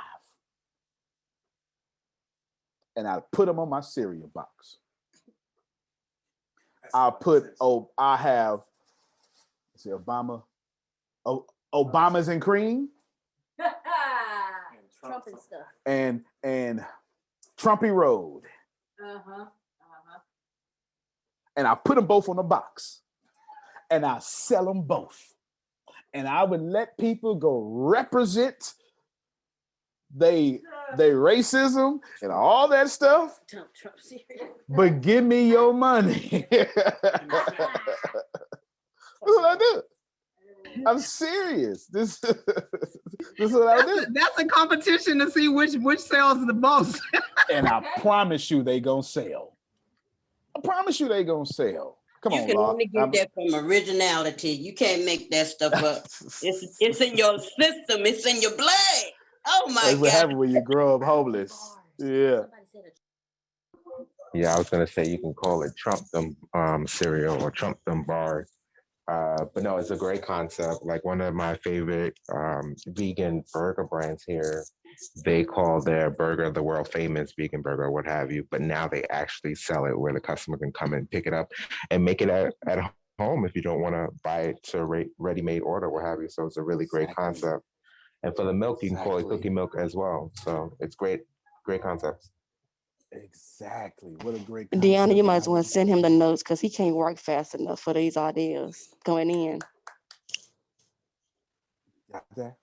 and I put them on my cereal box. I have, let's see, Obama's and cream. Trump and stuff. And Trumpy Road. And I put them both on the box. And I sell them both. And I would let people go represent they racism and all that stuff. Trump cereal. But give me your money. That's what I do. I'm serious. This is what I do. That's a competition to see which sells the most. And I promise you they gonna sell. I promise you they gonna sell. Come on, you can Law. only get that from originality. You can't make that stuff up. It's in your system. It's in your blood. Oh my That's God. what happens when you grow up homeless. Yeah. Yeah, I was gonna say you can call it Trump them cereal or Trump them bar. But no, it's a great concept. Like one of my favorite vegan burger brands here, they call their burger the world famous vegan burger, or what have you. But now they actually sell it where the customer can come and pick it up and make it at home if you don't want to buy it to ready-made order, what have you. So it's a really great concept. And for the milk, you can call it cookie milk as well. So it's great concept. Exactly. What a great Deanna, you might as well send him the notes because he can't work fast enough for these ideas going in. Got that?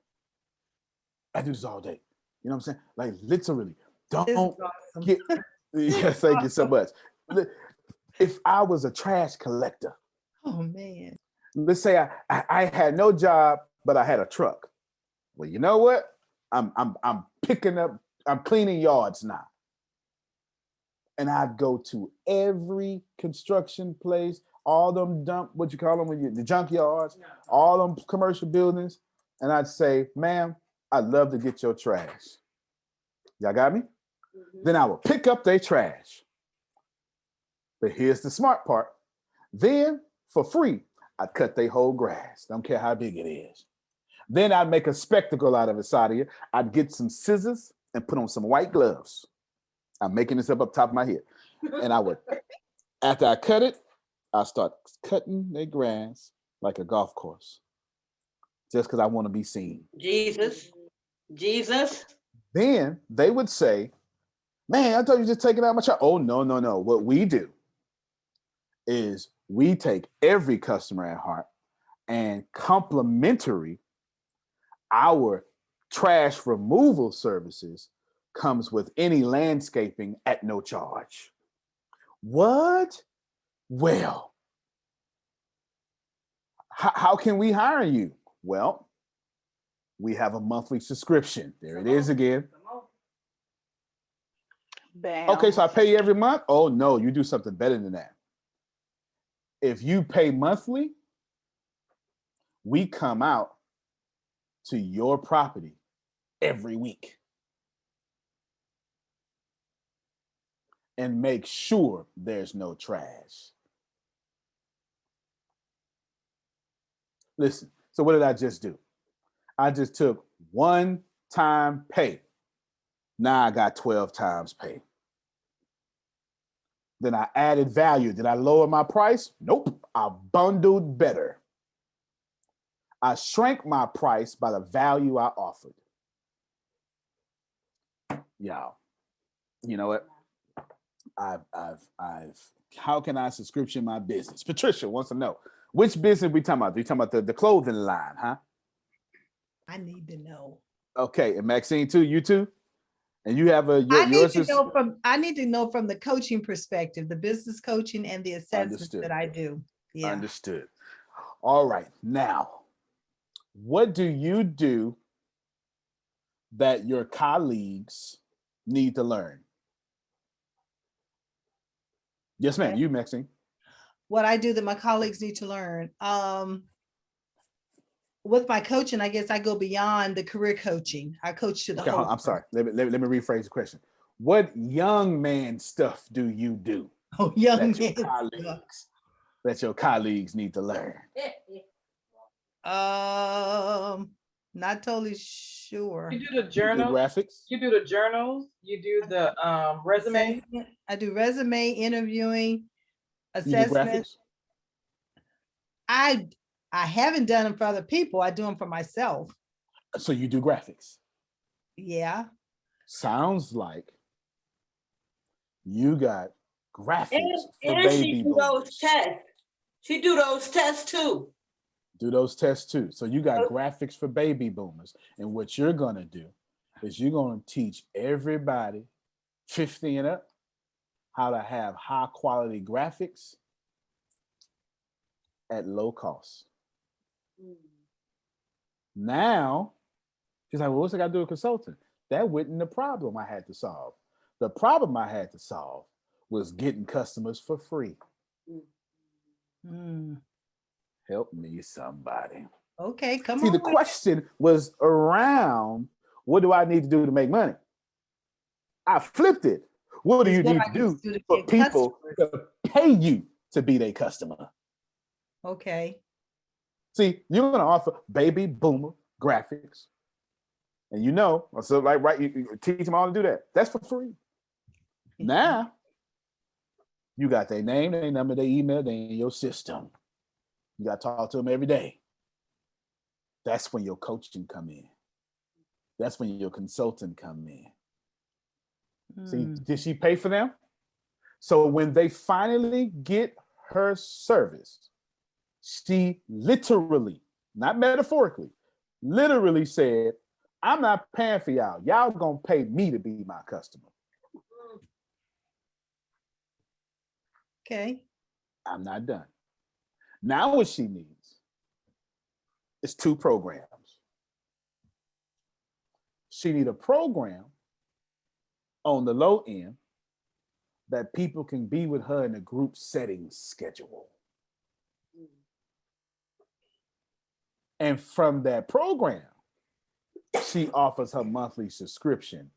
I do this all day. You know what I'm saying? Like literally, don't awesome. get. Yeah, thank you so much. If I was a trash collector, Oh man. let's say I had no job, but I had a truck. Well, you know what? I'm cleaning yards now. And I'd go to every construction place, all them what you call them, the junkyards, all them commercial buildings. And I'd say, ma'am, I'd love to get your trash. Y'all got me? Then I would pick up their trash. But here's the smart part. Then for free, I'd cut their whole grass. Don't care how big it is. Then I'd make a spectacle out of it, Sadia. I'd get some scissors and put on some white gloves. I'm making this up top of my head. And I would, after I cut it, I start cutting their grass like a golf course. Just because I want to be seen. Jesus. Then they would say, man, I thought you were just taking out my trash. Oh, no. What we do is we take every customer at heart and complimentary our trash removal services comes with any landscaping at no charge. What? Well, how can we hire you? Well, we have a monthly subscription. There it is again. Bam. Okay, so I pay you every month? Oh, no, you do something better than that. If you pay monthly, we come out to your property every week and make sure there's no trash. Listen, so what did I just do? I just took one-time pay. Now I got 12 times pay. Then I added value. Did I lower my price? Nope. I bundled better. I shrank my price by the value I offered. Y'all, you know what? I've how can I subscription my business? Patricia wants to know, which business we talking about? We talking about the clothing line, huh? I need to know. Okay, and Maxine too, you too? And you have I need to know from the coaching perspective, the business coaching and the assessments that I do. Yeah. Understood. All right. Now, what do you do that your colleagues need to learn? Yes, ma'am. Okay. You, Maxine. What I do that my colleagues need to learn. With my coaching, I guess I go beyond the career coaching. I coach to the Okay, whole. I'm sorry. Let me rephrase the question. What young man stuff do you do Oh, young that your colleagues need to learn? Not totally sure. You do the You do journals. graphics. You do the journals. You do the resume. Assessment. I do resume interviewing, You do assessment. graphics. I haven't done them for other people. I do them for myself. So you do graphics. Yeah. Sounds like you got graphics for And baby she do those boomers. tests. She do those tests too. Do those tests too. So you got graphics for baby boomers. And what you're gonna do is you're gonna teach everybody 50 and up how to have high quality graphics at low cost. Now, she's like, well, what's I got to do with consulting? That wasn't the problem I had to solve. The problem I had to solve was getting customers for free. Help me, somebody. Okay, come See, on. the question was around, what do I need to do to make money? I flipped it. What do you need to do for people to pay you to be their customer? Okay. See, you're going to offer baby boomer graphics. And you know, so like, right, you teach them all to do that. That's for free. Now, you got their name, their number, their email, they're in your system. You got to talk to them every day. That's when your coaching come in. That's when your consultant come in. See, did she pay for them? So when they finally get her service, she literally, not metaphorically, literally said, I'm not paying for y'all. Y'all gonna pay me to be my customer. Okay. I'm not done. Now what she needs is 2 programs. She need a program on the low end that people can be with her in a group setting schedule. And from that program, she offers her monthly subscription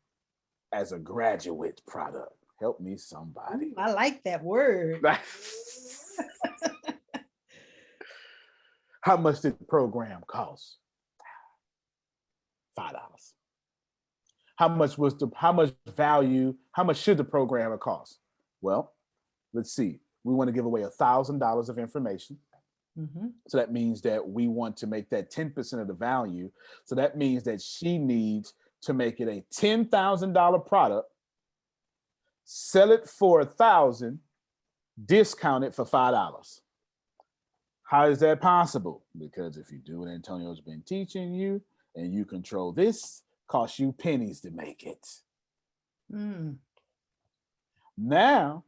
as a graduate product. Help me, somebody. Ooh, I like that word. How much did the program cost? $5. How much value? How much should the program have cost? Well, let's see. We want to give away $1,000 of information. So that means that we want to make that 10% of the value. So that means that she needs to make it a $10,000 product, sell it for $1,000, discount it for $5. How is that possible? Because if you do what Antonio's been teaching you and you control this, costs you pennies to make it. Now,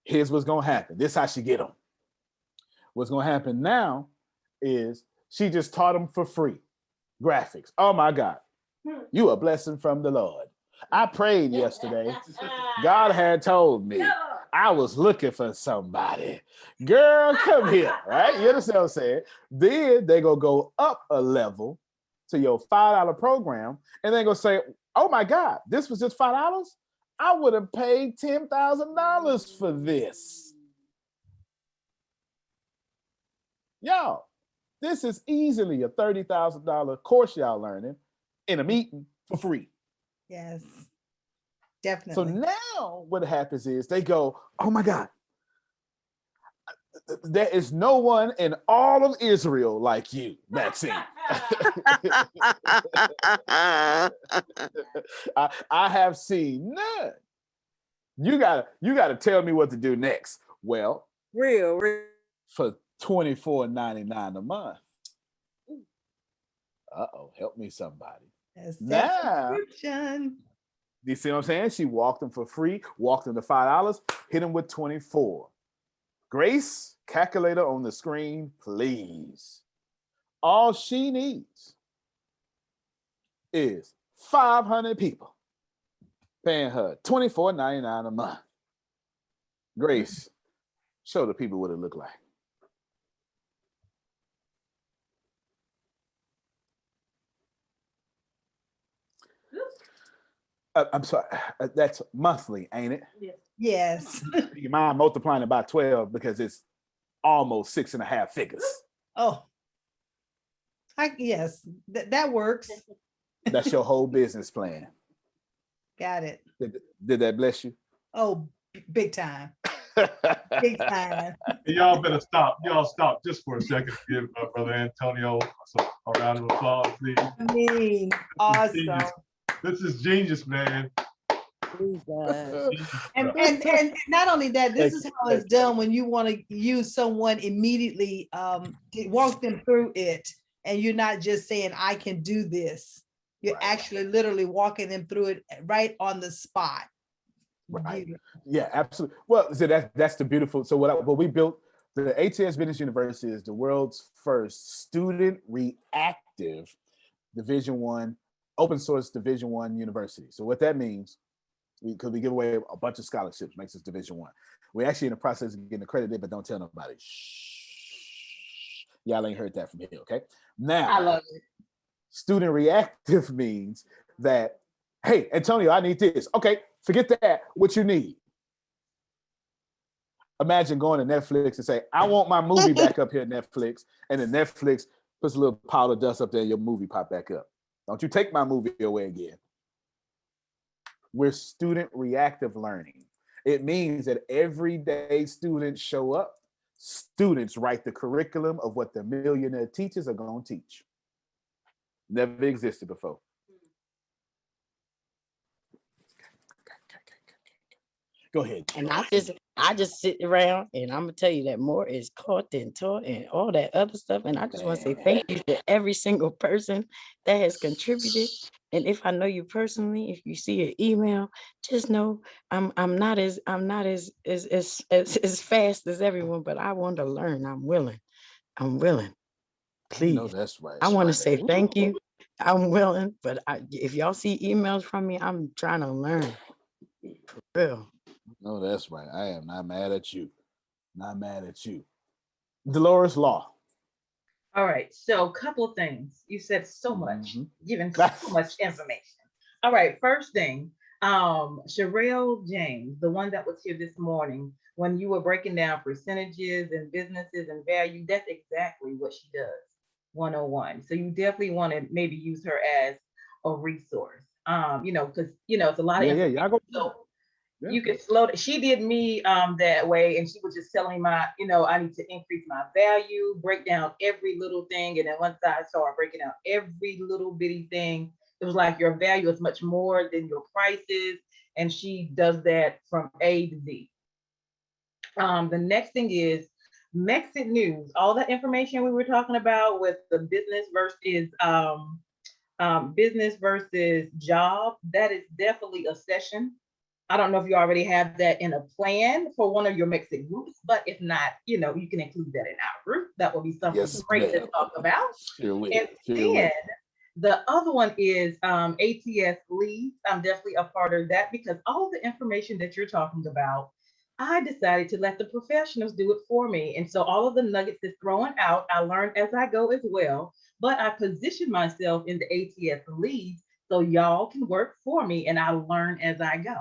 here's what's going to happen. This is how she get them. What's going to happen now is she just taught them for free. Graphics. Oh my God. You a blessing from the Lord. I prayed yesterday. God had told me I was looking for somebody. Girl, come here, right? You understand what I'm saying? Then they gonna go up a level to your $5 program, and they're gonna say, oh my God, this was just $5? I would have paid $10,000 for this. Y'all, this is easily a $30,000 course y'all learning in a meeting for free. Yes, definitely. So now what happens is they go, oh my God, there is no one in all of Israel like you, Maxine. I have seen none. You gotta tell me what to do next. Well, Real. For $24.99 a month. Help me, somebody. Now, you see what I'm saying? She walked them for free, walked them to $5, hit them with 24. Grace, calculator on the screen, please. All she needs is 500 people paying her $24.99 a month. Grace, show the people what it looked like. I'm sorry, that's monthly, ain't it? Yes. You mind multiplying it by 12 because it's almost 6.5 figures. Oh, yes, that works. That's your whole business plan. Got it. Did that bless you? Oh, big time. Big time. Y'all better stop. Y'all stop just for a second to give Brother Antonio a round of applause, please. I mean, awesome. This is genius, man. And not only that, this is how it's done when you want to use someone immediately, walk them through it, and you're not just saying, I can do this. You're actually literally walking them through it right on the spot. Right. Yeah, absolutely. Well, so that's the beautiful. So what we built, the ATS Business University is the world's first student reactive Division I, open source Division I university. So what that means, because we give away a bunch of scholarships, makes us Division I. We're actually in the process of getting accredited, but don't tell nobody. Shh. Y'all ain't heard that from here, okay? Now, I love it. Student reactive means that, hey, Antonio, I need this. Okay, forget that. What you need? Imagine going to Netflix and say, I want my movie back up here at Netflix, and then Netflix puts a little pile of dust up there and your movie pop back up. Don't you take my movie away again. We're student reactive learning. It means that every day students show up, students write the curriculum of what the millionaire teachers are going to teach. Never existed before. Go ahead. And I just sit around and I'm gonna tell you that more is caught and taught and all that other stuff. And I just want to say thank you to every single person that has contributed. And if I know you personally, if you see an email, just know I'm not as fast as everyone, but I want to learn. I'm willing. Please. No, that's right. I want to say thank you. I'm willing, but if y'all see emails from me, I'm trying to learn. For real. No, that's right. I am not mad at you. Not mad at you. Dolores Law. All right. So a couple of things. You said so much, given so much information. All right. First thing, Sherelle James, the one that was here this morning, when you were breaking down percentages and businesses and value, that's exactly what she does. 101. So you definitely want to maybe use her as a resource. Because it's a lot of information. I go. So you can slow. She did me that way, and she was just telling me I need to increase my value, break down every little thing, and then once I started breaking down every little bitty thing, it was like your value is much more than your prices, and she does that from A to Z. The next thing is MExit News, all the information we were talking about with the business versus job, that is definitely a session. I don't know if you already have that in a plan for one of your MExit groups, but if not, you can include that in our group. That will be something great to talk about. And then the other one is ATS leads. I'm definitely a part of that because all the information that you're talking about, I decided to let the professionals do it for me. And so all of the nuggets that's thrown out, I learn as I go as well, but I position myself in the ATS leads so y'all can work for me and I learn as I go.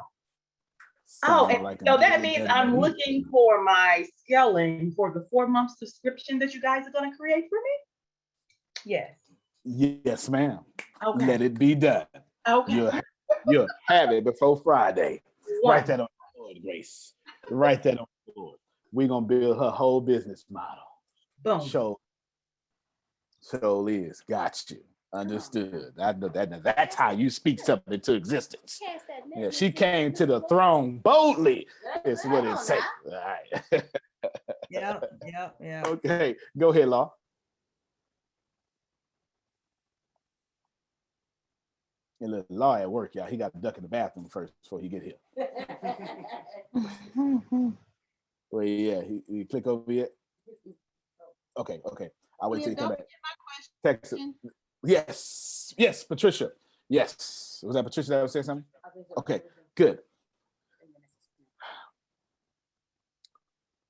So that means I'm looking for my scaling for the 4-month subscription that you guys are going to create for me. Yes. Yes, ma'am. Okay. Let it be done. Okay. You'll have it before Friday. Write that on the board, Grace. Write that on the board. We're going to build her whole business model. Boom. So Liz, got you. Understood. That's how you speak something into existence. Yeah, she came to the throne boldly. Is what it says. All right. Yeah. Okay, go ahead, Law. And look, Law at work, y'all. He got to duck in the bathroom first before he get here. Well, yeah, he click over yet? Okay. I'll wait till you come back. Text. Yes, Patricia. Yes. Was that Patricia that was saying something? Okay, good.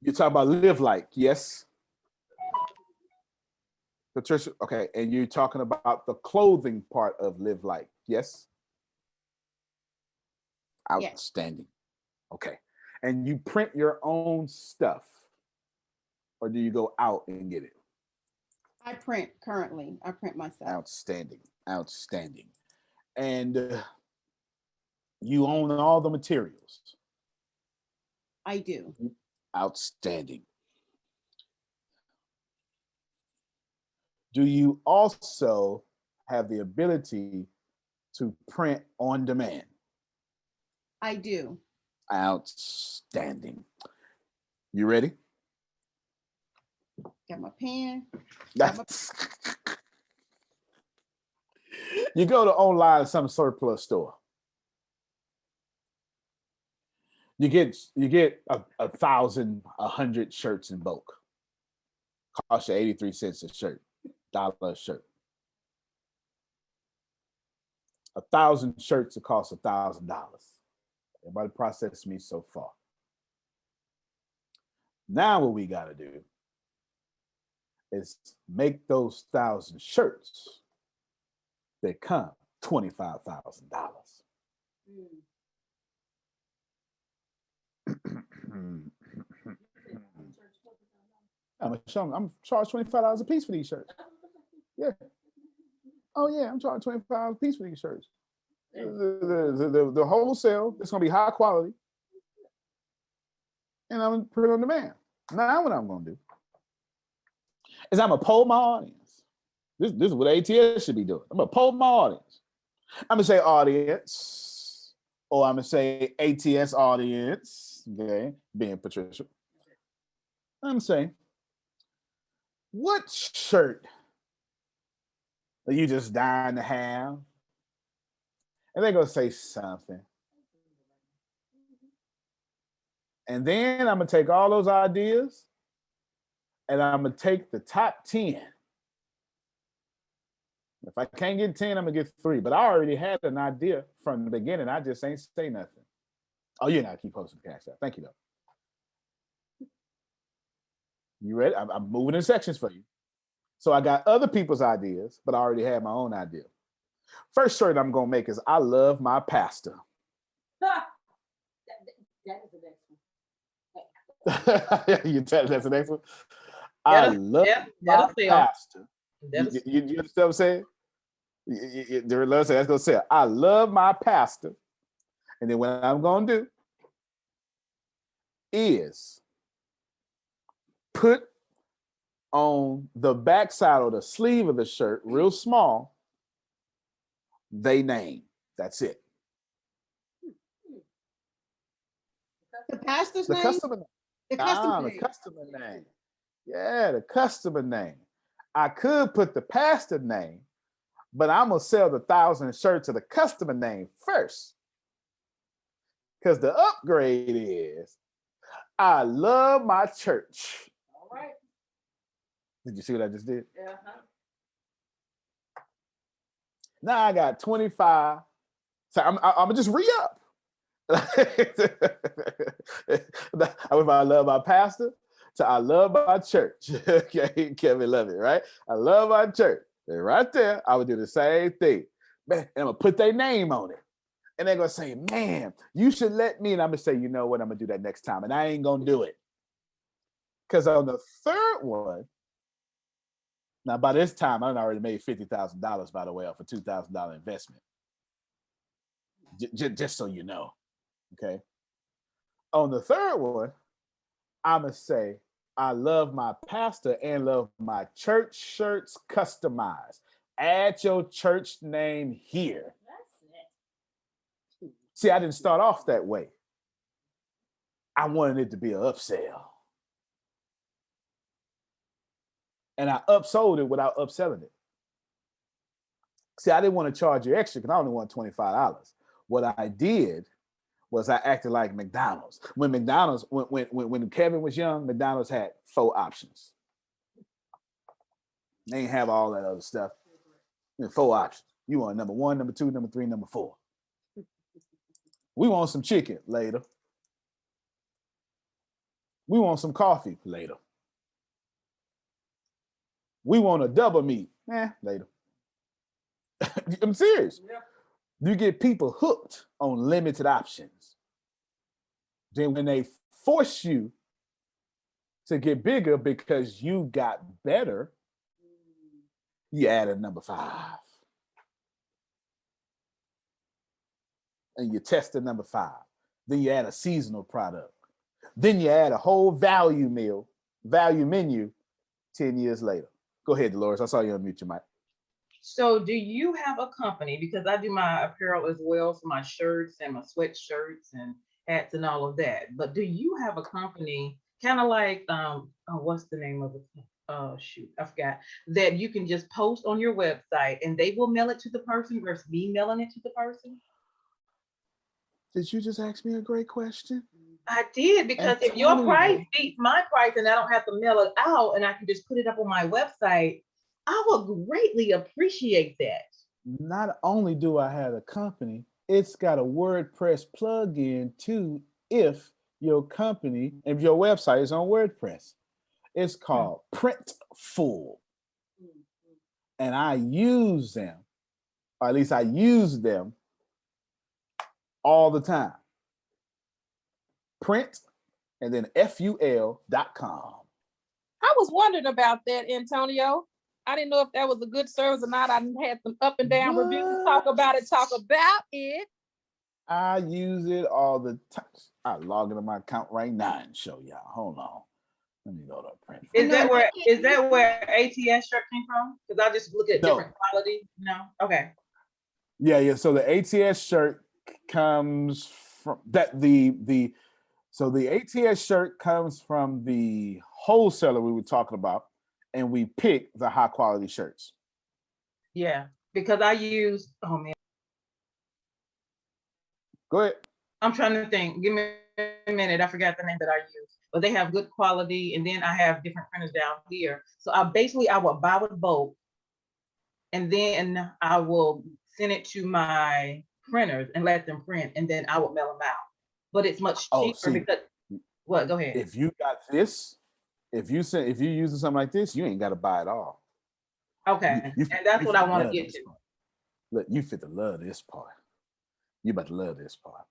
You're talking about live like, yes? Patricia, okay, and you're talking about the clothing part of live like, yes? Outstanding. Okay. And you print your own stuff, or do you go out and get it? I print currently. I print myself. Outstanding. Outstanding. And you own all the materials. I do. Outstanding. Do you also have the ability to print on demand? I do. Outstanding. You ready? Got my pen. You go to online some surplus store. You get 1,000, 100 shirts in bulk. Cost you 83 cents a shirt, $1 a shirt. 1,000 shirts, it costs $1,000. Everybody process me so far. Now what we got to do is make those 1,000 shirts become $25,000. I'm charged $25 a piece for these shirts. Yeah. Oh yeah, I'm charging $25 a piece for these shirts. The wholesale, it's gonna be high quality. And I'm gonna put it on demand. Now what I'm gonna do is I'm gonna poll my audience. This is what ATS should be doing. I'm gonna poll my audience. I'm gonna say audience, or I'm gonna say ATS audience, okay, being Patricia. I'm saying, what shirt are you just dying to have? And they're gonna say something. And then I'm gonna take all those ideas and I'm gonna take the top 10. If I can't get 10, I'm gonna get 3. But I already had an idea from the beginning. I just ain't say nothing. Oh, you're not keep posting the cash out. Thank you, though. You ready? I'm moving in sections for you. So I got other people's ideas, but I already had my own idea. First shirt I'm gonna make is I love my pastor. That is the next one. You tell that's the next one. I love my pastor. You understand what I'm saying? That's gonna say I love my pastor. And then what I'm gonna do is put on the backside or the sleeve of the shirt, real small, they name. That's it. The pastor's The name? customer name. The customer name. The customer name. Yeah, the customer name. I could put the pastor name, but I'm gonna sell the 1,000 shirts to the customer name first. Because the upgrade is I love my church. All right. Did you see what I just did? Uh-huh. Now I got 25. So I'm gonna just re-up. I love my pastor. So I love my church. Okay, Kevin love it, right? I love my church. And right there, I would do the same thing. Man, and I'm gonna put their name on it. And they're gonna say, man, you should let me. And I'm gonna say, you know what? I'm gonna do that next time. And I ain't gonna do it. Because on the third one, now by this time, I already made $50,000, by the way, off a $2,000 investment. Just so you know. Okay. On the third one, I'm gonna say, I love my pastor and love my church shirts customized. Add your church name here. See, I didn't start off that way. I wanted it to be an upsell. And I upsold it without upselling it. See, I didn't want to charge you extra because I only want $25. What I did was I acted like McDonald's. When Kevin was young, McDonald's had 4 options. They didn't have all that other stuff. 4 options. You want number 1, number 2, number 3, number 4. We want some chicken later. We want some coffee later. We want a double meat later. I'm serious. Yeah. You get people hooked on limited options. Then when they force you to get bigger because you got better, you add a number 5. And you test the number 5. Then you add a seasonal product. Then you add a whole value menu 10 years later. Go ahead, Dolores. I saw you unmute your mic. So do you have a company? Because I do my apparel as well, so my shirts and my sweatshirts and hats and all of that. But do you have a company kind of like, what's the name of it? Oh, shoot, I forgot. That you can just post on your website and they will mail it to the person versus me mailing it to the person? Did you just ask me a great question? I did, because if your price beats my price and I don't have to mail it out and I can just put it up on my website, I would greatly appreciate that. Not only do I have a company, it's got a WordPress plugin too. If your company, if your website is on WordPress, it's called Printful. And I use them, or at least I use them all the time. Print and then FUL.com. I was wondering about that, Antonio. I didn't know if that was a good service or not. I had some up and down reviews. Talk about it. I use it all the time. I log into my account right now and show y'all. Hold on. Let me go to print. Is that where ATS shirt came from? Because I just look at different quality. No? Okay. Yeah. So the ATS shirt comes from that so the ATS shirt comes from the wholesaler we were talking about, and we pick the high quality shirts. Yeah, because I use, oh man. Go ahead. I'm trying to think. Give me a minute. I forgot the name that I use, but they have good quality. And then I have different printers down here. So I will buy with bulk, and then I will send it to my printers and let them print, and then I will mail them out. But it's much cheaper because what? Go ahead. If you got this, if you're using something like this, you ain't got to buy it all. Okay, and that's what I want to get to. Look, you fit to love this part. You about to love this part.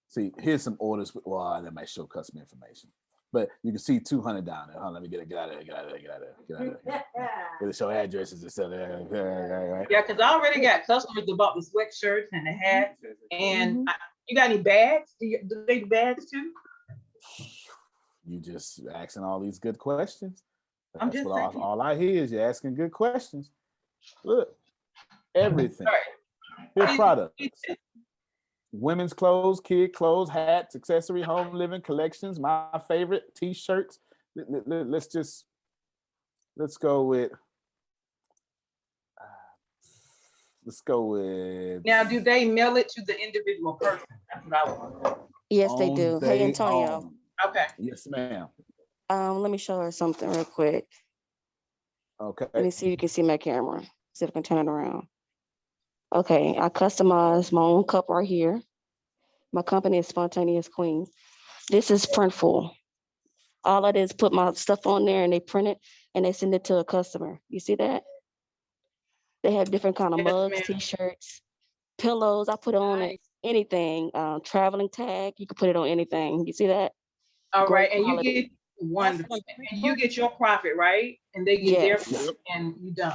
See, here's some orders. Well, that might show customer information, but you can see 200 down there. Let me get out of there. It'll show addresses and stuff. Right? Yeah, because I already got customers that bought the sweatshirts and the hats. And you got any bags? Do they do bags too? You just asking all these good questions. I'm just saying. All I hear is you're asking good questions. Look, everything. Here's products. Women's clothes, kid clothes, hats, accessory, home living collections. My favorite, t-shirts. Let's go with. Now, do they mail it to the individual person? That's what I want. Yes, they do. Hey, Antonio. Okay. Yes, ma'am. Let me show her something real quick. Okay. Let me see if you can see my camera. See if I can turn it around. Okay, I customized my own cup right here. My company is Spontaneous Queen. This is Printful. All I did is put my stuff on there and they print it and they send it to a customer. You see that? They have different kind of mugs, t-shirts, pillows. I put on anything. Traveling tag, you can put it on anything. You see that? All right, and you get wonderful. And you get your profit, right? And they get their profit, and you done.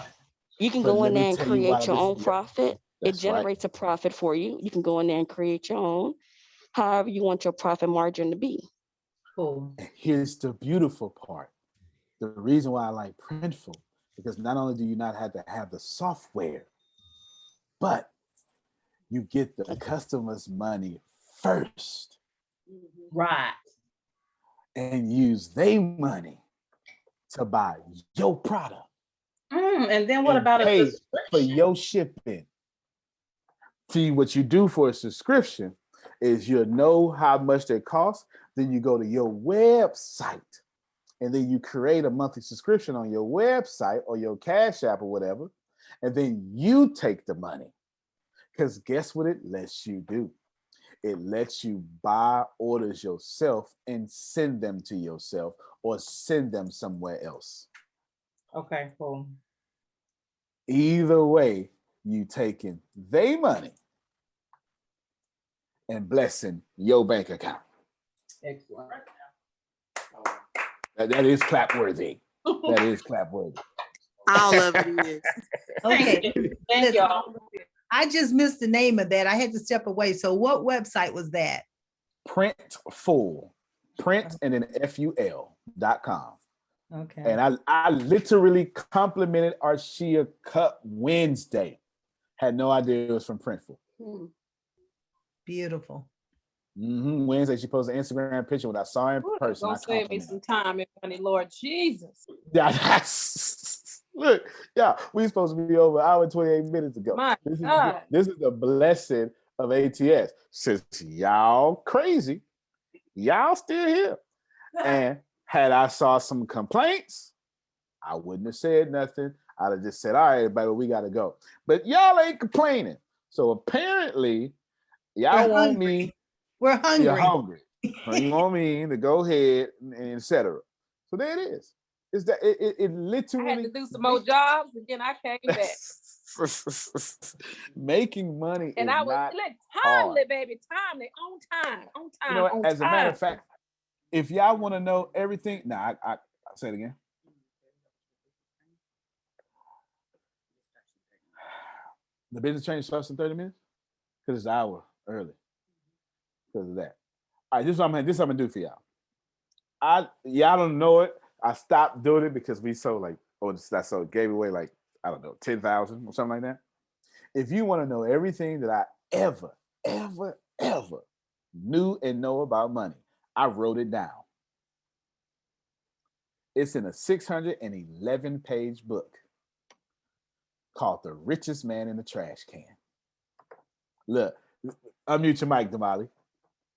You can go in there and create your own profit. It generates a profit for you. You can go in there and create your own, however you want your profit margin to be. Cool. And here's the beautiful part. The reason why I like Printful, because not only do you not have to have the software, but you get the customer's money first. Right. And use their money to buy your product. And then what about pay for your shipping? See, what you do for a subscription is you know how much they cost. Then you go to your website and then you create a monthly subscription on your website or your Cash App or whatever. And then you take the money. Because guess what it lets you do? It lets you buy orders yourself and send them to yourself or send them somewhere else. Okay, cool. Either way, you taking their money and blessing your bank account. Excellent. That is clap worthy. That is clap worthy. All of it is. Okay. Thank y'all. I just missed the name of that. I had to step away. So what website was that? Printful. Print and then FUL.com. Okay. And I literally complimented Arshia Cup Wednesday. Had no idea it was from Printful. Beautiful. Wednesday, she posted an Instagram picture when I saw her in person. Don't save me some time and money, Lord Jesus. Yeah, look, yeah, we supposed to be over an hour and 28 minutes ago. My God. This is the blessing of ATS. Since y'all crazy, y'all still here. And had I saw some complaints, I wouldn't have said nothing. I'd have just said, all right, everybody, we got to go. But y'all ain't complaining. So apparently, y'all want me. We're hungry. You're hungry. You want me to go ahead and etc. So there it is. It's that it literally. I had to do some more jobs and then I came back. Making money And is I was not timely, hard. baby, timely, on time, on time. You know what? on As a matter time. of fact, if y'all want to know everything, I'll say it again. The business training starts in 30 minutes because it's an hour early. Because of that. All right, this is what I'm gonna do for y'all. Y'all don't know it. I stopped doing it because we sold gave away like, I don't know, 10,000 or something like that. If you want to know everything that I ever knew and know about money, I wrote it down. It's in a 611-page book called The Richest Man in the Trash Can. Look, unmute your mic, Damali.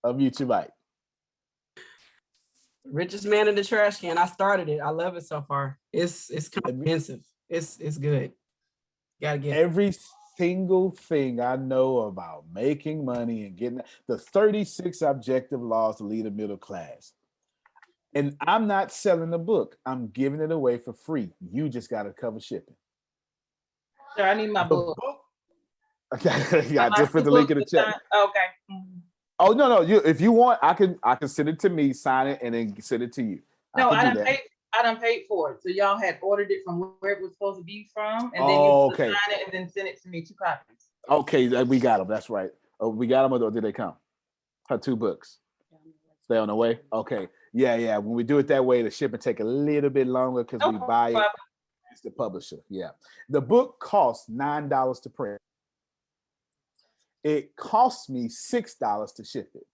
Unmute your mic. Richest Man in the Trash Can. I started it. I love it so far. It's comprehensive. It's good. Gotta get every single thing I know about making money and getting the 36 objective laws to lead a middle class. And I'm not selling the book. I'm giving it away for free. You just got to cover shipping. Sure, I need my book. Okay, yeah, just put the link in the chat. Okay. Oh no, if you want, I can send it to me, sign it, and then send it to you. No, I done paid for it. So y'all had ordered it from where it was supposed to be from, and then you okay. sign it and then send it to me, 2 copies. Okay, we got them. That's right. Oh, we got them, or did they come? Her 2 books. Stay on the way. Okay. Yeah. When we do it that way, the shipping take a little bit longer because we buy it. It's the publisher. Yeah. The book costs $9 to print. It costs me $6 to ship it.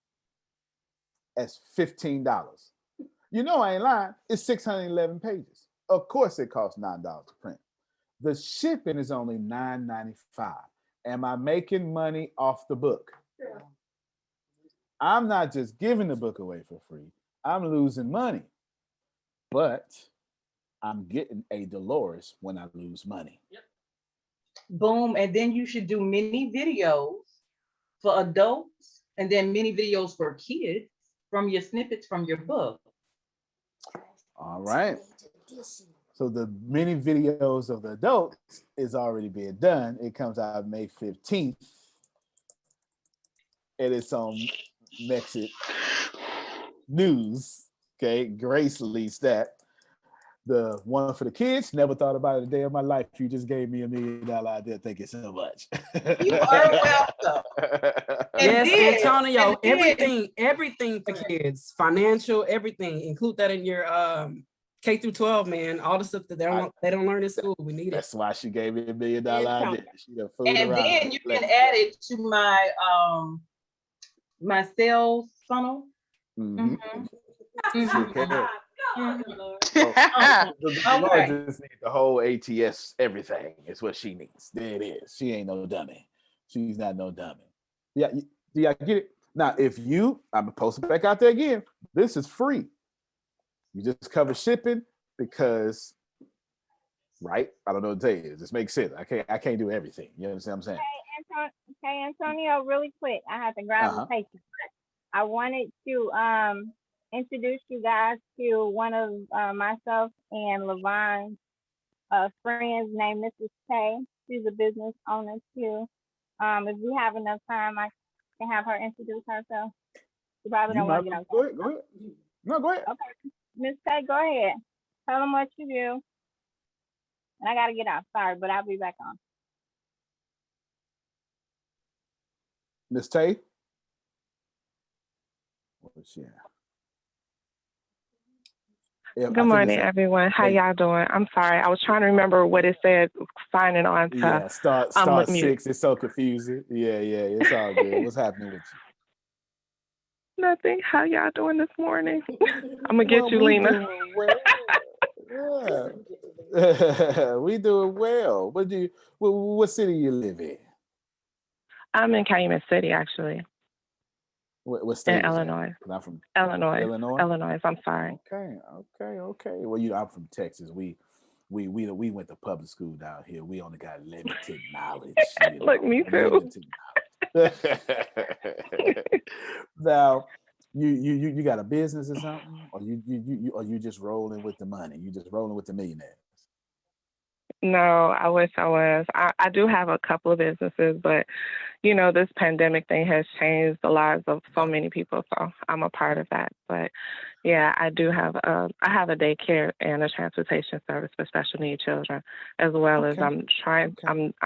That's $15. You know I ain't lying. It's 611 pages. Of course it costs $9 to print. The shipping is only $9.95. Am I making money off the book? Yeah. I'm not just giving the book away for free. I'm losing money. But I'm getting a Dolores when I lose money. Yep. Boom. And then you should do mini videos for adults and then mini videos for kids from your snippets from your book. All right. So the mini videos of the adults is already being done. It comes out May 15th. And it's on MExit News. Okay, Grace leads that. The one for the kids, never thought about it a day of my life. You just gave me $1 million idea. Thank you so much. You are welcome. Yes, Antonio, everything for kids, financial, everything. Include that in your K through 12, man. All the stuff that they don't learn in school. We need it. That's why she gave me $1 million idea. And then you can add it to my my sales funnel. Mm-hmm. Mm-hmm. The Lord just needs the whole ATS everything is what she needs. There it is. She ain't no dummy. She's not no dummy. Yeah, I get it. Now, if I'm gonna post it back out there again. This is free. You just cover shipping because right? I don't know what to tell you. It just makes sense. I can't do everything. You understand what I'm saying? Okay, Antonio, really quick. I have to grab the paper. I wanted to introduce you guys to one of myself and Levon's friends named Mrs. Tay. She's a business owner too. If we have enough time, I can have her introduce herself. You probably don't want to get on. Go ahead. No, go ahead. Okay, Miss Tay, go ahead. Tell them what you do. And I gotta get off. Sorry, but I'll be back on. Miss Tay. Good morning, everyone. How y'all doing? I'm sorry. I was trying to remember what it said signing on to. Yeah, start 6. It's so confusing. Yeah, it's all good. What's happening with you? Nothing. How y'all doing this morning? I'm gonna get you, Lena. We doing well. What city you live in? I'm in Calumet City, actually. What state? In Illinois. I'm from Illinois. Illinois. Illinois. I'm sorry. Okay. Well, I'm from Texas. We went to public school down here. We only got limited knowledge. Look, me too. Now, you got a business or something, or you just rolling with the money? You just rolling with the millionaires? No, I wish I was. I do have a couple of businesses, but this pandemic thing has changed the lives of so many people. So I'm a part of that. But yeah, I do have I have a daycare and a transportation service for special needs children, as well as I'm a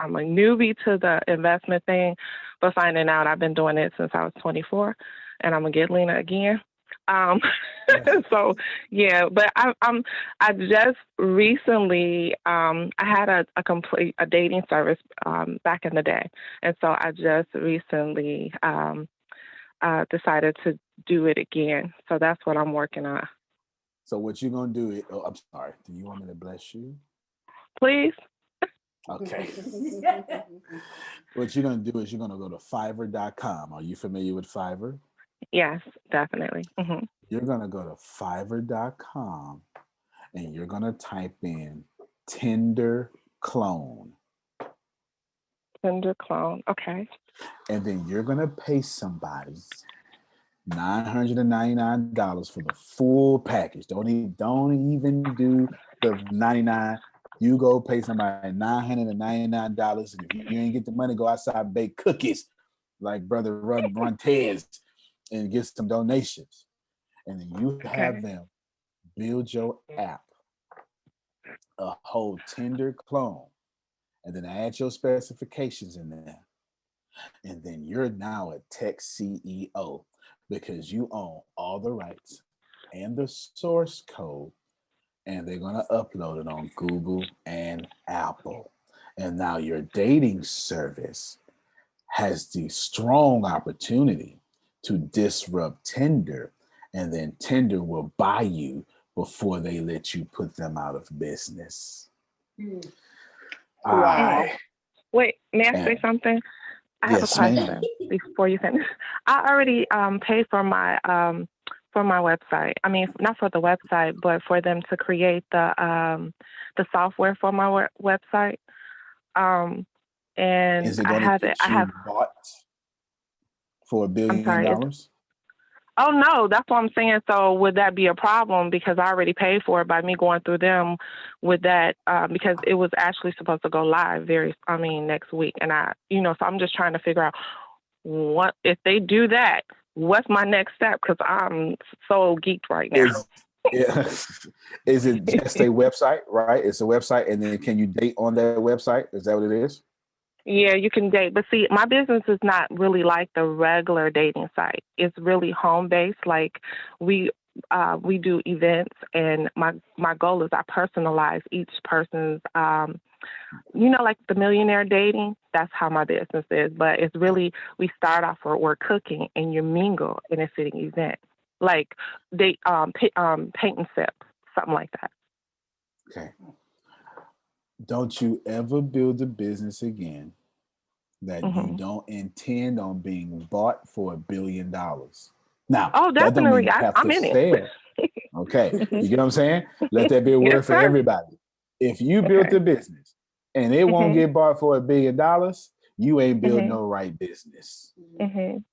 newbie to the investment thing, but finding out I've been doing it since I was 24, and I'm gonna get Lena again. So yeah, but I just recently I had a dating service back in the day, and so I just recently decided to do it again. So that's what I'm working on. So what you gonna do? I'm sorry. Do you want me to bless you? Please. Okay. What you're gonna do is you're gonna go to Fiverr.com. Are you familiar with Fiverr? Yes, definitely. Mm-hmm. You're going to go to Fiverr.com and you're going to type in Tinder clone. Tinder clone. Okay. And then you're going to pay somebody $999 for the full package. Don't even do the 99. You go pay somebody $999, and if you ain't get the money, go outside and bake cookies like Brother Run Tez and get some donations. And then you have them build your app, a whole Tinder clone, and then add your specifications in there. And then you're now a tech CEO because you own all the rights and the source code, and they're going to upload it on Google and Apple. And now your dating service has the strong opportunity to disrupt Tinder, and then Tinder will buy you before they let you put them out of business. Wow. Wait, may I say something? I have a question before you finish. I already paid for my website. I mean, not for the website, but for them to create the software for my website. And I have bought for $1 billion. Oh no, that's what I'm saying. So would that be a problem? Because I already paid for it by me going through them with that, because it was actually supposed to go live next week. And so I'm just trying to figure out what, if they do that, what's my next step? Cause I'm so geeked right now. Is it just a website, right? It's a website. And then can you date on that website? Is that what it is? Yeah, you can date. But see, my business is not really like the regular dating site. It's really home-based. Like we do events, and my goal is I personalize each person's, like the millionaire dating. That's how my business is. But it's really, we start off where we're cooking and you mingle in a fitting event. Like they paint and sip, something like that. Okay. Don't you ever build a business again that you don't intend on being bought for $1 billion. Now, definitely, that don't mean you have I'm to in sell. it. Okay, you get what I'm saying? Let that be a word for everybody. If you built Okay. a business and it won't Mhm. get bought for $1 billion, you ain't built Mhm. no right business. Mhm.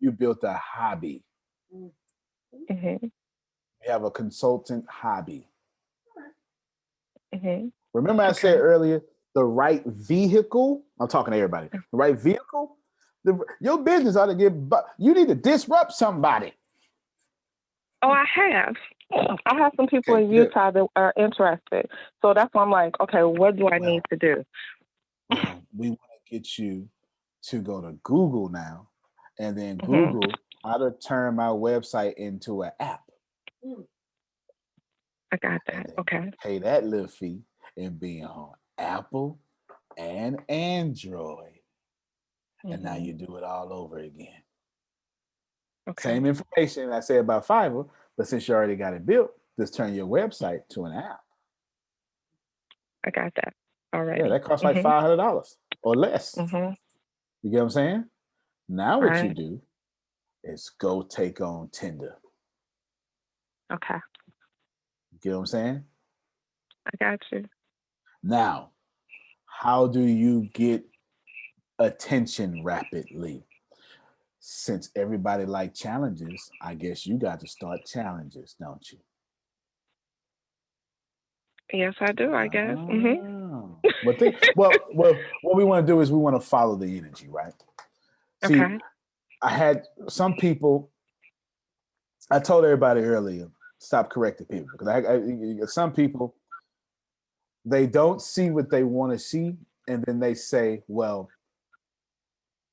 You built a hobby. Mhm. You have a consultant hobby. Mhm. Remember I said earlier, the right vehicle, I'm talking to everybody, the right vehicle, your business ought to you need to disrupt somebody. Oh, I have. I have some people in Utah that are interested. So that's why I'm like, okay, what do I need to do? Well, we want to get you to go to Google now and then Mhm. Google how to turn my website into an app. I got that. Okay. Pay that little fee and be on Apple and Android. And now you do it all over again. Okay. Same information I said about Fiverr, but since you already got it built, just turn your website to an app. I got that already. Yeah, that costs like $500 or less. Mhm. You get what I'm saying? Now what you Right. do is go take on Tinder. Okay. You get what I'm saying? I got you. Now, how do you get attention rapidly? Since everybody like challenges, I guess you got to start challenges, don't you? Yes, I do, I guess. Mhm. Well, what we want to do is we want to follow the energy, right? See, Okay. I had some people, I told everybody earlier, stop correcting people because some people, they don't see what they want to see, and then they say, well,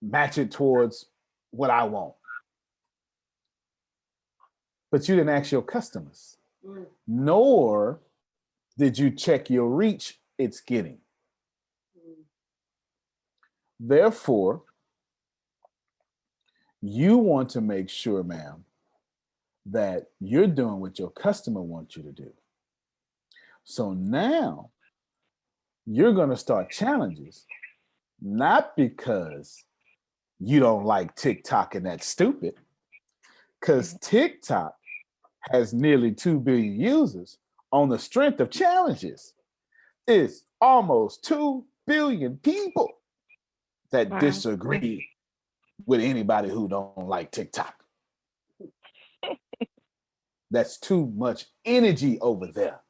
match it towards what I want. But you didn't ask your customers, nor did you check your reach it's getting. Therefore, you want to make sure, ma'am, that you're doing what your customer wants you to do. So now you're going to start challenges, not because you don't like TikTok and that's stupid, because TikTok has nearly 2 billion users on the strength of challenges. It's almost 2 billion people that disagree with anybody who don't like TikTok. That's too much energy over there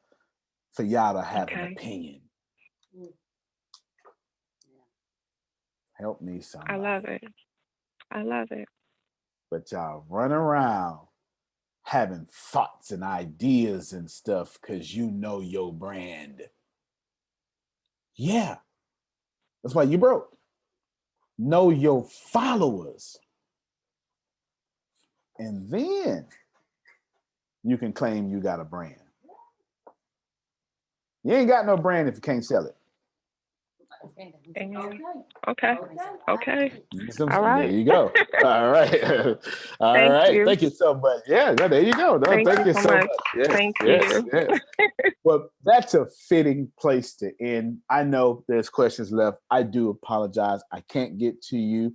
for y'all to have an opinion. Help me somebody. I love it. I love it. But y'all run around having thoughts and ideas and stuff because you know your brand. Yeah. That's why you broke. Know your followers. And then you can claim you got a brand. You ain't got no brand if you can't sell it. Amen. Okay. Okay. All right. There you go. All right. All Thank right. you. Thank you so much. Yeah, there you go. No, thank you so much. Yes, Thank yes, you. yes. Well, that's a fitting place to end. I know there's questions left. I do apologize. I can't get to you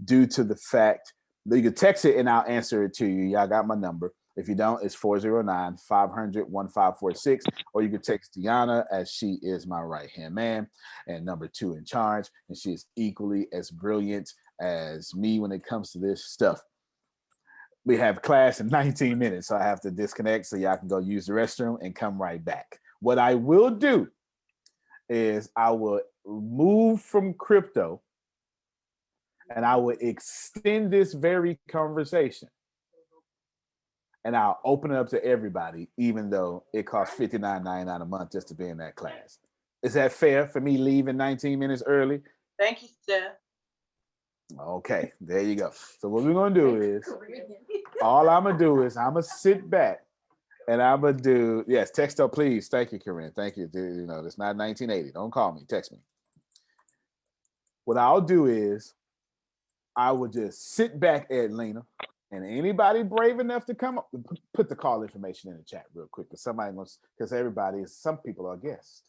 due to the fact that you can text it and I'll answer it to you. Y'all got my number. If you don't, it's 409-500-1546, or you can text Deanna, as she is my right-hand man and number 2 in charge, and she is equally as brilliant as me when it comes to this stuff. We have class in 19 minutes, so I have to disconnect so y'all can go use the restroom and come right back. What I will do is I will move from crypto and I will extend this very conversation. And I'll open it up to everybody, even though it costs $59.99 a month just to be in that class. Is that fair for me leaving 19 minutes early? Thank you, Steph. Okay, there you go. So what we're gonna do is, all I'm gonna do is I'm gonna sit back and I'm gonna do, yes, text up, please. Thank you, Corinne. Thank you. You know, it's not 1980. Don't call me, text me. What I'll do is I will just sit back, Edlina, and anybody brave enough to come up, put the call information in the chat real quick, because somebody wants, because some people are guests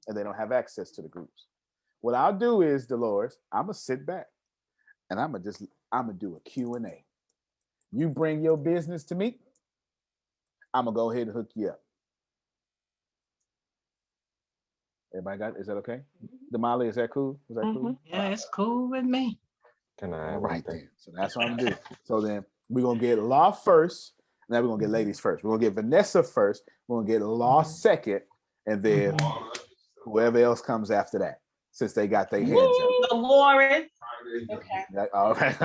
and they don't have access to the groups. What I'll do is, Dolores, I'm gonna sit back and I'm gonna do a Q&A. You bring your business to me, I'm gonna go ahead and hook you up. Everybody got, is that okay? Damali, is that cool? Is that cool? Yeah, it's cool with me. Can I? All right then. So that's what I'm gonna do. So then we're gonna get Law first, and then we're gonna get ladies first. We're gonna get Vanessa first, we're gonna get Law second, and then whoever else comes after that, since they got their hands up. Dolores. Okay. All right,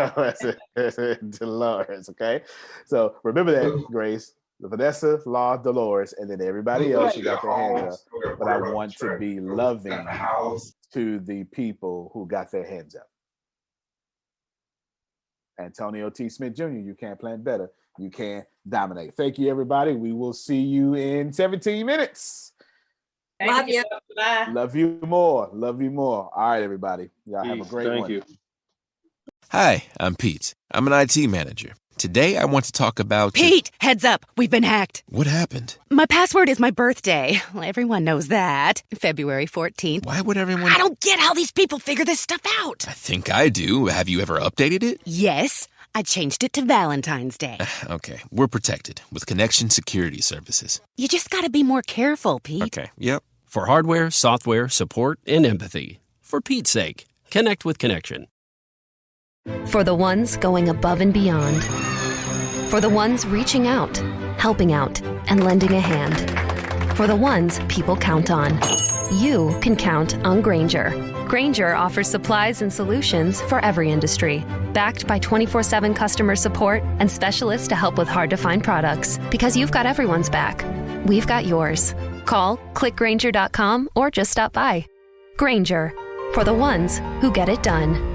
Dolores. Okay. So remember that, Grace. Vanessa, Law, Dolores, and then everybody else who got their hands up. But I want to be loving to the people who got their hands up. Antonio T. Smith Jr., you can't plan better. You can dominate. Thank you, everybody. We will see you in 17 minutes. Love you. Bye. Love you more. Love you more. All right, everybody. Y'all have a great one. Thank you. Hi, I'm Pete. I'm an IT manager. Today, I want to talk about... Pete, heads up. We've been hacked. What happened? My password is my birthday. Well, everyone knows that. February 14th. Why would everyone... I don't get how these people figure this stuff out. I think I do. Have you ever updated it? Yes, I changed it to Valentine's Day. Okay, we're protected with Connection Security Services. You just gotta be more careful, Pete. Okay, yep. For hardware, software, support, and empathy. For Pete's sake, connect with Connection. For the ones going above and beyond. For the ones reaching out, helping out, and lending a hand. For the ones people count on. You can count on Grainger. Grainger offers supplies and solutions for every industry. Backed by 24/7 customer support and specialists to help with hard-to-find products. Because you've got everyone's back. We've got yours. Call, click Grainger.com, or just stop by. Grainger, for the ones who get it done.